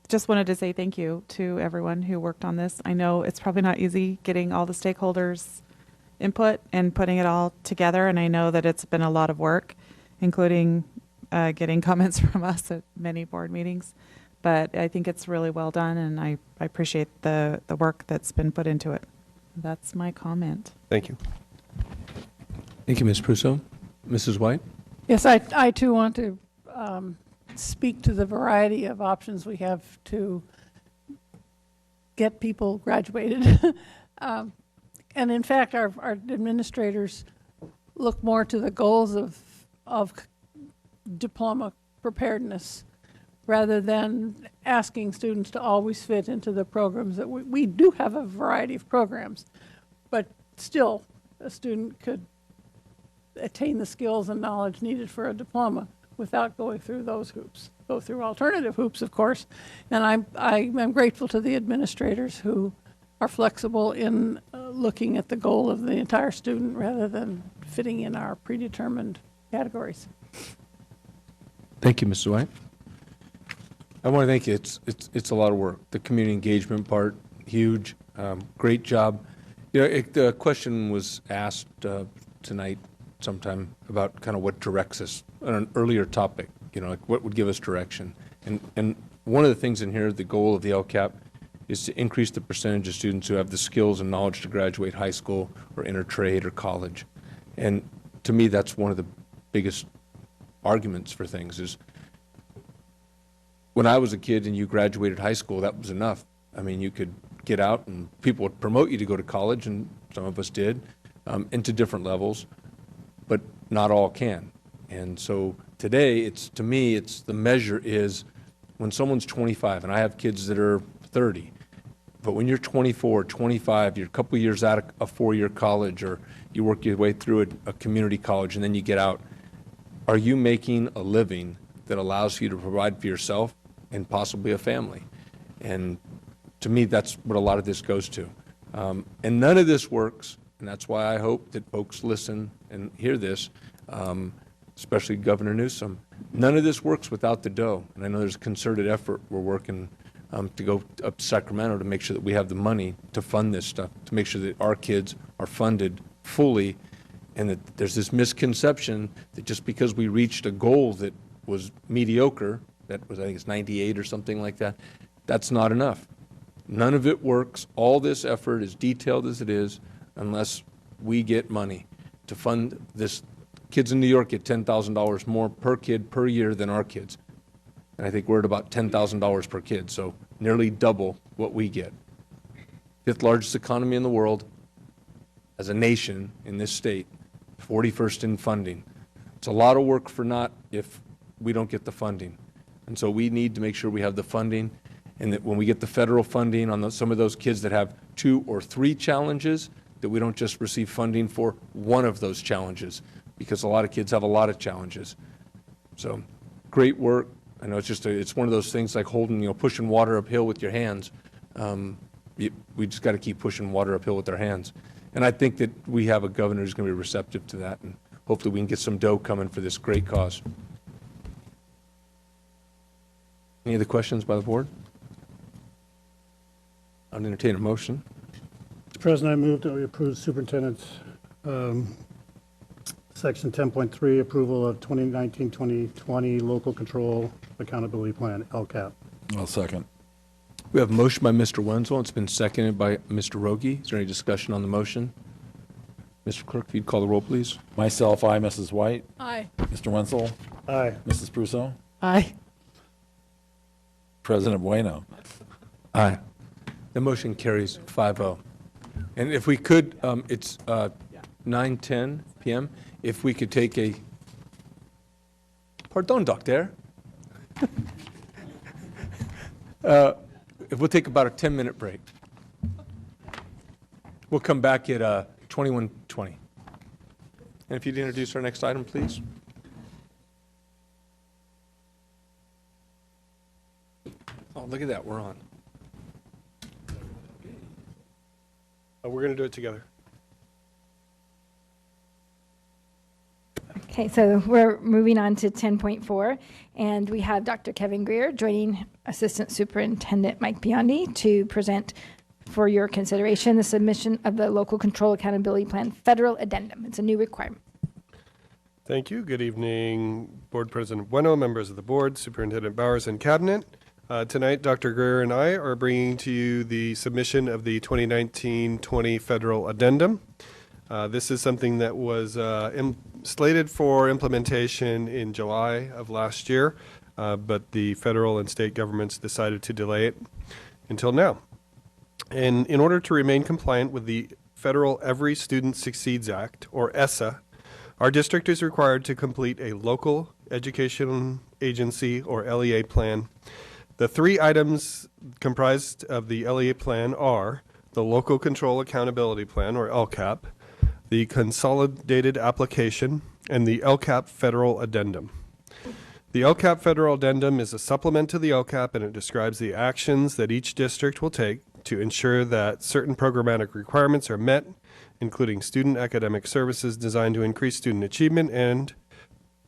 just wanted to say thank you to everyone who worked on this. I know it's probably not easy getting all the stakeholders' input and putting it all together, and I know that it's been a lot of work, including getting comments from us at many board meetings. But I think it's really well done, and I appreciate the work that's been put into it. That's my comment. Thank you. Thank you, Ms. Pruso. Mrs. White? Yes, I too want to speak to the variety of options we have to get people graduated. And in fact, our administrators look more to the goals of diploma preparedness rather than asking students to always fit into the programs that we do have a variety of programs, but still a student could attain the skills and knowledge needed for a diploma without going through those hoops. Go through alternative hoops, of course, and I'm grateful to the administrators who are flexible in looking at the goal of the entire student rather than fitting in our predetermined categories. Thank you, Mrs. White. I want to thank you. It's a lot of work. The community engagement part, huge, great job. You know, the question was asked tonight sometime about kind of what directs us on an earlier topic, you know, like what would give us direction. And one of the things in here, the goal of the LCAP, is to increase the percentage of students who have the skills and knowledge to graduate high school or enter trade or college. And to me, that's one of the biggest arguments for things is when I was a kid and you graduated high school, that was enough. I mean, you could get out and people would promote you to go to college, and some of us did, into different levels, but not all can. And so today, to me, the measure is when someone's 25, and I have kids that are 30, but when you're 24, 25, you're a couple of years out of a four-year college, or you work your way through a community college, and then you get out, are you making a living that allows you to provide for yourself and possibly a family? And to me, that's what a lot of this goes to. And none of this works, and that's why I hope that folks listen and hear this, especially Governor Newsom. None of this works without the dough. And I know there's a concerted effort. We're working to go up to Sacramento to make sure that we have the money to fund this stuff, to make sure that our kids are funded fully, and that there's this misconception that just because we reached a goal that was mediocre, that was, I think it's 98 or something like that, that's not enough. None of it works. All this effort, as detailed as it is, unless we get money to fund this. Kids in New York get $10,000 more per kid per year than our kids. And I think we're at about $10,000 per kid, so nearly double what we get. Fifth largest economy in the world as a nation in this state, 41st in funding. It's a lot of work for naught if we don't get the funding. And so we need to make sure we have the funding, and that when we get the federal funding on some of those kids that have 2 or 3 challenges, that we don't just receive funding for one of those challenges, because a lot of kids have a lot of challenges. So great work. I know it's one of those things like pushing water uphill with your hands. We just got to keep pushing water uphill with our hands. And I think that we have a governor who's going to be receptive to that, and hopefully we can get some dough coming for this great cause. Any other questions by the board? I'll entertain a motion. Mr. President, I move that we approve Superintendent's Section 10.3, approval of 2019-2020 Local Control Accountability Plan, LCAP. I'll second. We have a motion by Mr. Wenzel. It's been seconded by Mr. Rogie. Is there any discussion on the motion? Mr. Clerk, if you'd call the roll, please. Myself, aye. Mrs. White? Aye. Mr. Wenzel? Aye. Mrs. Pruso? Aye. President Bueno? Aye. The motion carries 5-0. And if we could, it's 9:10 p.m. If we could take a, pardon, doctor. If we'll take about a 10-minute break. We'll come back at 21:20. And if you'd introduce our next item, please. Oh, look at that, we're on. We're going to do it together. Okay, so we're moving on to 10.4, and we have Dr. Kevin Greer joining Assistant Superintendent Mike Biondi to present for your consideration the submission of the Local Control Accountability Plan Federal Addendum. It's a new requirement. Thank you. Good evening, Board President Bueno, members of the board, Superintendent Bowers, and Cabinet. Tonight, Dr. Greer and I are bringing to you the submission of the 2019-20 Federal Addendum. This is something that was slated for implementation in July of last year, but the federal and state governments decided to delay it until now. And in order to remain compliant with the Federal Every Student Succeeds Act, or ESSA, our district is required to complete a local education agency, or LEA plan. The three items comprised of the LEA plan are the Local Control Accountability Plan, or LCAP, the Consolidated Application, and the LCAP Federal Addendum. The LCAP Federal Addendum is a supplement to the LCAP, and it describes the actions that each district will take to ensure that certain programmatic requirements are met, including student academic services designed to increase student achievement and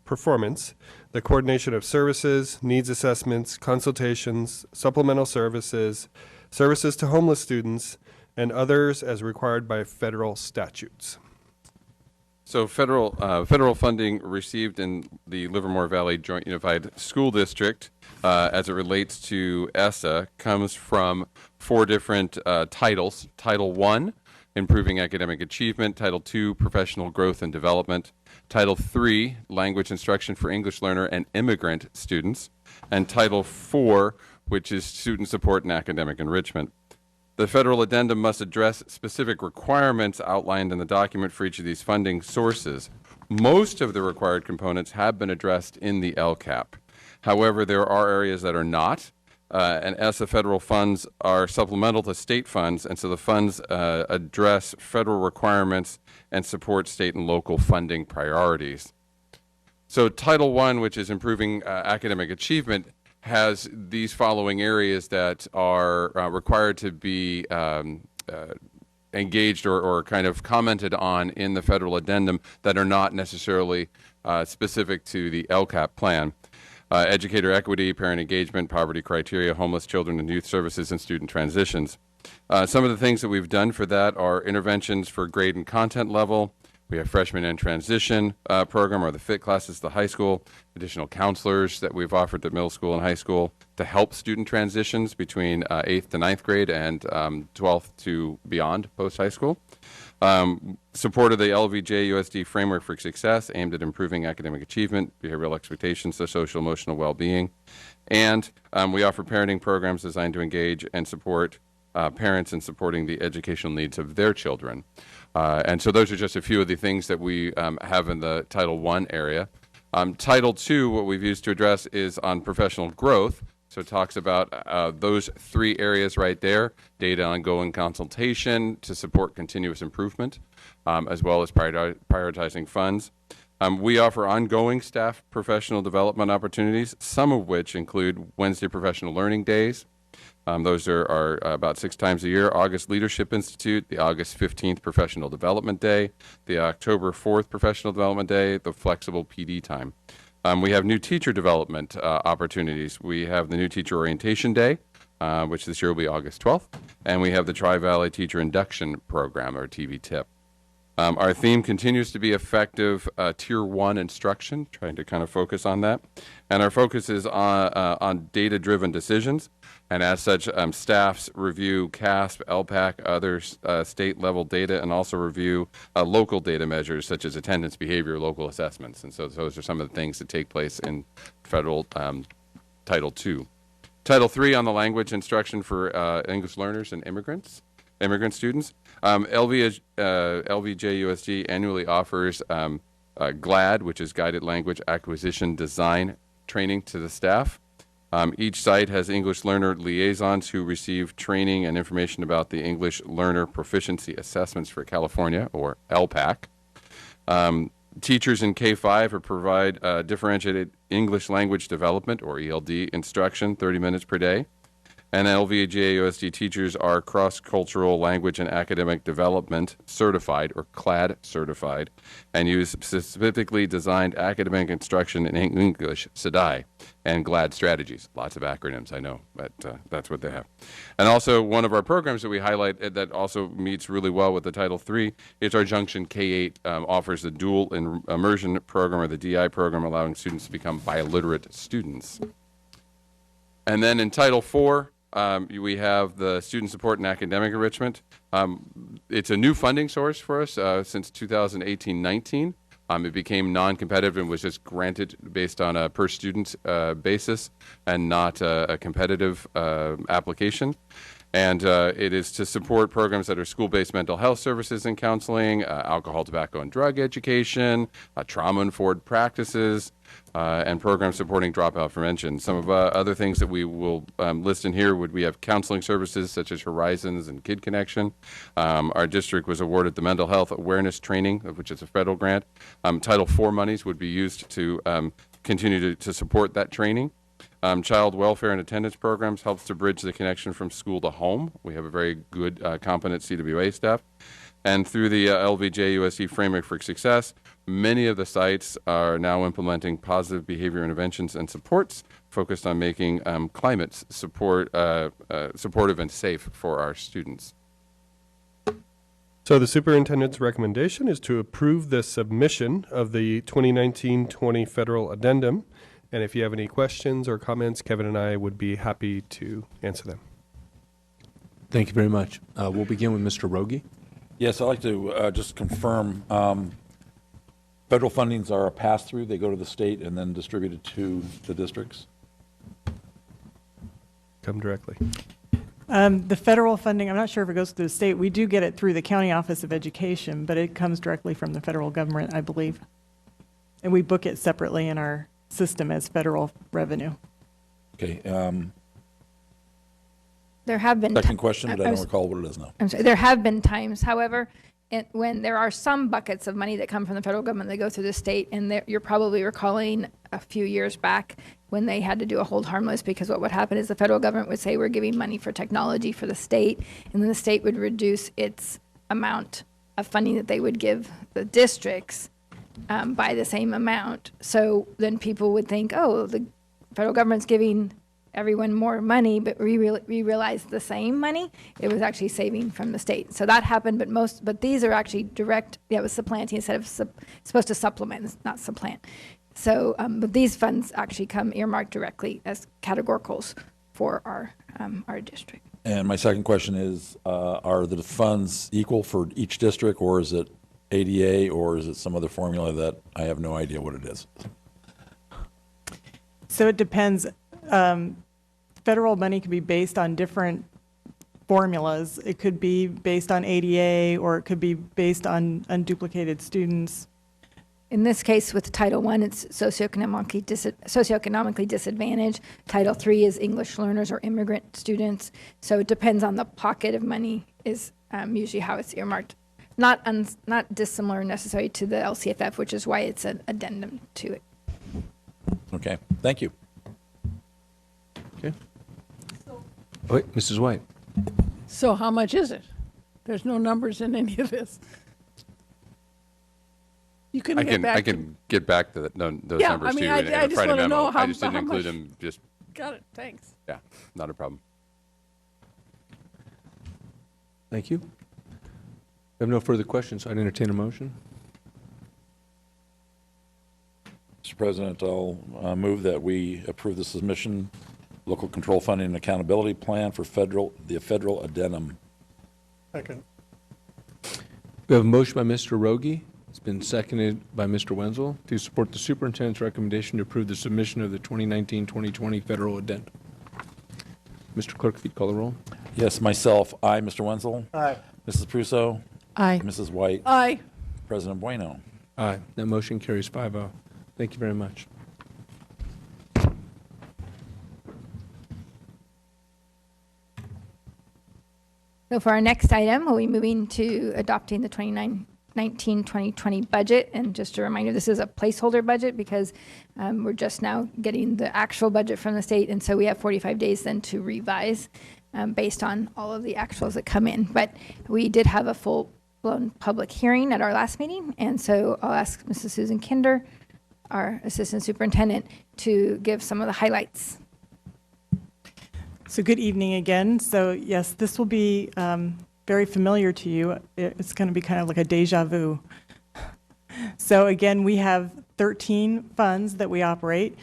performance, the coordination of services, needs assessments, consultations, supplemental services, services to homeless students, and others as required by federal statutes. So federal funding received in the Livermore Valley Joint Unified School District as it relates to ESSA comes from 4 different titles. Title I, Improving Academic Achievement. Title II, Professional Growth and Development. Title III, Language Instruction for English Learner and Immigrant Students. And Title IV, which is Student Support and Academic Enrichment. The federal addendum must address specific requirements outlined in the document for each of these funding sources. Most of the required components have been addressed in the LCAP. However, there are areas that are not, and ESSA federal funds are supplemental to state funds, and so the funds address federal requirements and support state and local funding priorities. So Title I, which is improving academic achievement, has these following areas that are required to be engaged or kind of commented on in the federal addendum that are not necessarily specific to the LCAP plan. Educator equity, parent engagement, poverty criteria, homeless children and youth services, and student transitions. Some of the things that we've done for that are interventions for grade and content level. We have freshman in transition program, or the FIT classes, the high school, additional counselors that we've offered at middle school and high school to help student transitions between 8th to 9th grade and 12th to beyond post-high school. Support of the LVJUSD framework for success aimed at improving academic achievement, behavioral expectations, the social emotional well-being. And we offer parenting programs designed to engage and support parents in supporting the educational needs of their children. And so those are just a few of the things that we have in the Title I area. Title II, what we've used to address is on professional growth. So it talks about those 3 areas right there, data ongoing consultation to support continuous improvement, as well as prioritizing funds. We offer ongoing staff professional development opportunities, some of which include Wednesday professional learning days. Those are about 6 times a year. August Leadership Institute, the August 15th Professional Development Day, the October 4th Professional Development Day, the flexible PD time. We have new teacher development opportunities. We have the New Teacher Orientation Day, which this year will be August 12th, and we have the Tri-Valley Teacher Induction Program, or TV-TIP. Our theme continues to be effective Tier 1 instruction, trying to kind of focus on that. And our focus is on data-driven decisions. And as such, staffs review CASP, LPAC, other state-level data, and also review local data measures such as attendance, behavior, local assessments. And so those are some of the things that take place in federal Title II. Title III on the language instruction for English learners and immigrant students. LVJUSD annually offers GLAD, which is Guided Language Acquisition Design training to the staff. Each site has English learner liaisons who receive training and information about the English Learner Proficiency Assessments for California, or LPAC. Teachers in K-5 provide differentiated English language development, or ELD, instruction 30 minutes per day. And LVJUSD teachers are cross-cultural language and academic development certified, or CLAD certified, and use specifically designed academic instruction in English, SEDI, and GLAD strategies. Lots of acronyms, I know, but that's what they have. And also, one of our programs that we highlight that also meets really well with the Title III is our Junction K-8, offers the dual immersion program, or the DI program, allowing students to become biliterate students. And then in Title IV, we have the student support and academic enrichment. It's a new funding source for us since 2018-19. It became non-competitive and was just granted based on a per-student basis and not a competitive application. And it is to support programs that are school-based mental health services and counseling, alcohol, tobacco, and drug education, trauma-informed practices, and programs supporting dropout prevention. Some of other things that we will list in here we have counseling services such as Horizons and Kid Connection. Our district was awarded the mental health awareness training, which is a federal grant. Title IV monies would be used to continue to support that training. Child welfare and attendance programs helps to bridge the connection from school to home. We have a very good, competent CWA staff. And through the LVJUSD Framework for Success, many of the sites are now implementing positive behavior interventions and supports focused on making climate supportive and safe for our students. So the superintendent's recommendation is to approve the submission of the 2019-20 federal addendum. And if you have any questions or comments, Kevin and I would be happy to answer them. Thank you very much. We'll begin with Mr. Rogie. Yes, I'd like to just confirm federal fundings are a pass-through. They go to the state and then distributed to the districts. Come directly. The federal funding, I'm not sure if it goes through the state. We do get it through the County Office of Education, but it comes directly from the federal government, I believe. And we book it separately in our system as federal revenue. Okay. There have been Second question, but I don't recall what it is now. I'm sorry. There have been times, however, when there are some buckets of money that come from the federal government, they go through the state, and you're probably recalling a few years back when they had to do a hold harmless, because what would happen is the federal government would say, we're giving money for technology for the state, and then the state would reduce its amount of funding that they would give the districts by the same amount. So then people would think, oh, the federal government's giving everyone more money, but we realized the same money, it was actually saving from the state. So that happened, but these are actually direct, it was supplanting instead of supposed to supplement, not supplant. So, but these funds actually come earmarked directly as categoricals for our district. And my second question is, are the funds equal for each district, or is it ADA, or is it some other formula that I have no idea what it is? So it depends. Federal money can be based on different formulas. It could be based on ADA, or it could be based on unduplicated students. In this case, with Title I, it's socioeconomically disadvantaged. Title III is English learners or immigrant students. So it depends on the pocket of money is usually how it's earmarked. Not dissimilar necessarily to the LCFF, which is why it's an addendum to it. Okay, thank you. Okay. Wait, Mrs. White. So how much is it? There's no numbers in any of this. You can I get back I can get back to those Yeah, numbers I mean, too I in a just private wanna memo. know how- I just didn't how include much- them. Just Got it, thanks. yeah, not a problem. Thank you. I have no further questions. I'd entertain a motion. Mr. President, I'll move that we approve the submission, local control funding and accountability plan for the federal addendum. Second. We have a motion by Mr. Rogie. It's been seconded by Mr. Wenzel to support the superintendent's recommendation to approve the submission of the 2019-2020 federal addendum. Mr. Clerk, if you'd call the roll. Yes, myself, aye. Mr. Wenzel? Aye. Mrs. Pruso? Aye. Mrs. White? Aye. President Bueno? Aye. That motion carries 5-0. Thank you very much. So for our next item, we'll be moving to adopting the 2019-2020 budget. And just a reminder, this is a placeholder budget because we're just now getting the actual budget from the state. And so we have 45 days then to revise based on all of the actuals that come in. But we did have a full-blown public hearing at our last meeting. And so I'll ask Mrs. Susan Kinder, our assistant superintendent, to give some of the highlights. So good evening again. So yes, this will be very familiar to you. It's going to be kind of like a deja vu. So again, we have 13 funds that we operate.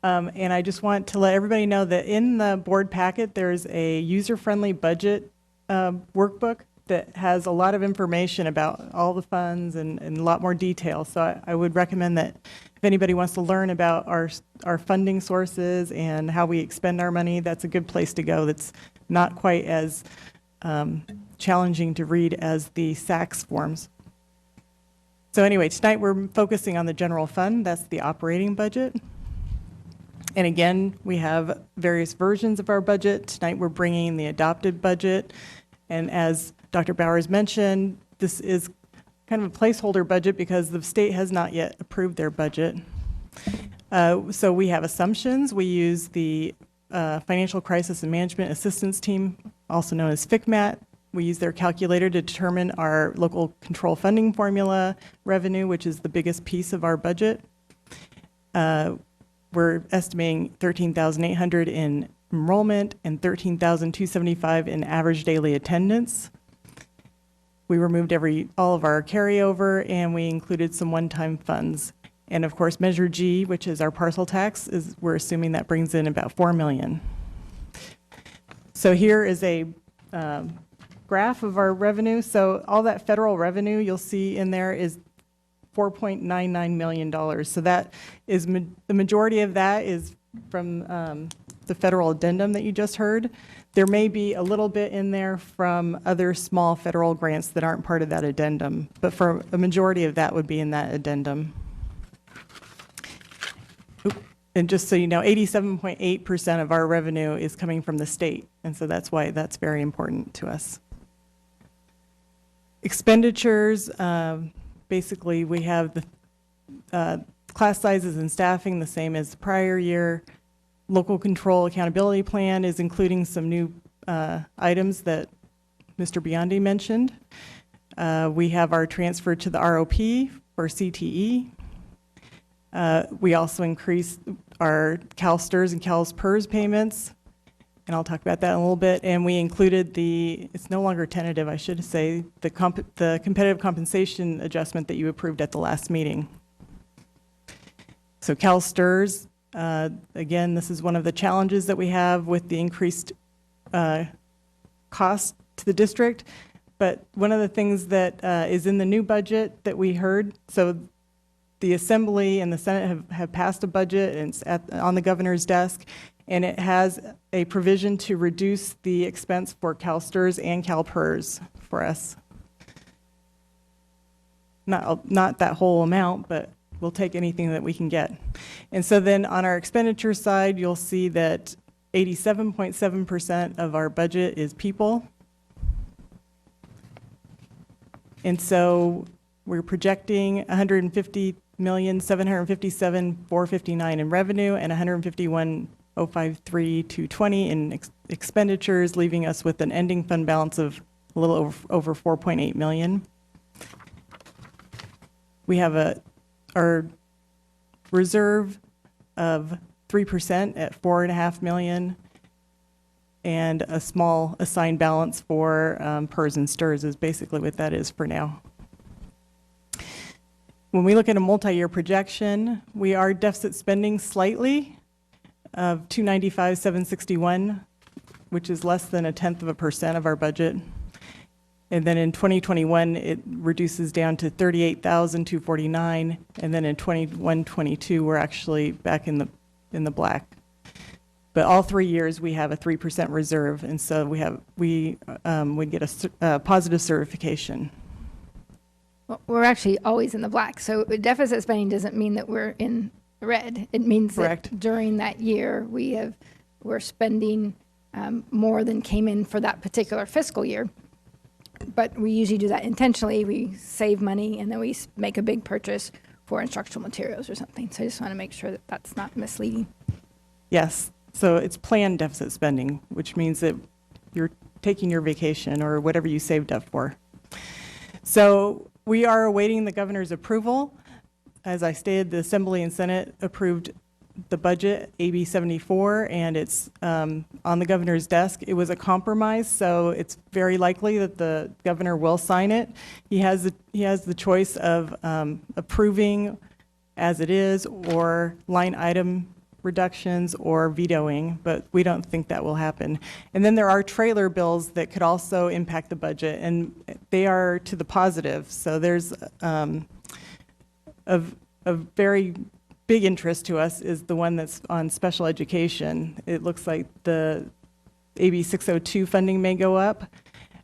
And I just want to let everybody know that in the board packet, there's a user-friendly budget workbook that has a lot of information about all the funds and a lot more detail. So I would recommend that if anybody wants to learn about our funding sources and how we expend our money, that's a good place to go. That's not quite as challenging to read as the SACS forms. So anyway, tonight we're focusing on the general fund. That's the operating budget. And again, we have various versions of our budget. Tonight we're bringing the adopted budget. And as Dr. Bowers mentioned, this is kind of a placeholder budget because the state has not yet approved their budget. So we have assumptions. We use the Financial Crisis and Management Assistance Team, also known as FCMAT. We use their calculator to determine our local control funding formula revenue, which is the biggest piece of our budget. We're estimating $13,800 in enrollment and $13,275 in average daily attendance. We removed all of our carryover, and we included some one-time funds. And of course, Measure G, which is our parcel tax, we're assuming that brings in about $4 million. So here is a graph of our revenue. So all that federal revenue you'll see in there is $4.99 million. So that is the majority of that is from the federal addendum that you just heard. There may be a little bit in there from other small federal grants that aren't part of that addendum, but for a majority of that would be in that addendum. And just so you know, 87.8% of our revenue is coming from the state, and so that's why that's very important to us. Expenditures, basically we have the class sizes and staffing the same as the prior year. Local control accountability plan is including some new items that Mr. Biondi mentioned. We have our transfer to the ROP for CTE. We also increased our CalSTRS and CalSPERS payments, and I'll talk about that in a little bit. And we included it's no longer tentative, I should say, the competitive compensation adjustment that you approved at the last meeting. So CalSTRS, again, this is one of the challenges that we have with the increased cost to the district. But one of the things that is in the new budget that we heard, so the Assembly and the Senate have passed a budget, and it's on the governor's desk, and it has a provision to reduce the expense for CalSTRS and CalPERS for us. Not that whole amount, but we'll take anything that we can get. And so then on our expenditure side, you'll see that 87.7% of our budget is people. And so we're projecting $150,757,459 in revenue and $151,053,220 in expenditures, leaving us with an ending fund balance of a little over $4.8 million. We have our reserve of 3% at $4.5 million. and a small assigned balance for PERS and STIRS is basically what that is for now. When we look at a multi-year projection, we are deficit spending slightly of 295,761, which is less than 0.1% of our budget. And then in 2021, it reduces down to 38,249, and then in 21-22, we're actually back in the black. But all 3 years we have a 3% reserve, and so we would get a positive certification. Well, we're actually always in the black. So deficit spending doesn't mean that we're in red. It means Correct. that during that year we're spending more than came in for that particular fiscal year. But we usually do that intentionally. We save money and then we make a big purchase for instructional materials or something. So I just want to make sure that that's not misleading. Yes, so it's planned deficit spending, which means that you're taking your vacation or whatever you saved up for. So we are awaiting the governor's approval. As I stated, the Assembly and Senate approved the budget, AB 74, and it's on the governor's desk. It was a compromise, so it's very likely that the governor will sign it. He has the choice of approving as it is, or line item reductions, or vetoing, but we don't think that will happen. And then there are trailer bills that could also impact the budget, and they are to the positive. So there's a very big interest to us is the one that's on special education. It looks like the AB 602 funding may go up,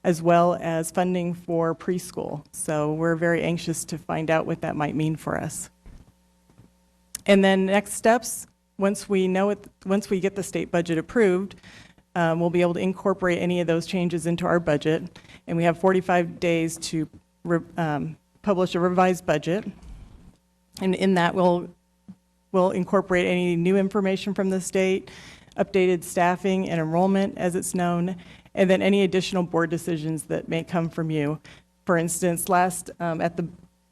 as well as funding for preschool. So we're very anxious to find out what that might mean for us. And then next steps, once we get the state budget approved, we'll be able to incorporate any of those changes into our budget. And we have 45 days to publish a revised budget. And in that, we'll incorporate any new information from the state, updated staffing and enrollment as it's known, and then any additional board decisions that may come from you. For instance, at the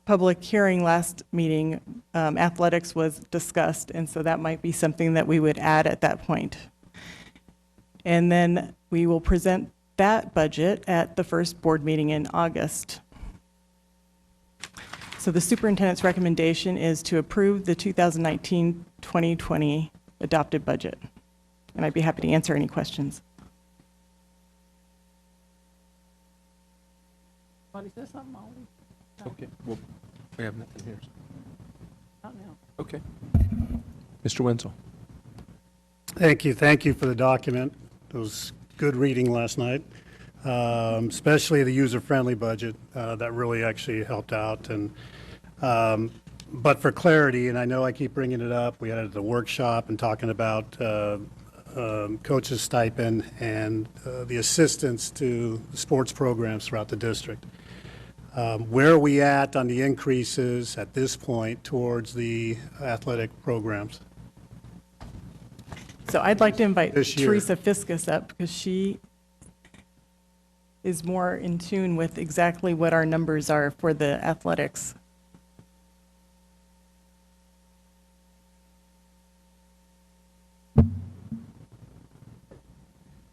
public hearing last meeting, athletics was discussed, and so that might be something that we would add at that point. And then we will present that budget at the first board meeting in August. So the superintendent's recommendation is to approve the 2019-2020 adopted budget. And I'd be happy to answer any questions. Somebody say something, Molly? Okay, well, we have nothing here. Not now. Okay. Mr. Wenzel. Thank you for the document. It was good reading last night, especially the user-friendly budget. That really actually helped out. And but for clarity, and I know I keep bringing it up, we had it at the workshop and talking about coaches' stipend and the assistance to the sports programs throughout the district. Where are we at on the increases at this point towards the athletic programs? So I'd like to invite This year. Teresa Fiskus up because she is more in tune with exactly what our numbers are for the athletics.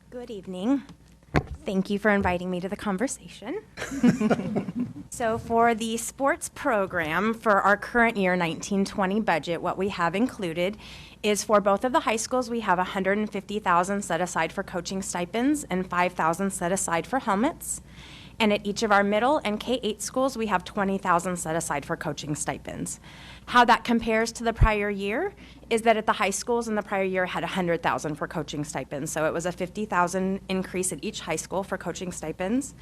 Good evening. Thank you for inviting me to the conversation. So for the sports program for our current year 1920 budget, what we have included is for both of the high schools, we have $150,000 set aside for coaching stipends and $5,000 set aside for helmets. And at each of our middle and K-8 schools, we have $20,000 set aside for coaching stipends. How that compares to the prior year is that at the high schools in the prior year had $100,000 for coaching stipends. So it was a $50,000 increase at each high school for coaching stipends.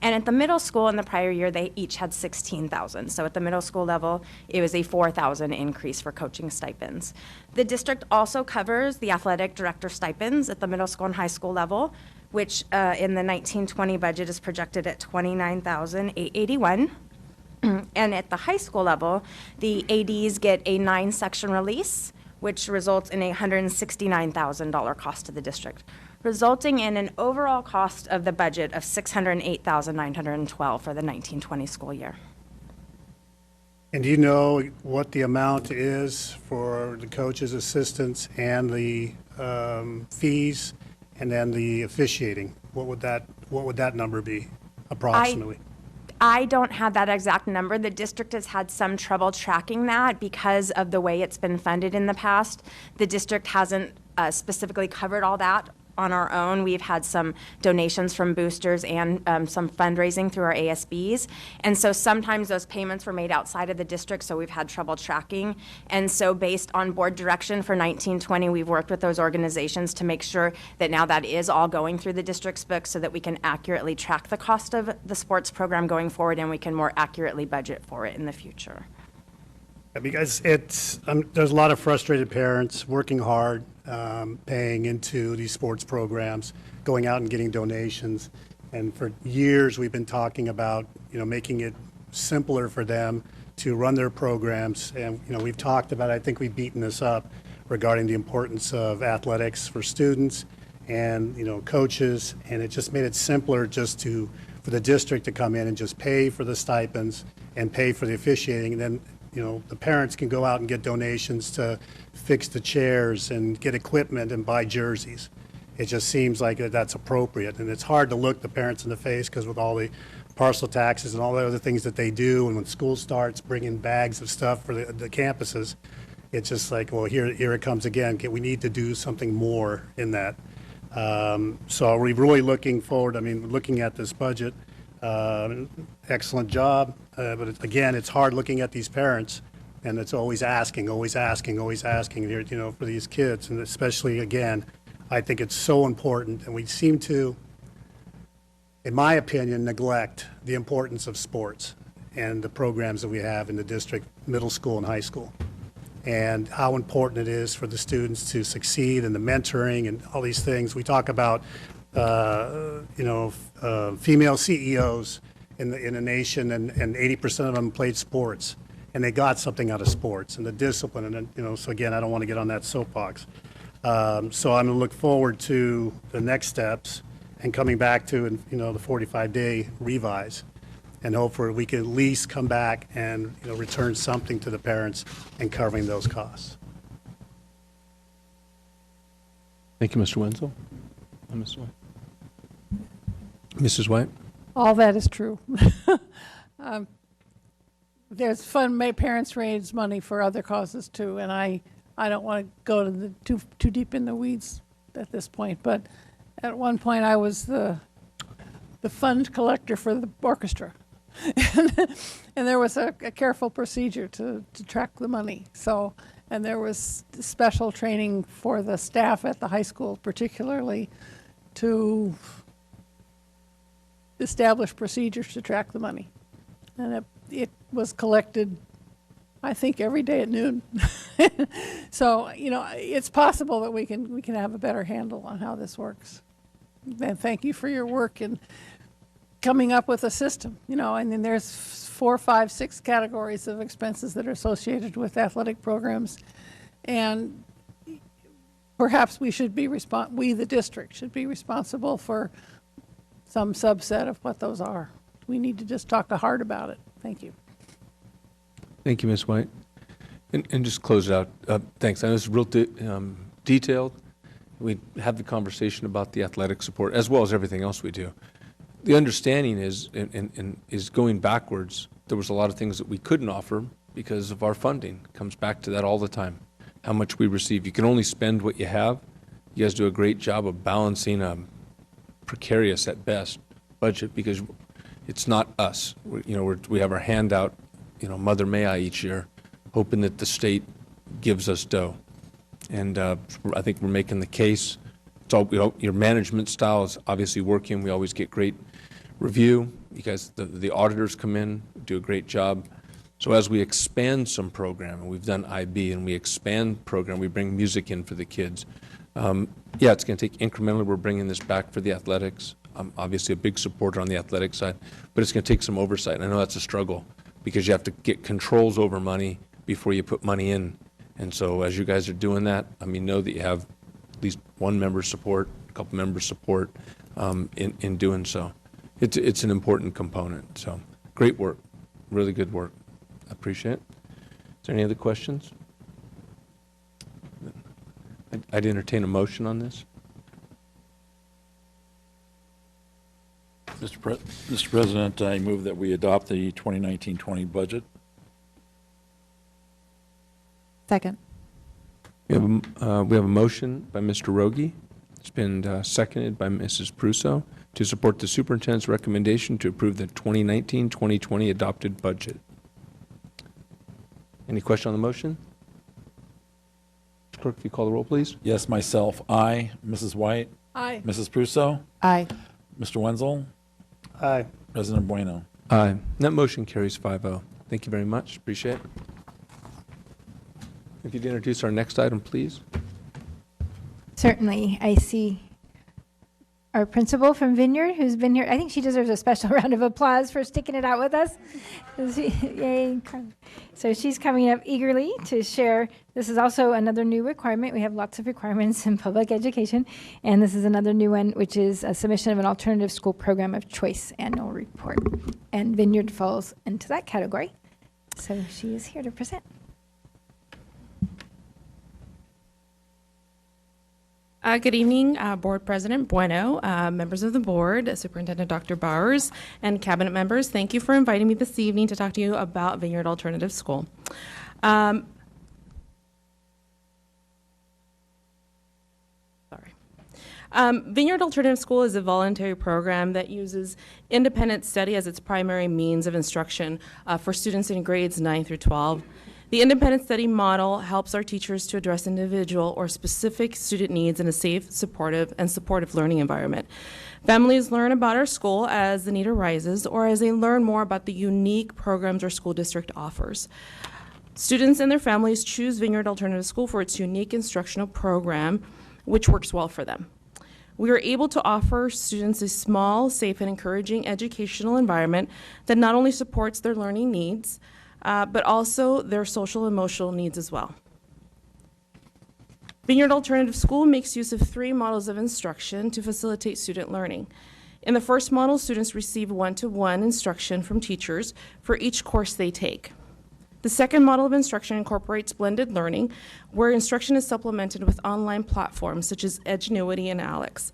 And at the middle school in the prior year, they each had $16,000. So at the middle school level, it was a $4,000 increase for coaching stipends. The district also covers the athletic director stipends at the middle school and high school level, which in the 1920 budget is projected at $29,881. And at the high school level, the ADs get a 9-section release, which results in a $169,000 cost to the district, resulting in an overall cost of the budget of $608,912 for the 1920 school year. And do you know what the amount is for the coaches' assistants and the fees And then the officiating, what would that number be approximately? I don't have that exact number. The district has had some trouble tracking that because of the way it's been funded in the past. The district hasn't specifically covered all that on our own. We've had some donations from boosters and some fundraising through our ASBs. And so sometimes those payments were made outside of the district, so we've had trouble tracking. And so based on board direction for 1920, we've worked with those organizations to make sure that now that is all going through the district's books so that we can accurately track the cost of the sports program going forward, and we can more accurately budget for it in the future. Because there's a lot of frustrated parents working hard, paying into these sports programs, going out and getting donations. And for years, we've been talking about, making it simpler for them to run their programs. And, we've talked about, I think we've beaten this up regarding the importance of athletics for students and, coaches. And it just made it simpler for the district to come in and just pay for the stipends and pay for the officiating. And then, the parents can go out and get donations to fix the chairs and get equipment and buy jerseys. It just seems like that's appropriate. And it's hard to look the parents in the face because with all the parcel taxes and all the other things that they do, and when school starts bringing bags of stuff for the campuses, it's just like, well, here it comes again. We need to do something more in that. So we're really looking forward, looking at this budget. Excellent job, but again, it's hard looking at these parents, and it's always asking for these kids, and especially, again, I think it's so important, and we seem to, in my opinion, neglect the importance of sports and the programs that we have in the district, middle school and high school, and how important it is for the students to succeed and the mentoring and all these things. We talk about female CEOs in the nation, and 80% of them played sports, and they got something out of sports and the discipline. And so again, I don't want to get on that soapbox. So I'm going to look forward to the next steps and coming back to the 45-day revise, and hopefully we can at least come back and return something to the parents and covering those costs. Thank you, Mr. Wenzel. Mr. White. Mrs. White? All that is true. There's parents raise money for other causes too, and I don't want to go to too deep in the weeds at this point, but at one point I was the fund collector for the orchestra. And there was a careful procedure to track the money. So, and there was special training for the staff at the high school, particularly to establish procedures to track the money. And it was collected, I think, every day at noon. So, it's possible that we can have a better handle on how this works. And thank you for your work in coming up with a system, and then there's 4, 5, 6 categories of expenses that are associated with athletic programs. And perhaps we the district should be responsible for some subset of what those are. We need to just talk hard about it. Thank you. Thank you, Ms. White. And just close it out. Thanks. I know it's real detailed. We have the conversation about the athletic support as well as everything else we do. The understanding is going backwards. There was a lot of things that we couldn't offer because of our funding. It comes back to that all the time. How much we receive. You can only spend what you have. You guys do a great job of balancing a precarious at best budget because it's not us. We have our hand out, Mother May I each year, hoping that the state gives us dough. And I think we're making the case. It's all, your management style is obviously working. We always get great review. You guys, the auditors come in, do a great job. So as we expand some program, and we've done IB, and we expand program, we bring music in for the kids. Yeah, it's going to take incrementally. We're bringing this back for the athletics. I'm obviously a big supporter on the athletic side, but it's going to take some oversight. And I know that's a struggle because you have to get controls over money before you put money in. And so as you guys are doing that, know that you have at least one member's support, a couple members' support in doing so. It's an important component. So great work, really good work. I appreciate it. Is there any other questions? I'd entertain a motion on this. Mr. President, I move that we adopt the 2019-20 budget. Second. We have a motion by Mr. Rogie. It's been seconded by Mrs. Prusso to support the superintendent's recommendation to approve the 2019-2020 adopted budget. Any question on the motion? Clerk, if you call the roll, please. Yes, myself, aye. Mrs. White? Aye. Mrs. Prusso? Aye. Mr. Wenzel? Aye. President Bueno? Aye. That motion carries 5-0. Thank you very much. Appreciate it. If you'd introduce our next item, please. Certainly. I see our principal from Vineyard, who's been here. I think she deserves a special round of applause for sticking it out with us. Yay. So she's coming up eagerly to share. This is also another new requirement. We have lots of requirements in public education, and this is another new one, which is a submission of an alternative school program of choice annual report. And Vineyard falls into that category. So she is here to present. Good evening, Board President Bueno, members of the board, Superintendent Dr. Bowers, and cabinet members. Thank you for inviting me this evening to talk to you about Vineyard Alternative School. Vineyard Alternative School is a voluntary program that uses independent study as its primary means of instruction for students in grades 9 through 12. The independent study model helps our teachers to address individual or specific student needs in a safe, supportive learning environment. Families learn about our school as the need arises or as they learn more about the unique programs our school district offers. Students and their families choose Vineyard Alternative School for its unique instructional program, which works well for them. We are able to offer students a small, safe, and encouraging educational environment that not only supports their learning needs, but also their social and emotional needs as well. Vineyard Alternative School makes use of 3 models of instruction to facilitate student learning. In the first model, students receive one-to-one instruction from teachers for each course they take. The second model of instruction incorporates blended learning, where instruction is supplemented with online platforms such as Edgenuity and Alex.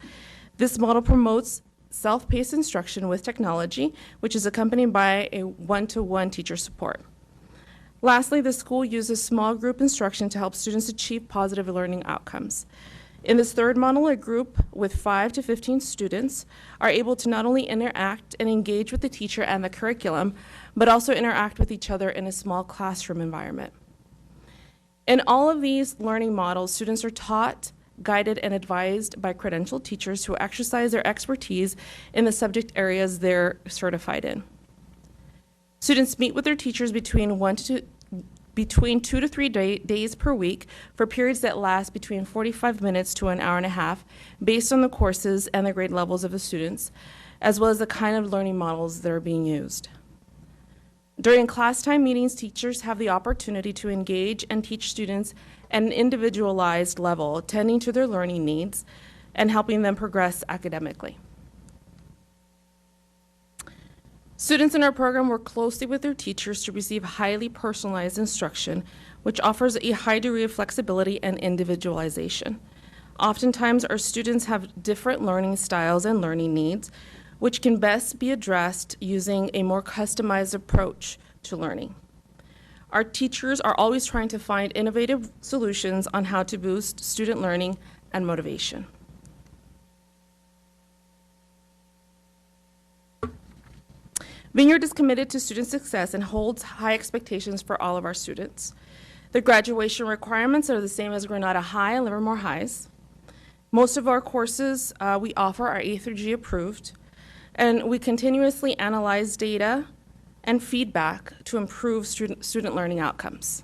This model promotes self-paced instruction with technology, which is accompanied by a one-to-one teacher support. Lastly, the school uses small group instruction to help students achieve positive learning outcomes. In this third model, a group with 5 to 15 students are able to not only interact and engage with the teacher and the curriculum, but also interact with each other in a small classroom environment. In all of these learning models, students are taught, guided, and advised by credentialed teachers who exercise their expertise in the subject areas they're certified in. Students meet with their teachers between 2 to 3 days per week for periods that last between 45 minutes to an hour and a half, based on the courses and the grade levels of the students, as well as the kind of learning models that are being used. During class time meetings, teachers have the opportunity to engage and teach students at an individualized level, tending to their learning needs and helping them progress academically. Students in our program work closely with their teachers to receive highly personalized instruction, which offers a high degree of flexibility and individualization. Oftentimes, our students have different learning styles and learning needs, which can best be addressed using a more customized approach to learning. Our teachers are always trying to find innovative solutions on how to boost student learning and motivation. Vineyard is committed to student success and holds high expectations for all of our students. The graduation requirements are the same as Granada High and Livermore Highs. Most of our courses we offer are A through G approved, and we continuously analyze data and feedback to improve student learning outcomes.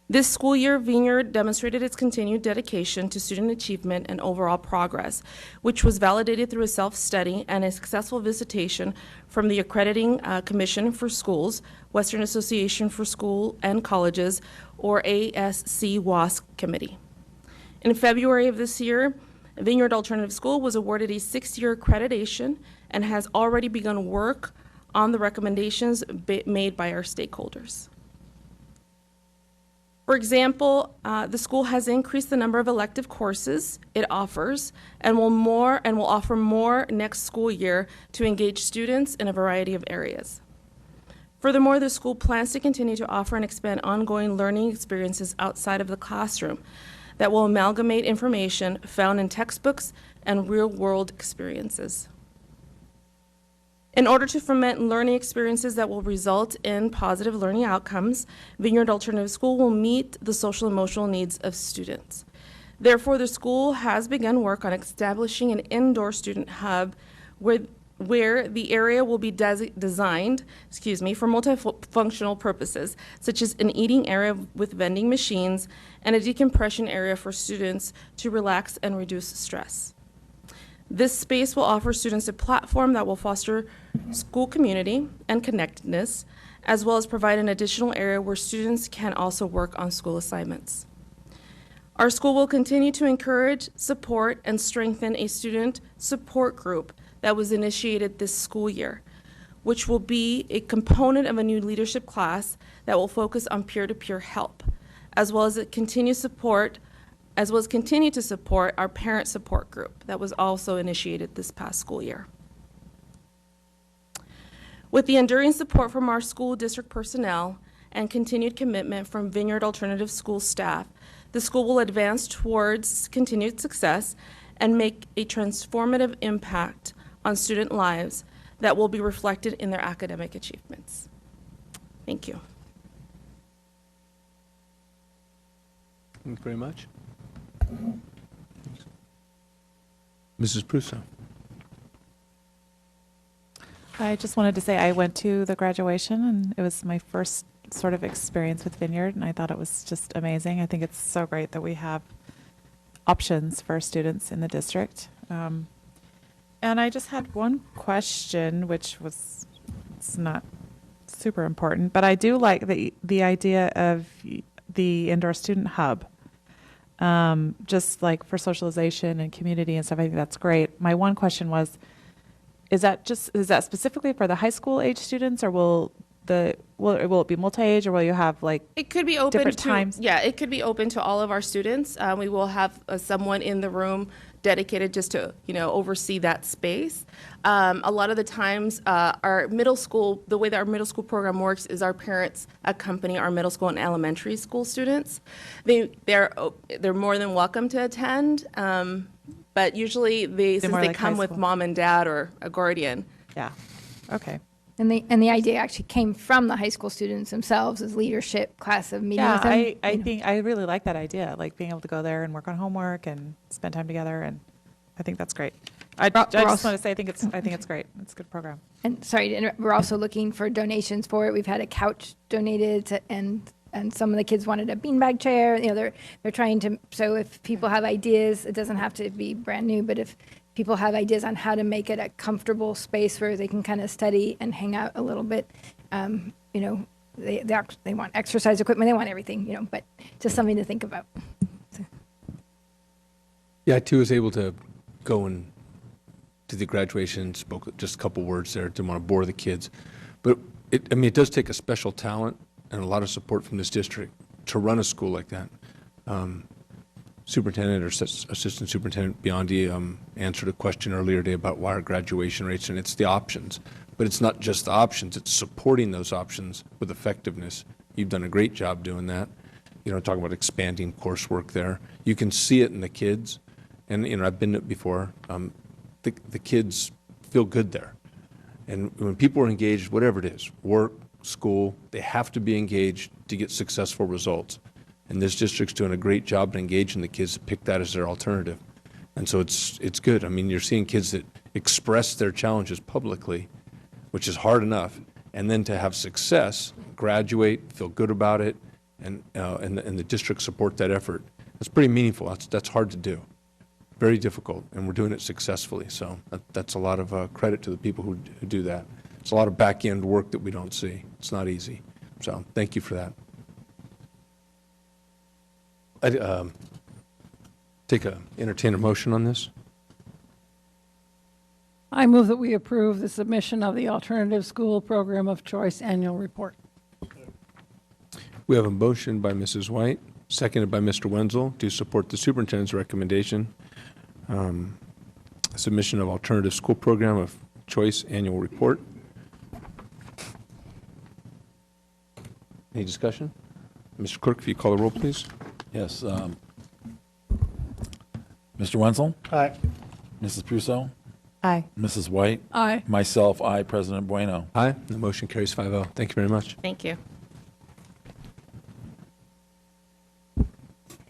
This school year, Vineyard demonstrated its continued dedication to student achievement and overall progress, which was validated through a self-study and a successful visitation from the Accrediting Commission for Schools, Western Association for School and Colleges, or ASC-WASC Committee. In February of this year, Vineyard Alternative School was awarded a 6-year accreditation and has already begun work on the recommendations made by our stakeholders. For example, the school has increased the number of elective courses it offers and will offer more next school year to engage students in a variety of areas. Furthermore, the school plans to continue to offer and expand ongoing learning experiences outside of the classroom that will amalgamate information found in textbooks and real-world experiences. In order to foment learning experiences that will result in positive learning outcomes, Vineyard Alternative School will meet the social and emotional needs of students. Therefore, the school has begun work on establishing an indoor student hub where the area will be designed for multifunctional purposes, such as an eating area with vending machines and a decompression area for students to relax and reduce stress. This space will offer students a platform that will foster school community and connectedness, as well as provide an additional area where students can also work on school assignments. Our school will continue to encourage, support, and strengthen a student support group that was initiated this school year, which will be a component of a new leadership class that will focus on peer-to-peer help, as well as continue to support our parent support group that was also initiated this past school year. With the enduring support from our school district personnel and continued commitment from Vineyard Alternative School staff, the school will advance towards continued success and make a transformative impact on student lives that will be reflected in their academic achievements. Thank you. Thank you very much. Mrs. Prusso. I just wanted to say I went to the graduation, and it was my first sort of experience with Vineyard, and I thought it was just amazing. I think it's so great that we have options for students in the district. And I just had one question, which was, it's not super important, but I do like the idea of the indoor student hub. Just like for socialization and community and stuff, I think that's great. My one question was, is that specifically for the high school age students, or will it be multi-age, or will you have like it could be open different to times? Yeah, it could be open to all of our students. We will have someone in the room dedicated just to oversee that space. A lot of the times, our middle school, the way that our middle school program works is our parents accompany our middle school and elementary school students. They're more than welcome to attend, but usually since they come with mom and dad or a guardian. Yeah. Okay. And the idea actually came from the high school students themselves as leadership class of meeting with them. I think I really like that idea, like being able to go there and work on homework and spend time together, and I think that's great. I just want to say I think it's great. It's a good program. And sorry to interrupt, we're also looking for donations for it. We've had a couch donated and some of the kids wanted a beanbag chair. They're trying to, so if people have ideas, it doesn't have to be brand new, but if people have ideas on how to make it a comfortable space where they can kind of study and hang out a little bit, they want exercise equipment, they want everything, but just something to think about. So. Yeah, I too was able to go and to the graduation, spoke just a couple words there, didn't want to bore the kids. But it does take a special talent and a lot of support from this district to run a school like that. Superintendent or Assistant Superintendent Biondi answered a question earlier today about why our graduation rates, and it's the options. But it's not just the options, it's supporting those options with effectiveness. You've done a great job doing that. Talking about expanding coursework there. You can see it in the kids, and I've been there before. The kids feel good there. And when people are engaged, whatever it is, work, school, they have to be engaged to get successful results. And this district's doing a great job at engaging the kids to pick that as their alternative. And so it's good. I mean, you're seeing kids that express their challenges publicly, which is hard enough, and then to have success, graduate, feel good about it, and the district support that effort. That's pretty meaningful. That's hard to do. Very difficult, and we're doing it successfully. So that's a lot of credit to the people who do that. It's a lot of back-end work that we don't see. It's not easy. So thank you for that. I'd entertain a motion on this. I move that we approve the submission of the Alternative School Program of Choice Annual Report. We have a motion by Mrs. White, seconded by Mr. Wenzel, to support the superintendent's recommendation. Submission of alternative school program of choice annual report. Any discussion? Mr. Clerk, if you call the roll, please. Yes. Mr. Wenzel? Aye. Mrs. Pruso? Aye. Mrs. White? Aye. Myself, aye. President Bueno. Aye. The motion carries 5-0. Thank you very much. Thank you.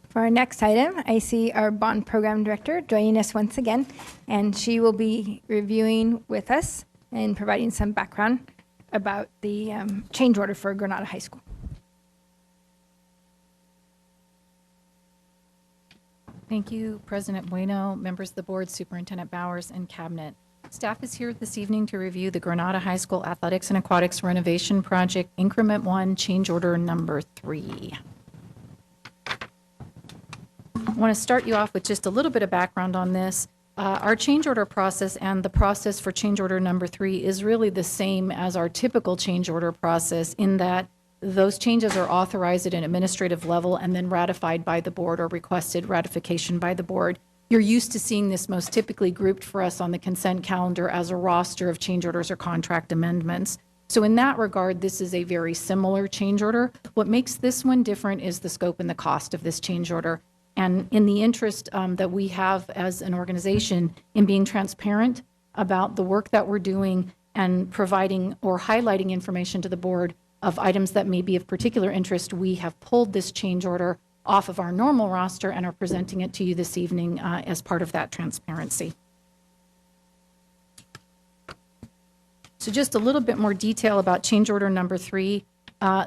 For our next item, I see our bond program director joining us once again, and she will be reviewing with us and providing some background about the change order for Granada High School. Thank you, President Bueno, members of the board, Superintendent Bowers, and Cabinet. Staff is here this evening to review the Granada High School Athletics and Aquatics Renovation Project, Increment 1, Change Order Number 3. I want to start you off with just a little bit of background on this. Our change order process and the process for change order number 3 is really the same as our typical change order process in that those changes are authorized at an administrative level and then ratified by the board or requested ratification by the board. You're used to seeing this most typically grouped for us on the consent calendar as a roster of change orders or contract amendments. So in that regard, this is a very similar change order. What makes this one different is the scope and the cost of this change order. And in the interest that we have as an organization in being transparent about the work that we're doing and providing or highlighting information to the board of items that may be of particular interest, we have pulled this change order off of our normal roster and are presenting it to you this evening as part of that transparency. So just a little bit more detail about change order number 3.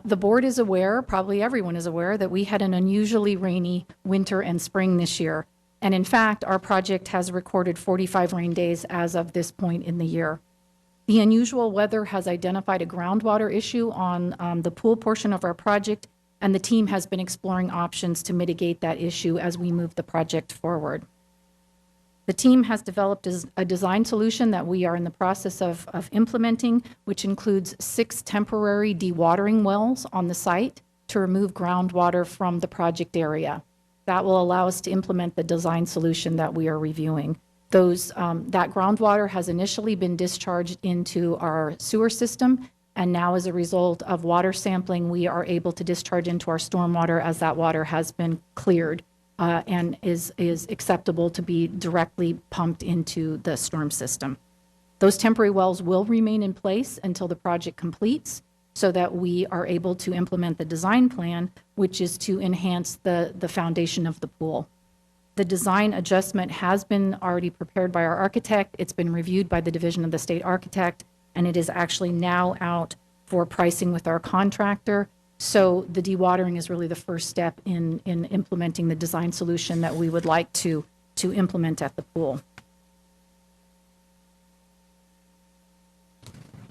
The board is aware, probably everyone is aware, that we had an unusually rainy winter and spring this year. And in fact, our project has recorded 45 rain days as of this point in the year. The unusual weather has identified a groundwater issue on the pool portion of our project, and the team has been exploring options to mitigate that issue as we move the project forward. The team has developed a design solution that we are in the process of implementing, which includes 6 temporary dewatering wells on the site to remove groundwater from the project area. That will allow us to implement the design solution that we are reviewing. That groundwater has initially been discharged into our sewer system, and now as a result of water sampling, we are able to discharge into our stormwater as that water has been cleared. And is acceptable to be directly pumped into the storm system. Those temporary wells will remain in place until the project completes so that we are able to implement the design plan, which is to enhance the foundation of the pool. The design adjustment has been already prepared by our architect. It's been reviewed by the Division of the State Architect, and it is actually now out for pricing with our contractor. So the dewatering is really the first step in implementing the design solution that we would like to implement at the pool.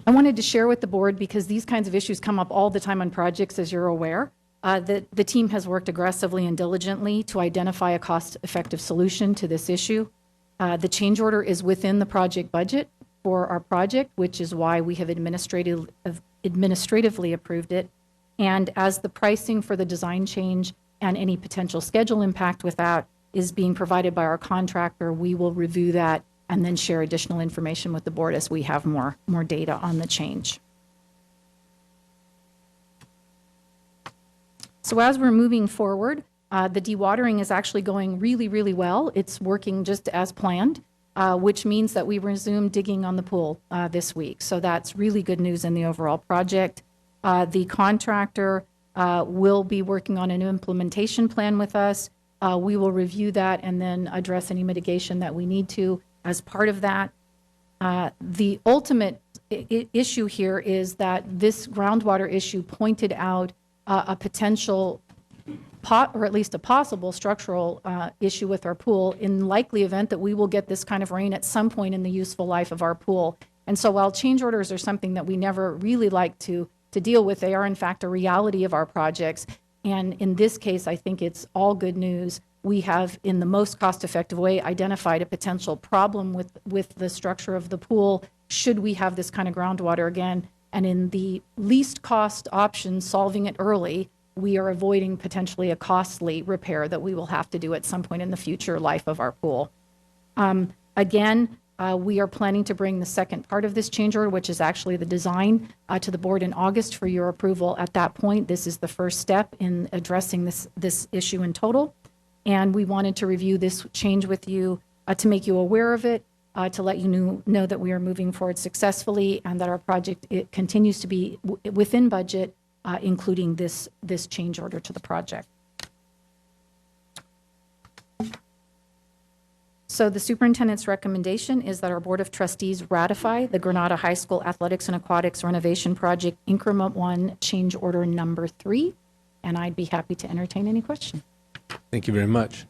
I wanted to share with the board, because these kinds of issues come up all the time on projects, as you're aware, that the team has worked aggressively and diligently to identify a cost-effective solution to this issue. The change order is within the project budget for our project, which is why we have administratively approved it. And as the pricing for the design change and any potential schedule impact with that is being provided by our contractor, we will review that and then share additional information with the board as we have more data on the change. So as we're moving forward, the dewatering is actually going really, really well. It's working just as planned, which means that we resume digging on the pool this week. So that's really good news in the overall project. The contractor will be working on an implementation plan with us. We will review that and then address any mitigation that we need to as part of that. The ultimate issue here is that this groundwater issue pointed out a potential or at least a possible structural issue with our pool in likely event that we will get this kind of rain at some point in the useful life of our pool. And so while change orders are something that we never really like to deal with, they are in fact a reality of our projects. And in this case, I think it's all good news. We have, in the most cost-effective way, identified a potential problem with the structure of the pool should we have this kind of groundwater again. And in the least cost option, solving it early, we are avoiding potentially a costly repair that we will have to do at some point in the future life of our pool. Again, we are planning to bring the second part of this change order, which is actually the design, to the board in August for your approval. At that point, this is the first step in addressing this issue in total. And we wanted to review this change with you to make you aware of it, to let you know that we are moving forward successfully and that our project it continues to be within budget, including this change order to the project. So the superintendent's recommendation is that our Board of Trustees ratify the Granada High School Athletics and Aquatics Renovation Project Increment 1 Change Order Number 3, and I'd be happy to entertain any questions. Thank you very much.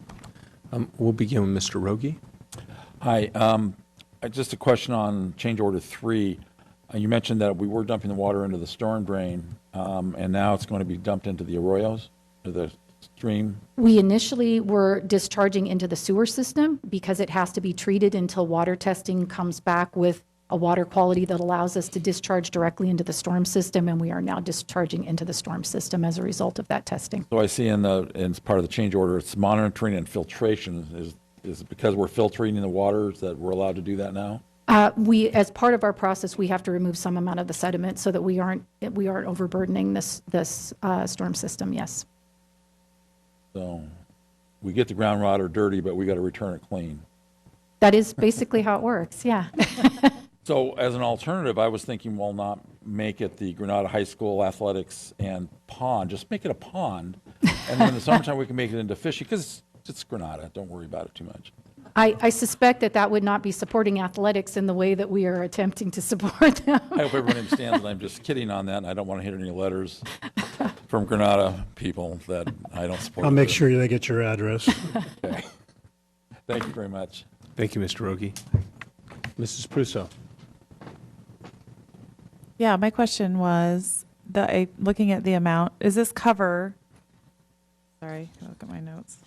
We'll begin with Mr. Rogie. Hi. Just a question on change order 3. You mentioned that we were dumping the water into the storm drain, and now it's going to be dumped into the arroyos, or the stream. We initially were discharging into the sewer system because it has to be treated until water testing comes back with a water quality that allows us to discharge directly into the storm system, and we are now discharging into the storm system as a result of that testing. So I see in part of the change order, it's monitoring and filtration. Is it because we're filtering the waters that we're allowed to do that now? As part of our process, we have to remove some amount of the sediment so that we aren't overburdening this storm system. Yes. So we get the groundwater dirty, but we got to return it clean. That is basically how it works. Yeah. So as an alternative, I was thinking, well, not make it the Granada High School Athletics and Pond, just make it a pond. And then in the summertime, we can make it into fishing because it's Granada. Don't worry about it too much. I suspect that would not be supporting athletics in the way that we are attempting to support them. I hope everyone understands that I'm just kidding on that, and I don't want to hit any letters from Granada people that I don't support. I'll make sure they get your address. Okay. Thank you very much. Thank you, Mr. Rogie. Mrs. Prusso. Yeah, my question was, looking at the amount, is this cover, sorry, look at my notes.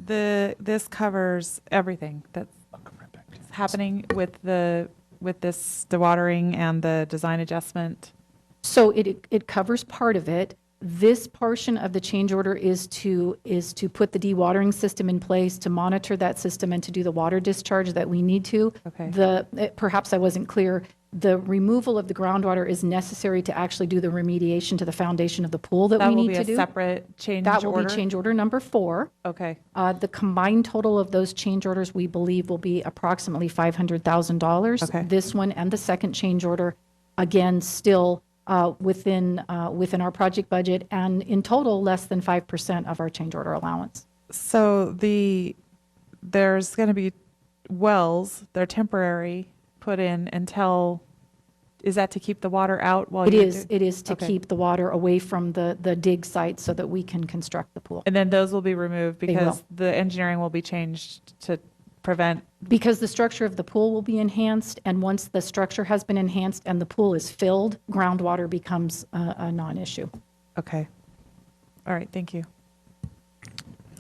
This covers everything that's happening with the dewatering and the design adjustment? So it covers part of it. This portion of the change order is to put the dewatering system in place, to monitor that system, and to do the water discharge that we need to. Okay. Perhaps I wasn't clear. The removal of the groundwater is necessary to actually do the remediation to the foundation of the pool that we need to do. That will be a separate change order? That will be change order number 4. Okay. The combined total of those change orders, we believe, will be approximately $500,000. Okay. This one and the second change order, again, still within our project budget, and in total, less than 5% of our change order allowance. So there's going to be wells, they're temporary, put in until, is that to keep the water out while It you is. It is to Okay. keep the water away from the dig site so that we can construct the pool. And then those will be removed They because will. the engineering will be changed to prevent. Because the structure of the pool will be enhanced, and once the structure has been enhanced and the pool is filled, groundwater becomes a non-issue. Okay. All right, thank you.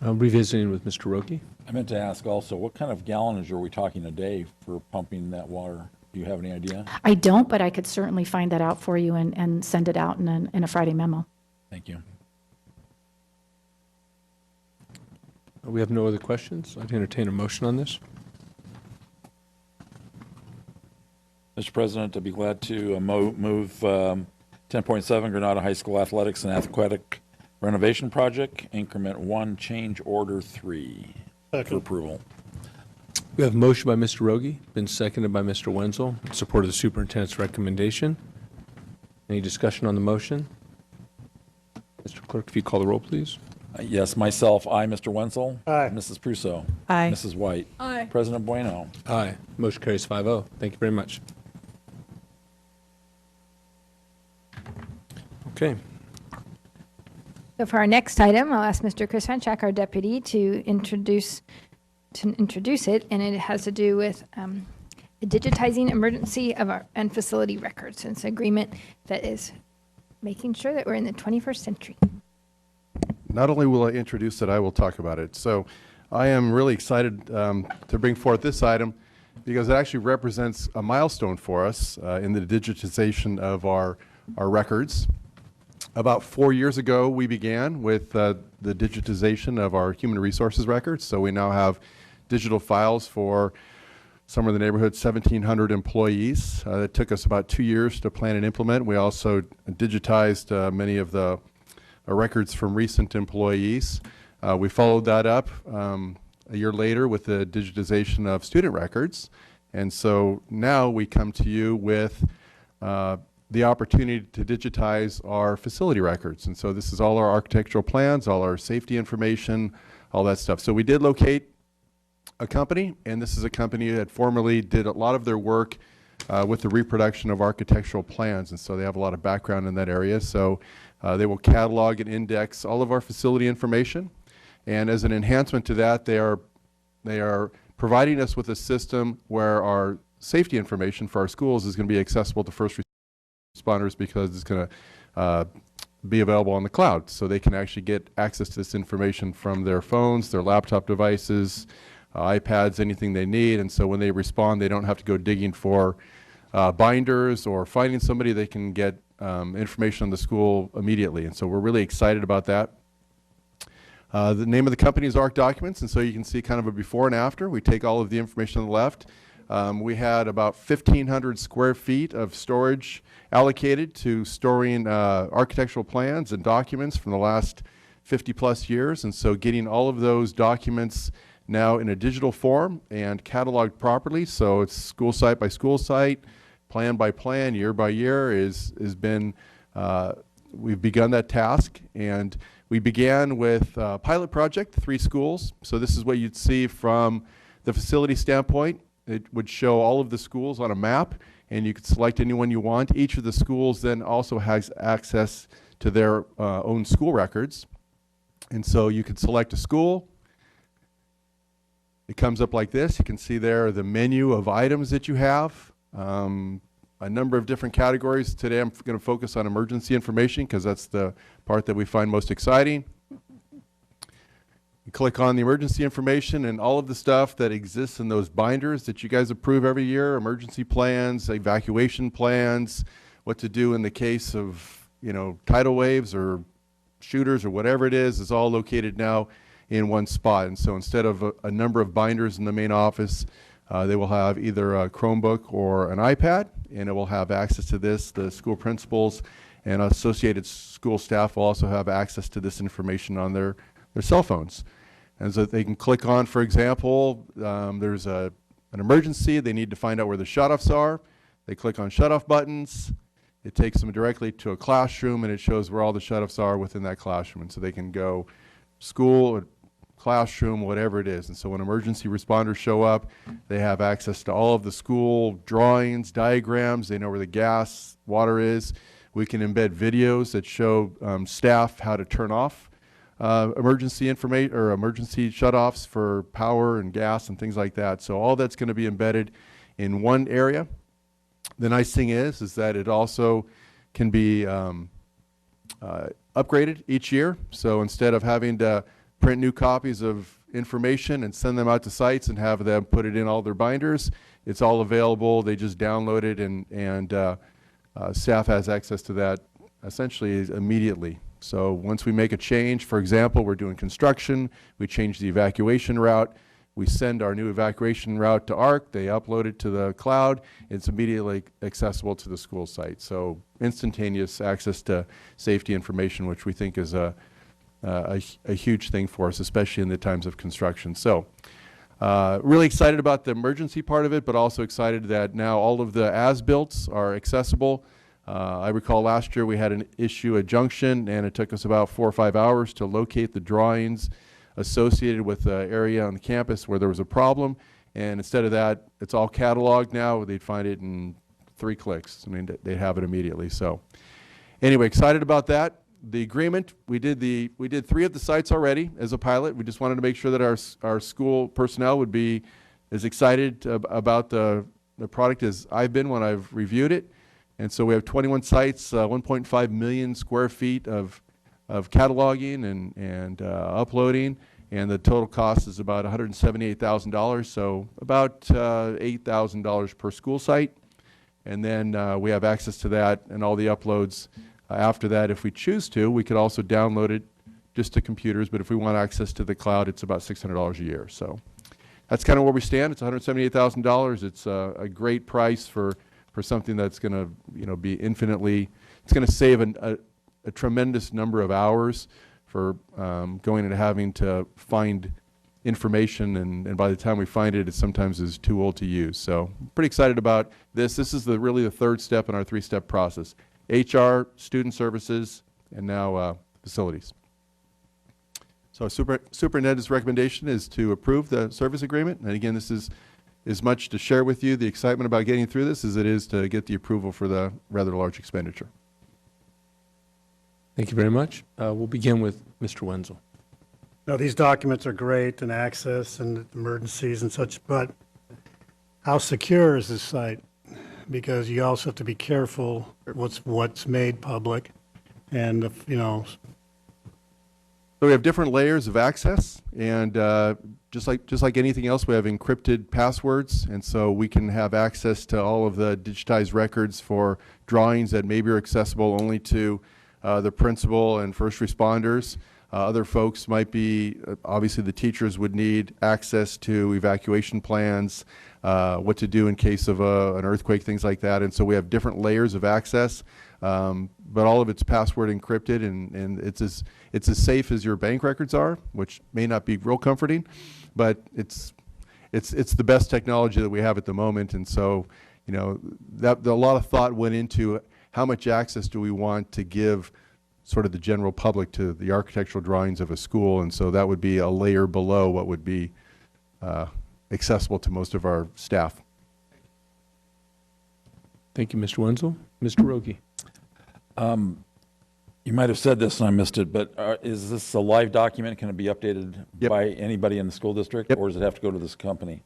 Revisiting with Mr. Rogie. I meant to ask also, what kind of gallonage are we talking a day for pumping that water? Do you have any idea? I don't, but I could certainly find that out for you and send it out in a Friday memo. Thank you. We have no other questions. I'd entertain a motion on this. Mr. President, I'd be glad to move 10.7 Granada High School Athletics and Aquatic Renovation Project, Increment 1, Change Order 3 for approval. We have a motion by Mr. Rogie, been seconded by Mr. Wenzel, in support of the superintendent's recommendation. Any discussion on the motion? Mr. Clerk, if you call the roll, please. Yes, myself, aye. Mr. Wenzel? Aye. Mrs. Prusso? Aye. Mrs. White? Aye. President Bueno? Aye. Motion carries 5-0. Thank you very much. Okay. So for our next item, I'll ask Mr. Chris Fanchak, our deputy, to introduce it, and it has to do with digitizing emergency and facility records. It's an agreement that is making sure that we're in the 21st century. Not only will I introduce it, I will talk about it. So I am really excited to bring forth this item because it actually represents a milestone for us in the digitization of our records. About 4 years ago, we began with the digitization of our human resources records. So we now have digital files for somewhere in the neighborhood 1,700 employees. It took us about 2 years to plan and implement. We also digitized many of the records from recent employees. We followed that up a year later with the digitization of student records. And so now we come to you with the opportunity to digitize our facility records. And so this is all our architectural plans, all our safety information, all that stuff. So we did locate a company, and this is a company that formerly did a lot of their work with the reproduction of architectural plans, and so they have a lot of background in that area. So they will catalog and index all of our facility information, and as an enhancement to that, they are providing us with a system where our safety information for our schools is going to be accessible to first responders because it's going to be available on the cloud, so they can actually get access to this information from their phones, their laptop devices, iPads, anything they need. And so when they respond, they don't have to go digging for binders or finding somebody. They can get information on the school immediately. And so we're really excited about that. The name of the company is ARC Documents, and so you can see kind of a before and after. We take all of the information on the left. We had about 1,500 square feet of storage allocated to storing architectural plans and documents from the last 50 plus years. And so getting all of those documents now in a digital form and cataloged properly, so it's school site by school site, plan by plan, year by year, has been, we've begun that task. And we began with a pilot project, 3 schools. So this is what you'd see from the facility standpoint. It would show all of the schools on a map, and you could select any one you want. Each of the schools then also has access to their own school records. And so you could select a school. It comes up like this. You can see there the menu of items that you have, a number of different categories. Today I'm going to focus on emergency information because that's the part that we find most exciting. You click on the emergency information and all of the stuff that exists in those binders that you guys approve every year, emergency plans, evacuation plans, what to do in the case of, you know, tidal waves or shooters or whatever it is all located now in one spot. And so instead of a number of binders in the main office, they will have either a Chromebook or an iPad, and it will have access to this. The school principals and associated school staff will also have access to this information on their cell phones. And so they can click on, for example, there's an emergency, they need to find out where the shutoffs are. They click on shutoff buttons. It takes them directly to a classroom, and it shows where all the shutoffs are within that classroom. And so they can go school, classroom, whatever it is. And so when emergency responders show up, they have access to all of the school drawings, diagrams. They know where the gas, water is. We can embed videos that show staff how to turn off emergency information or emergency shutoffs for power and gas and things like that. So all that's going to be embedded in one area. The nice thing is that it also can be upgraded each year. So instead of having to print new copies of information and send them out to sites and have them put it in all their binders, it's all available. They just download it, and staff has access to that essentially immediately. So once we make a change, for example, we're doing construction, we change the evacuation route, we send our new evacuation route to ARC, they upload it to the cloud, it's immediately accessible to the school site. So instantaneous access to safety information, which we think is a huge thing for us, especially in the times of construction. So really excited about the emergency part of it, but also excited that now all of the as-builts are accessible. I recall last year we had an issue at Junction, and it took us about 4 or 5 hours to locate the drawings associated with the area on the campus where there was a problem. And instead of that, it's all cataloged now. They'd find it in 3 clicks. I mean, they'd have it immediately. So anyway, excited about that. The agreement, we did 3 of the sites already as a pilot. We just wanted to make sure that our school personnel would be as excited about the product as I've been when I've reviewed it. And so we have 21 sites, 1.5 million square feet of cataloging and uploading, and the total cost is about $178,000, so about $8,000 per school site. And then we have access to that and all the uploads After that, if we choose to, we could also download it just to computers, but if we want access to the cloud, it's about $600 a year. So that's kind of where we stand. It's $178,000. It's a great price for something that's going to, be infinitely, it's going to save a tremendous number of hours for going and having to find information, and by the time we find it, it sometimes is too old to use. So I'm pretty excited about this. This is really the third step in our three-step process: HR, student services, and now facilities. So superintendent's recommendation is to approve the service agreement. And again, this is as much to share with you the excitement about getting through this as it is to get the approval for the rather large expenditure. Thank you very much. We'll begin with Mr. Wenzel. Now, these documents are great and access and emergencies and such, but how secure is this site? Because you also have to be careful what's made public, and So we have different layers of access, and just like anything else, we have encrypted passwords, and so we can have access to all of the digitized records for drawings that maybe are accessible only to the principal and first responders. Other folks might be, obviously the teachers would need access to evacuation plans, what to do in case of an earthquake, things like that. And so we have different layers of access, but all of it's password encrypted, and it's as safe as your bank records are, which may not be real comforting, but it's the best technology that we have at the moment. And so, a lot of thought went into how much access do we want to give sort of the general public to the architectural drawings of a school, and so that would be a layer below what would be accessible to most of our staff. Thank you, Mr. Wenzel. Mr. Rogie. You might have said this and I missed it, but is this a live document? Can it be updated by anybody in the school district, or does it have to go to this company?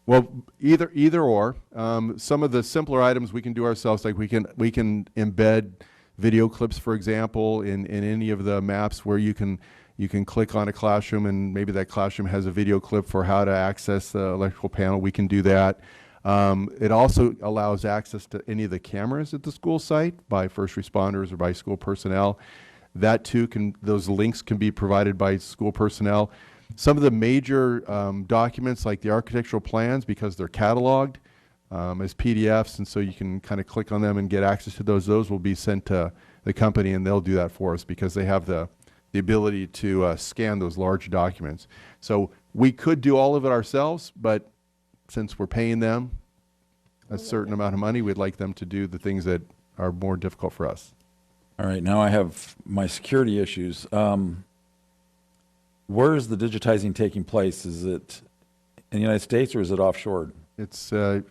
Well, either or. Some of the simpler items we can do ourselves, like we can embed video clips, for example, in any of the maps where you can click on a classroom and maybe that classroom has a video clip for how to access the electrical panel. We can do that. It also allows access to any of the cameras at the school site by first responders or by school personnel. That too those links can be provided by school personnel. Some of the major documents, like the architectural plans, because they're cataloged as PDFs, and so you can kind of click on them and get access to those. Those will be sent to the company, and they'll do that for us because they have the ability to scan those large documents. So we could do all of it ourselves, but since we're paying them a certain amount of money, we'd like them to do the things that are more difficult for us. All right, now I have my security issues. Where is the digitizing taking place? Is it in the United States or is it offshore? It's, I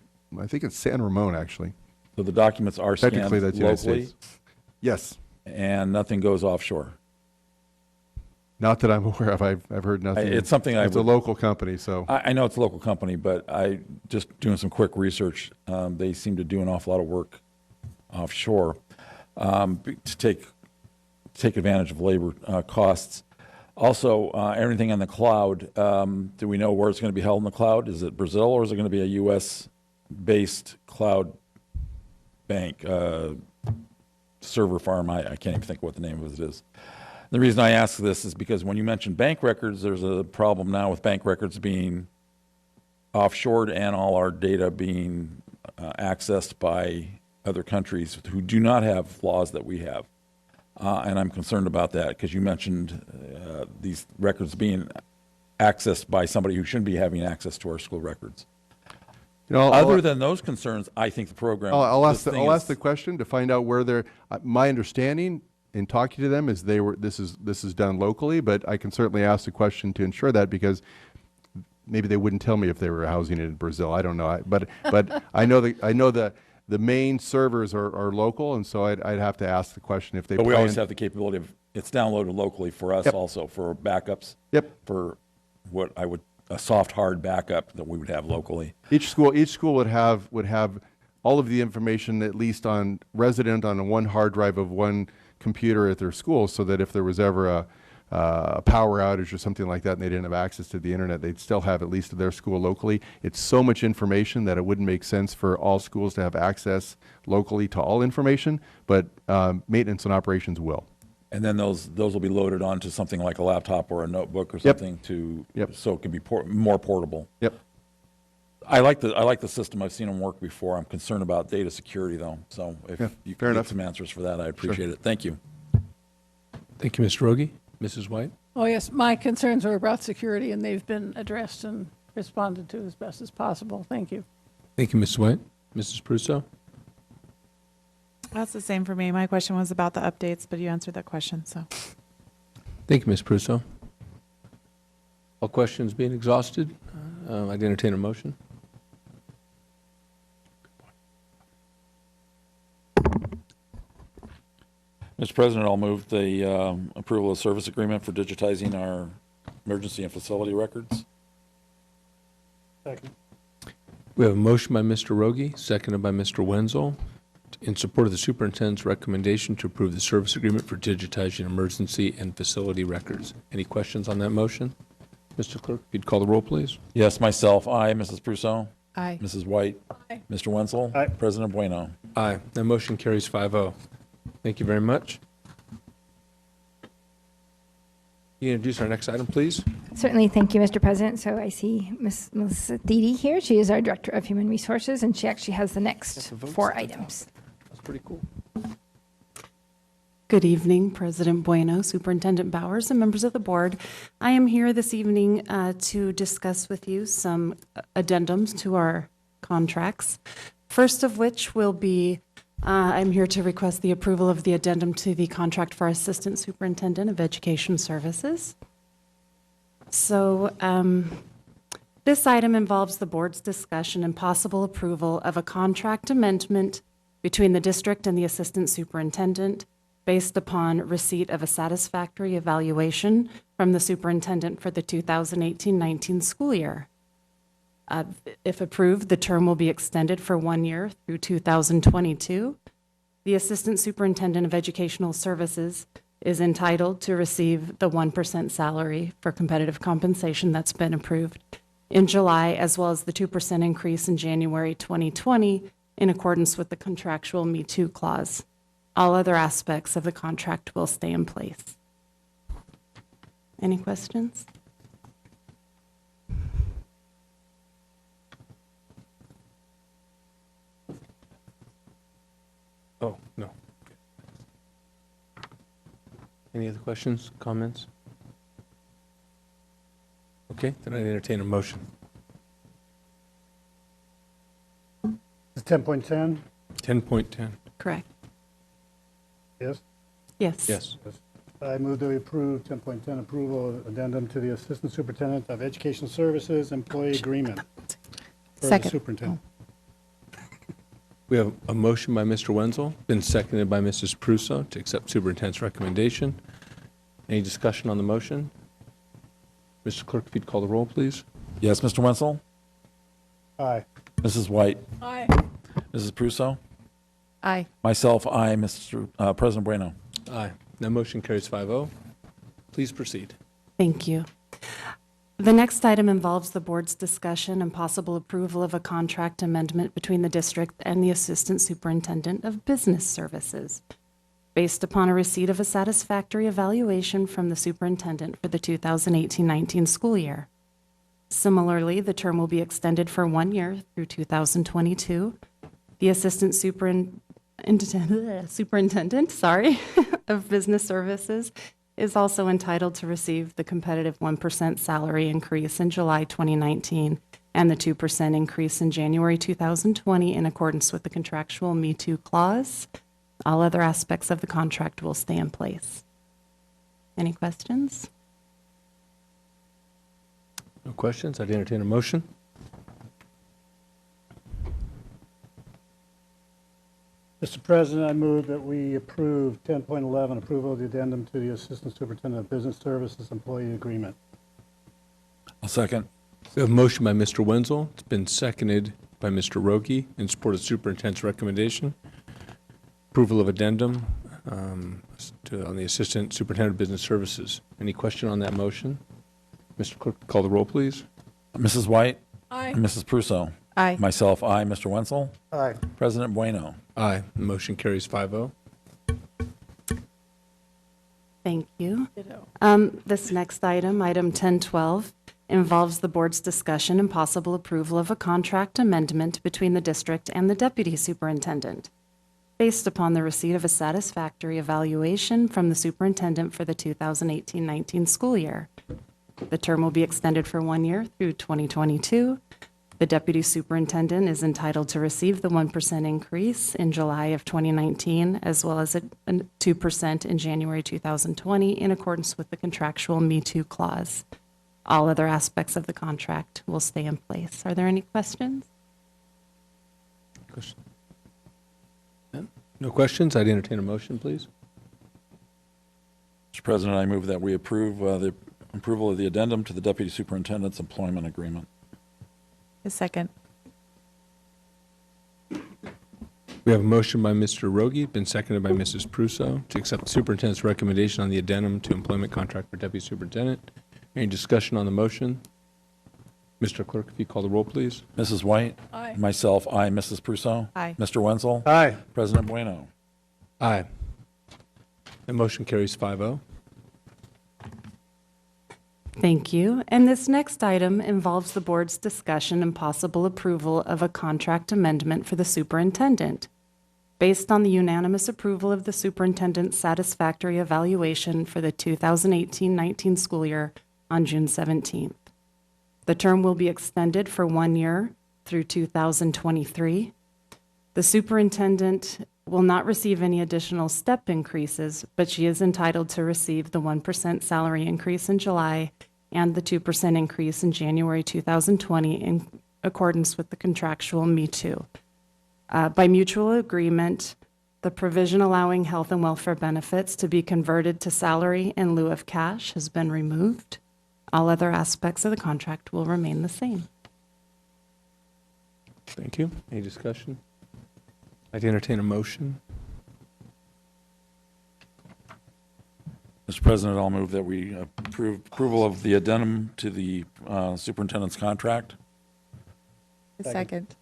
think it's San Ramon, actually. So the documents are scanned Technically, that's the United locally? States. Yes. And nothing goes offshore? Not that I'm aware of. I've heard nothing. It's something It's a local company, so. I know it's a local company, but I just doing some quick research. They seem to do an awful lot of work offshore to take advantage of labor costs. Also, everything on the cloud, do we know where it's going to be held in the cloud? Is it Brazil, or is it going to be a U.S.-based cloud bank, server farm? I can't even think of what the name of it is. The reason I ask this is because when you mention bank records, there's a problem now with bank records being offshored and all our data being accessed by other countries who do not have laws that we have. And I'm concerned about that because you mentioned these records being accessed by somebody who shouldn't be having access to our school records. Other than those concerns, I think the program. I'll ask the question to find out where they're. My understanding in talking to them is this is done locally, but I can certainly ask the question to ensure that, because maybe they wouldn't tell me if they were housing it in Brazil. I don't know, but I know the main servers are local, and so I'd have to ask the question if they. But we always have the capability of it's downloaded locally for us also for backups. Yep. For what I would a soft hard backup that we would have locally. Each school would have all of the information at least resident on one hard drive of one computer at their school, so that if there was ever a power outage or something like that and they didn't have access to the internet, they'd still have at least to their school locally. It's so much information that it wouldn't make sense for all schools to have access locally to all information, but maintenance and operations will. And then those will be loaded onto something like a laptop or a notebook or Yep. something to, Yep. so it can be more portable. Yep. I like the system. I've seen them work before. I'm concerned about data security though. So if Yeah, you fair can enough. get some answers for that, I appreciate it. Thank you. Thank you, Mr. Rogie. Mrs. White? Oh, yes, my concerns are about security, and they've been addressed and responded to as best as possible. Thank you. Thank you, Mrs. White. Mrs. Prusso? That's the same for me. My question was about the updates, but you answered that question, so. Thank you, Ms. Prusso. All questions being exhausted, I'd entertain a motion. Mr. President, I'll move the approval of service agreement for digitizing our emergency and facility records. Second. We have a motion by Mr. Rogie, seconded by Mr. Wenzel, in support of the superintendent's recommendation to approve the service agreement for digitizing emergency and facility records. Any questions on that motion? Mr. Clerk, if you'd call the roll, please. Yes, myself, aye. Mrs. Prusso? Aye. Mrs. White? Aye. Mr. Wenzel? Aye. President Bueno? Aye. That motion carries 5-0. Thank you very much. You introduce our next item, please? Certainly, thank you, Mr. President. So I see Ms. Melissa Dede here. She is our Director of Human Resources, and she actually has the next 4 items. That's pretty cool. Good evening, President Bueno, Superintendent Bowers, and members of the board. I am here this evening to discuss with you some addendums to our contracts. First of which will be, I'm here to request the approval of the addendum to the contract for Assistant Superintendent of Education Services. So this item involves the board's discussion and possible approval of a contract amendment between the district and the Assistant Superintendent based upon receipt of a satisfactory evaluation from the superintendent for the 2018-19 school year. If approved, the term will be extended for 1 year through 2022. The Assistant Superintendent of Educational Services is entitled to receive the 1% salary for competitive compensation that's been approved in July, as well as the 2% increase in January 2020 in accordance with the contractual Me Too clause. All other aspects of the contract will stay in place. Any questions? Oh, no. Any other questions, comments? Okay, then I entertain a motion. Is 10.10? 10.10. Correct. Yes? Yes. Yes. I move that we approve 10.10 approval of addendum to the Assistant Superintendent of Educational Services Employee Agreement. For the Second. Superintendent. We have a motion by Mr. Wenzel, been seconded by Mrs. Prusso to accept superintendent's recommendation. Any discussion on the motion? Mr. Clerk, if you'd call the roll, please. Yes, Mr. Wenzel? Aye. Mrs. White? Aye. Mrs. Prusso? Aye. Myself, aye. Mr. President Bueno? Aye. That motion carries 5-0. Please proceed. Thank you. The next item involves the board's discussion and possible approval of a contract amendment between the district and the Assistant Superintendent of Business Services, based upon a receipt of a satisfactory evaluation from the superintendent for the 2018-19 school year. Similarly, the term will be extended for 1 year through 2022. The Assistant Superintendent of Business Services is also entitled to receive the competitive 1% salary increase in July 2019 and the 2% increase in January 2020 in accordance with the contractual Me Too clause. All other aspects of the contract will stay in place. Any questions? No questions? I'd entertain a motion. Mr. President, I move that we approve 10.11, approval of the addendum to the Assistant Superintendent of Business Services Employee Agreement. I'll second. We have a motion by Mr. Wenzel. It's been seconded by Mr. Rogie in support of the superintendent's recommendation. Approval of addendum on the Assistant Superintendent of Business Services. Any question on that motion? Mr. Clerk, call the roll, please. Mrs. White? Aye. Mrs. Pruso? Aye. Myself, aye. Mr. Wenzel? Aye. President Bueno? Aye. The motion carries 5-0. Thank you. Ditto. This next item, item 1012, involves the board's discussion and possible approval of a contract amendment between the district and the deputy superintendent, based upon the receipt of a satisfactory evaluation from the superintendent for the 2018-19 school year. The term will be extended for 1 year through 2022. The deputy superintendent is entitled to receive the 1% increase in July of 2019, as well as a 2% in January 2020, in accordance with the contractual Me Too clause. All other aspects of the contract will stay in place. Are there any questions? Question? No questions? I'd entertain a motion, please. Mr. President, I move that we approve the approval of the addendum to the deputy superintendent's employment agreement. A second. We have a motion by Mr. Rogi, been seconded by Mrs. Pruso, to accept the superintendent's recommendation on the addendum to employment contract for deputy superintendent. Any discussion on the motion? Mr. Clerk, if you call the roll, please. Mrs. White? Aye. Myself, aye. Mrs. Pruso? Aye. Mr. Wenzel? Aye. President Bueno? Aye. The motion carries 5-0. Thank you. And this next item involves the board's discussion and possible approval of a contract amendment for the superintendent, based on the unanimous approval of the superintendent's satisfactory evaluation for the 2018-19 school year on June 17th. The term will be extended for 1 year through 2023. The superintendent will not receive any additional step increases, but she is entitled to receive the 1% salary increase in July and the 2% increase in January 2020 in accordance with the contractual Me Too. By mutual agreement, the provision allowing health and welfare benefits to be converted to salary in lieu of cash has been removed. All other aspects of the contract will remain the same. Thank you. Any discussion? I'd entertain a motion. Mr. President, I'll move that we approve approval of the addendum to the superintendent's contract. A second.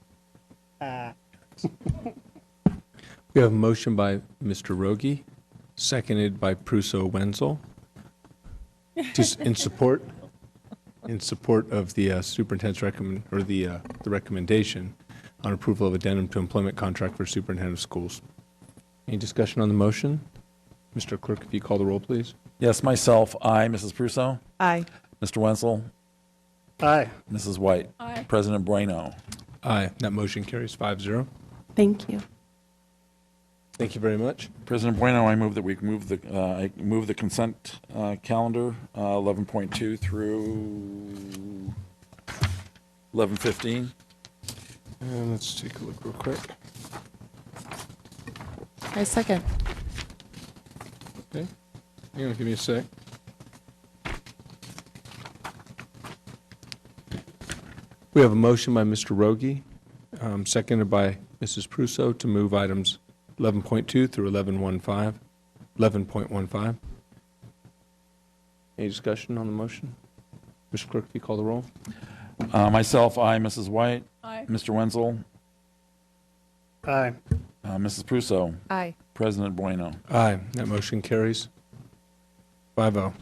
We have a motion by Mr. Rogi, seconded by Pruso Wenzel. In support of the superintendent's the recommendation on approval of addendum to employment contract for superintendent of schools. Any discussion on the motion? Mr. Clerk, if you call the roll, please. Yes, myself, aye. Mrs. Pruso? Aye. Mr. Wenzel? Aye. Mrs. White? Aye. President Bueno? Aye. That motion carries 5-0. Thank you. Thank you very much. President Bueno, I move that we move I move the consent calendar 11.2 through 11:15. And let's take a look real quick. I second. Okay. Hang on, give me a sec. We have a motion by Mr. Rogi, seconded by Mrs. Pruso, to move items 11.2 through 11.15. Any discussion on the motion? Mr. Clerk, if you call the roll. Myself, aye. Mrs. White? Aye. Mr. Wenzel? Aye. Mrs. Pruso? Aye. President Bueno? Aye. That motion carries 5-0.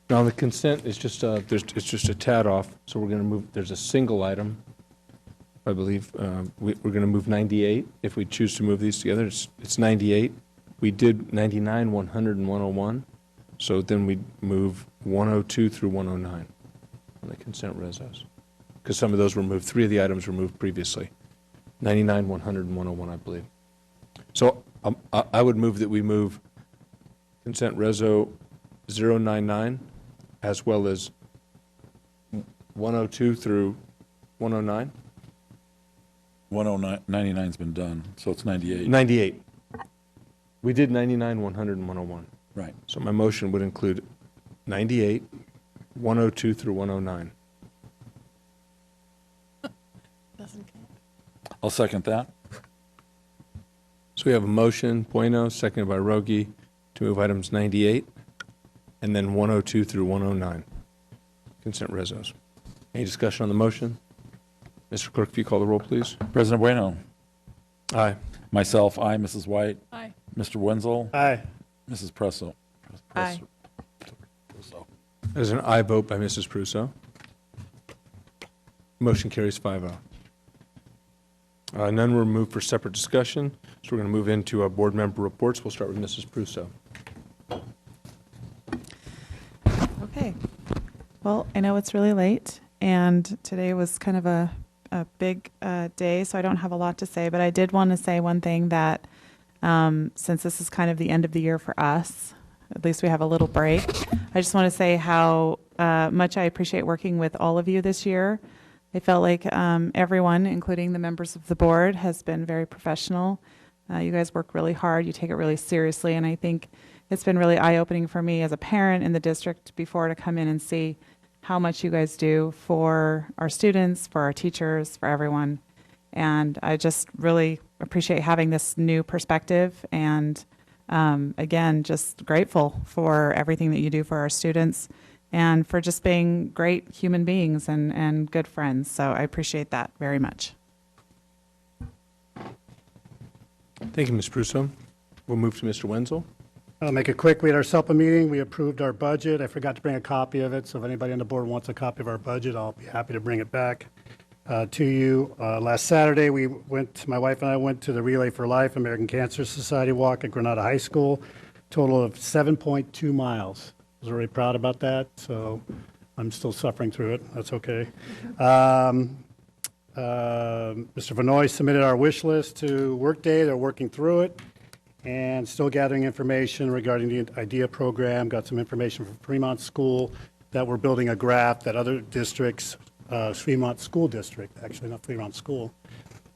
Now, the consent is just, it's just a tad off, so we're going to move, there's a single item, I believe. We're going to move 98. If we choose to move these together, it's 98. We did 99, 100, and 101. So then we move 102 through 109 on the consent resos. Because some of those were moved, 3 of the items were moved previously. 99, 100, and 101, I believe. So I would move that we move consent reso 099 as well as 102 through 109. 99's been done, so it's 98. 98. We did 99, 100, and 101. Right. So my motion would include 98, 102 through 109. Doesn't count. I'll second that. So we have a motion, Bueno, seconded by Rogi, to move items 98 and then 102 through 109. Consent resos. Any discussion on the motion? Mr. Clerk, if you call the roll, please. President Bueno. Aye. Myself, aye. Mrs. White. Aye. Mr. Wenzel. Aye. Mrs. Presso. Aye. There's an aye vote by Mrs. Pruso. Motion carries 5-0. None were moved for separate discussion, so we're going to move into our board member reports. We'll start with Mrs. Pruso. Okay. Well, I know it's really late, and today was kind of a big day, so I don't have a lot to say, but I did want to say one thing that since this is kind of the end of the year for us, at least we have a little break, I just want to say how much I appreciate working with all of you this year. I felt like everyone, including the members of the board, has been very professional. You guys work really hard. You take it really seriously. And I think it's been really eye-opening for me as a parent in the district before to come in and see how much you guys do for our students, for our teachers, for everyone. And I just really appreciate having this new perspective. And again, just grateful for everything that you do for our students and for just being great human beings and good friends. So I appreciate that very much. Thank you, Ms. Pruso. We'll move to Mr. Wenzel. I'll make it quick. We had our SELPA meeting. We approved our budget. I forgot to bring a copy of it, so if anybody on the board wants a copy of our budget, I'll be happy to bring it back to you. Last Saturday, my wife and I went to the Relay for Life American Cancer Society walk at Granada High School, total of 7.2 miles. I was really proud about that, so I'm still suffering through it. That's okay. Mr. Vanoy submitted our wish list to Workday. They're working through it and still gathering information regarding the IDEA program. Got some information from Fremont School that we're building a graph that other districts, Fremont School District, actually not Fremont School,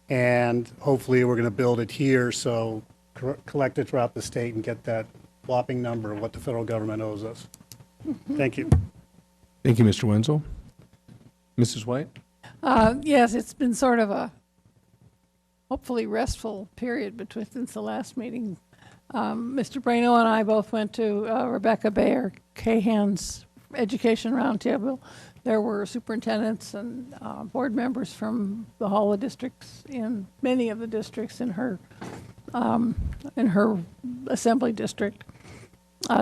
and hopefully we're going to build it here, so collect it throughout the state and get that whopping number of what the federal government owes us. Thank you. Thank you, Mr. Wenzel. Mrs. White? Yes, it's been sort of a hopefully restful period since the last meeting. Mr. Brano and I both went to Rebecca Bayer Cahan's Education Roundtable. There were superintendents and board members from all the districts in many of the districts in her assembly district.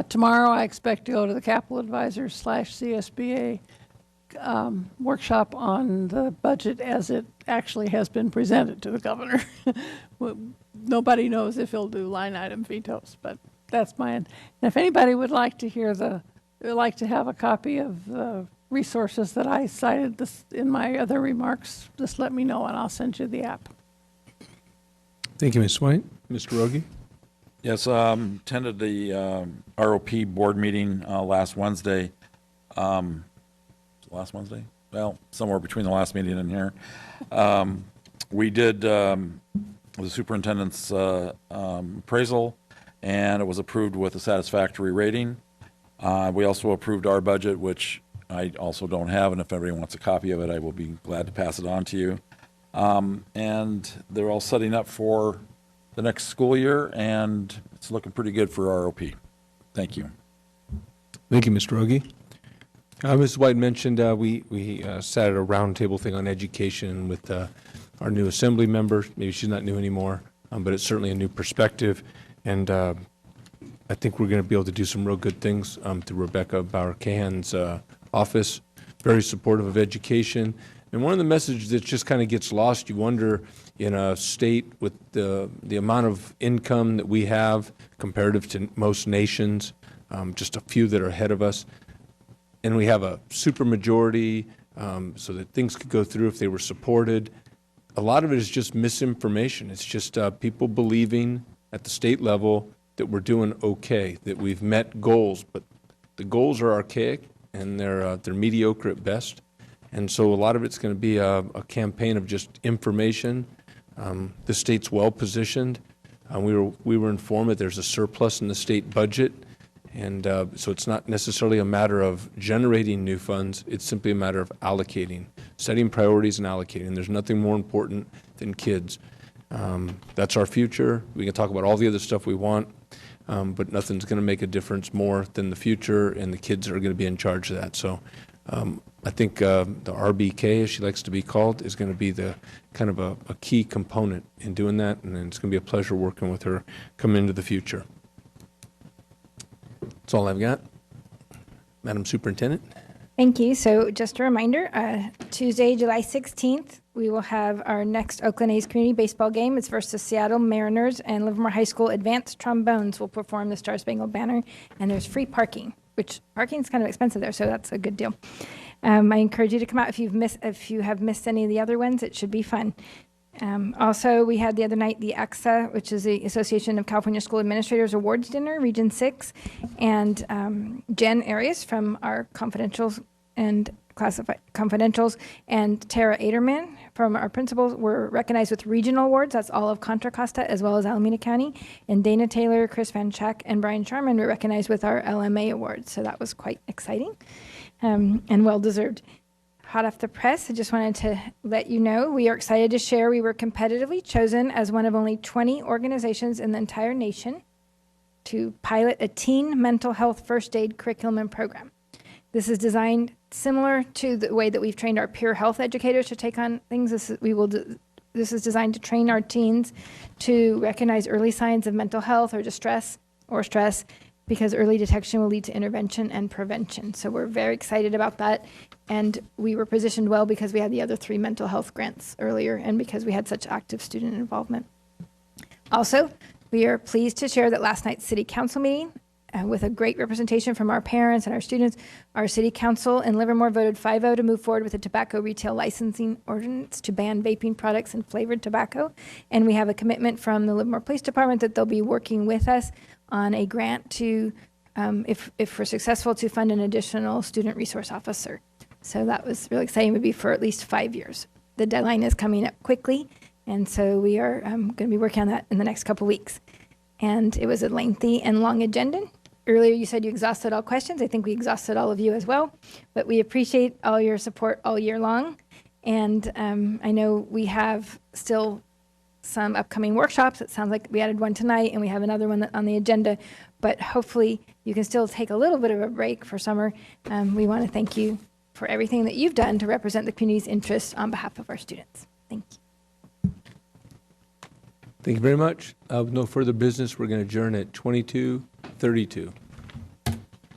Tomorrow, I expect to go to the Capital Advisors / CSBA workshop on the budget as it actually has been presented to the governor. Nobody knows if he'll do line item vetoes, but that's mine. And if anybody would like to have a copy of the resources that I cited in my other remarks, just let me know and I'll send you the app. Thank you, Ms. White. Mr. Rogi? Yes, attended the ROP board meeting last Wednesday. Last Wednesday? Well, somewhere between the last meeting and here. We did the superintendent's appraisal, and it was approved with a satisfactory rating. We also approved our budget, which I also don't have, and if everybody wants a copy of it, I will be glad to pass it on to you. And they're all setting up for the next school year, and it's looking pretty good for ROP. Thank you. Thank you, Mr. Rogi. Mrs. White mentioned we sat at a roundtable thing on education with our new assembly member. Maybe she's not new anymore, but it's certainly a new perspective. And I think we're going to be able to do some real good things through Rebecca Bauer-Cahan's office. Very supportive of education. And one of the messages that just kind of gets lost, you wonder, in a state with the amount of income that we have comparative to most nations, just a few that are ahead of us, and we have a supermajority so that things could go through if they were supported. A lot of it is just misinformation. It's just people believing at the state level that we're doing okay, that we've met goals, but the goals are archaic and they're mediocre at best. And so a lot of it's going to be a campaign of just information. The state's well positioned. We were informed that there's a surplus in the state budget. And so it's not necessarily a matter of generating new funds. It's simply a matter of allocating, setting priorities and allocating. There's nothing more important than kids. That's our future. We can talk about all the other stuff we want, but nothing's going to make a difference more than the future, and the kids are going to be in charge of that. So I think the RBK, as she likes to be called, is going to be the kind of a key component in doing that, and it's going to be a pleasure working with her coming into the future. That's all I've got. Madam Superintendent? Thank you. So just a reminder, Tuesday, July 16th, we will have our next Oakland A's community baseball game. It's versus Seattle Mariners, and Livermore High School Advanced Trombones will perform the Star Spangled Banner, and there's free parking, which parking is kind of expensive there, so that's a good deal. I encourage you to come out if you have missed any of the other ones. It should be fun. Also, we had the other night the AXA, which is the Association of California School Administrators Awards Dinner, Region 6, and Jen Arias from our confidentials and classified confidentials, and Tara Aderman from our principals were recognized with regional awards. That's all of Contra Costa as well as Alameda County. And Dana Taylor, Chris Van Schack, and Brian Sharman were recognized with our LMA awards. So that was quite exciting and well-deserved. Hot off the press, I just wanted to let you know we are excited to share we were competitively chosen as one of only 20 organizations in the entire nation to pilot a teen mental health first aid curriculum and program. This is designed similar to the way that we've trained our peer health educators to take on things. This is designed to train our teens to recognize early signs of mental health or distress or stress, because early detection will lead to intervention and prevention. So we're very excited about that. And we were positioned well because we had the other 3 mental health grants earlier and because we had such active student involvement. Also, we are pleased to share that last night's city council meeting, with a great representation from our parents and our students, our city council in Livermore voted 5-0 to move forward with a tobacco retail licensing ordinance to ban vaping products and flavored tobacco. And we have a commitment from the Livermore Police Department that they'll be working with us on a grant to, if we're successful, to fund an additional student resource officer. So that was really exciting. It would be for at least 5 years. The deadline is coming up quickly, and so we are going to be working on that in the next couple weeks. And it was a lengthy and long agenda. Earlier you said you exhausted all questions. I think we exhausted all of you as well, but we appreciate all your support all year long. And I know we have still some upcoming workshops. It sounds like we added one tonight and we have another one on the agenda, but hopefully you can still take a little bit of a break for summer. We want to thank you for everything that you've done to represent the community's interests on behalf of our students. Thank you. Thank you very much. With no further business, we're going to adjourn at 22:32.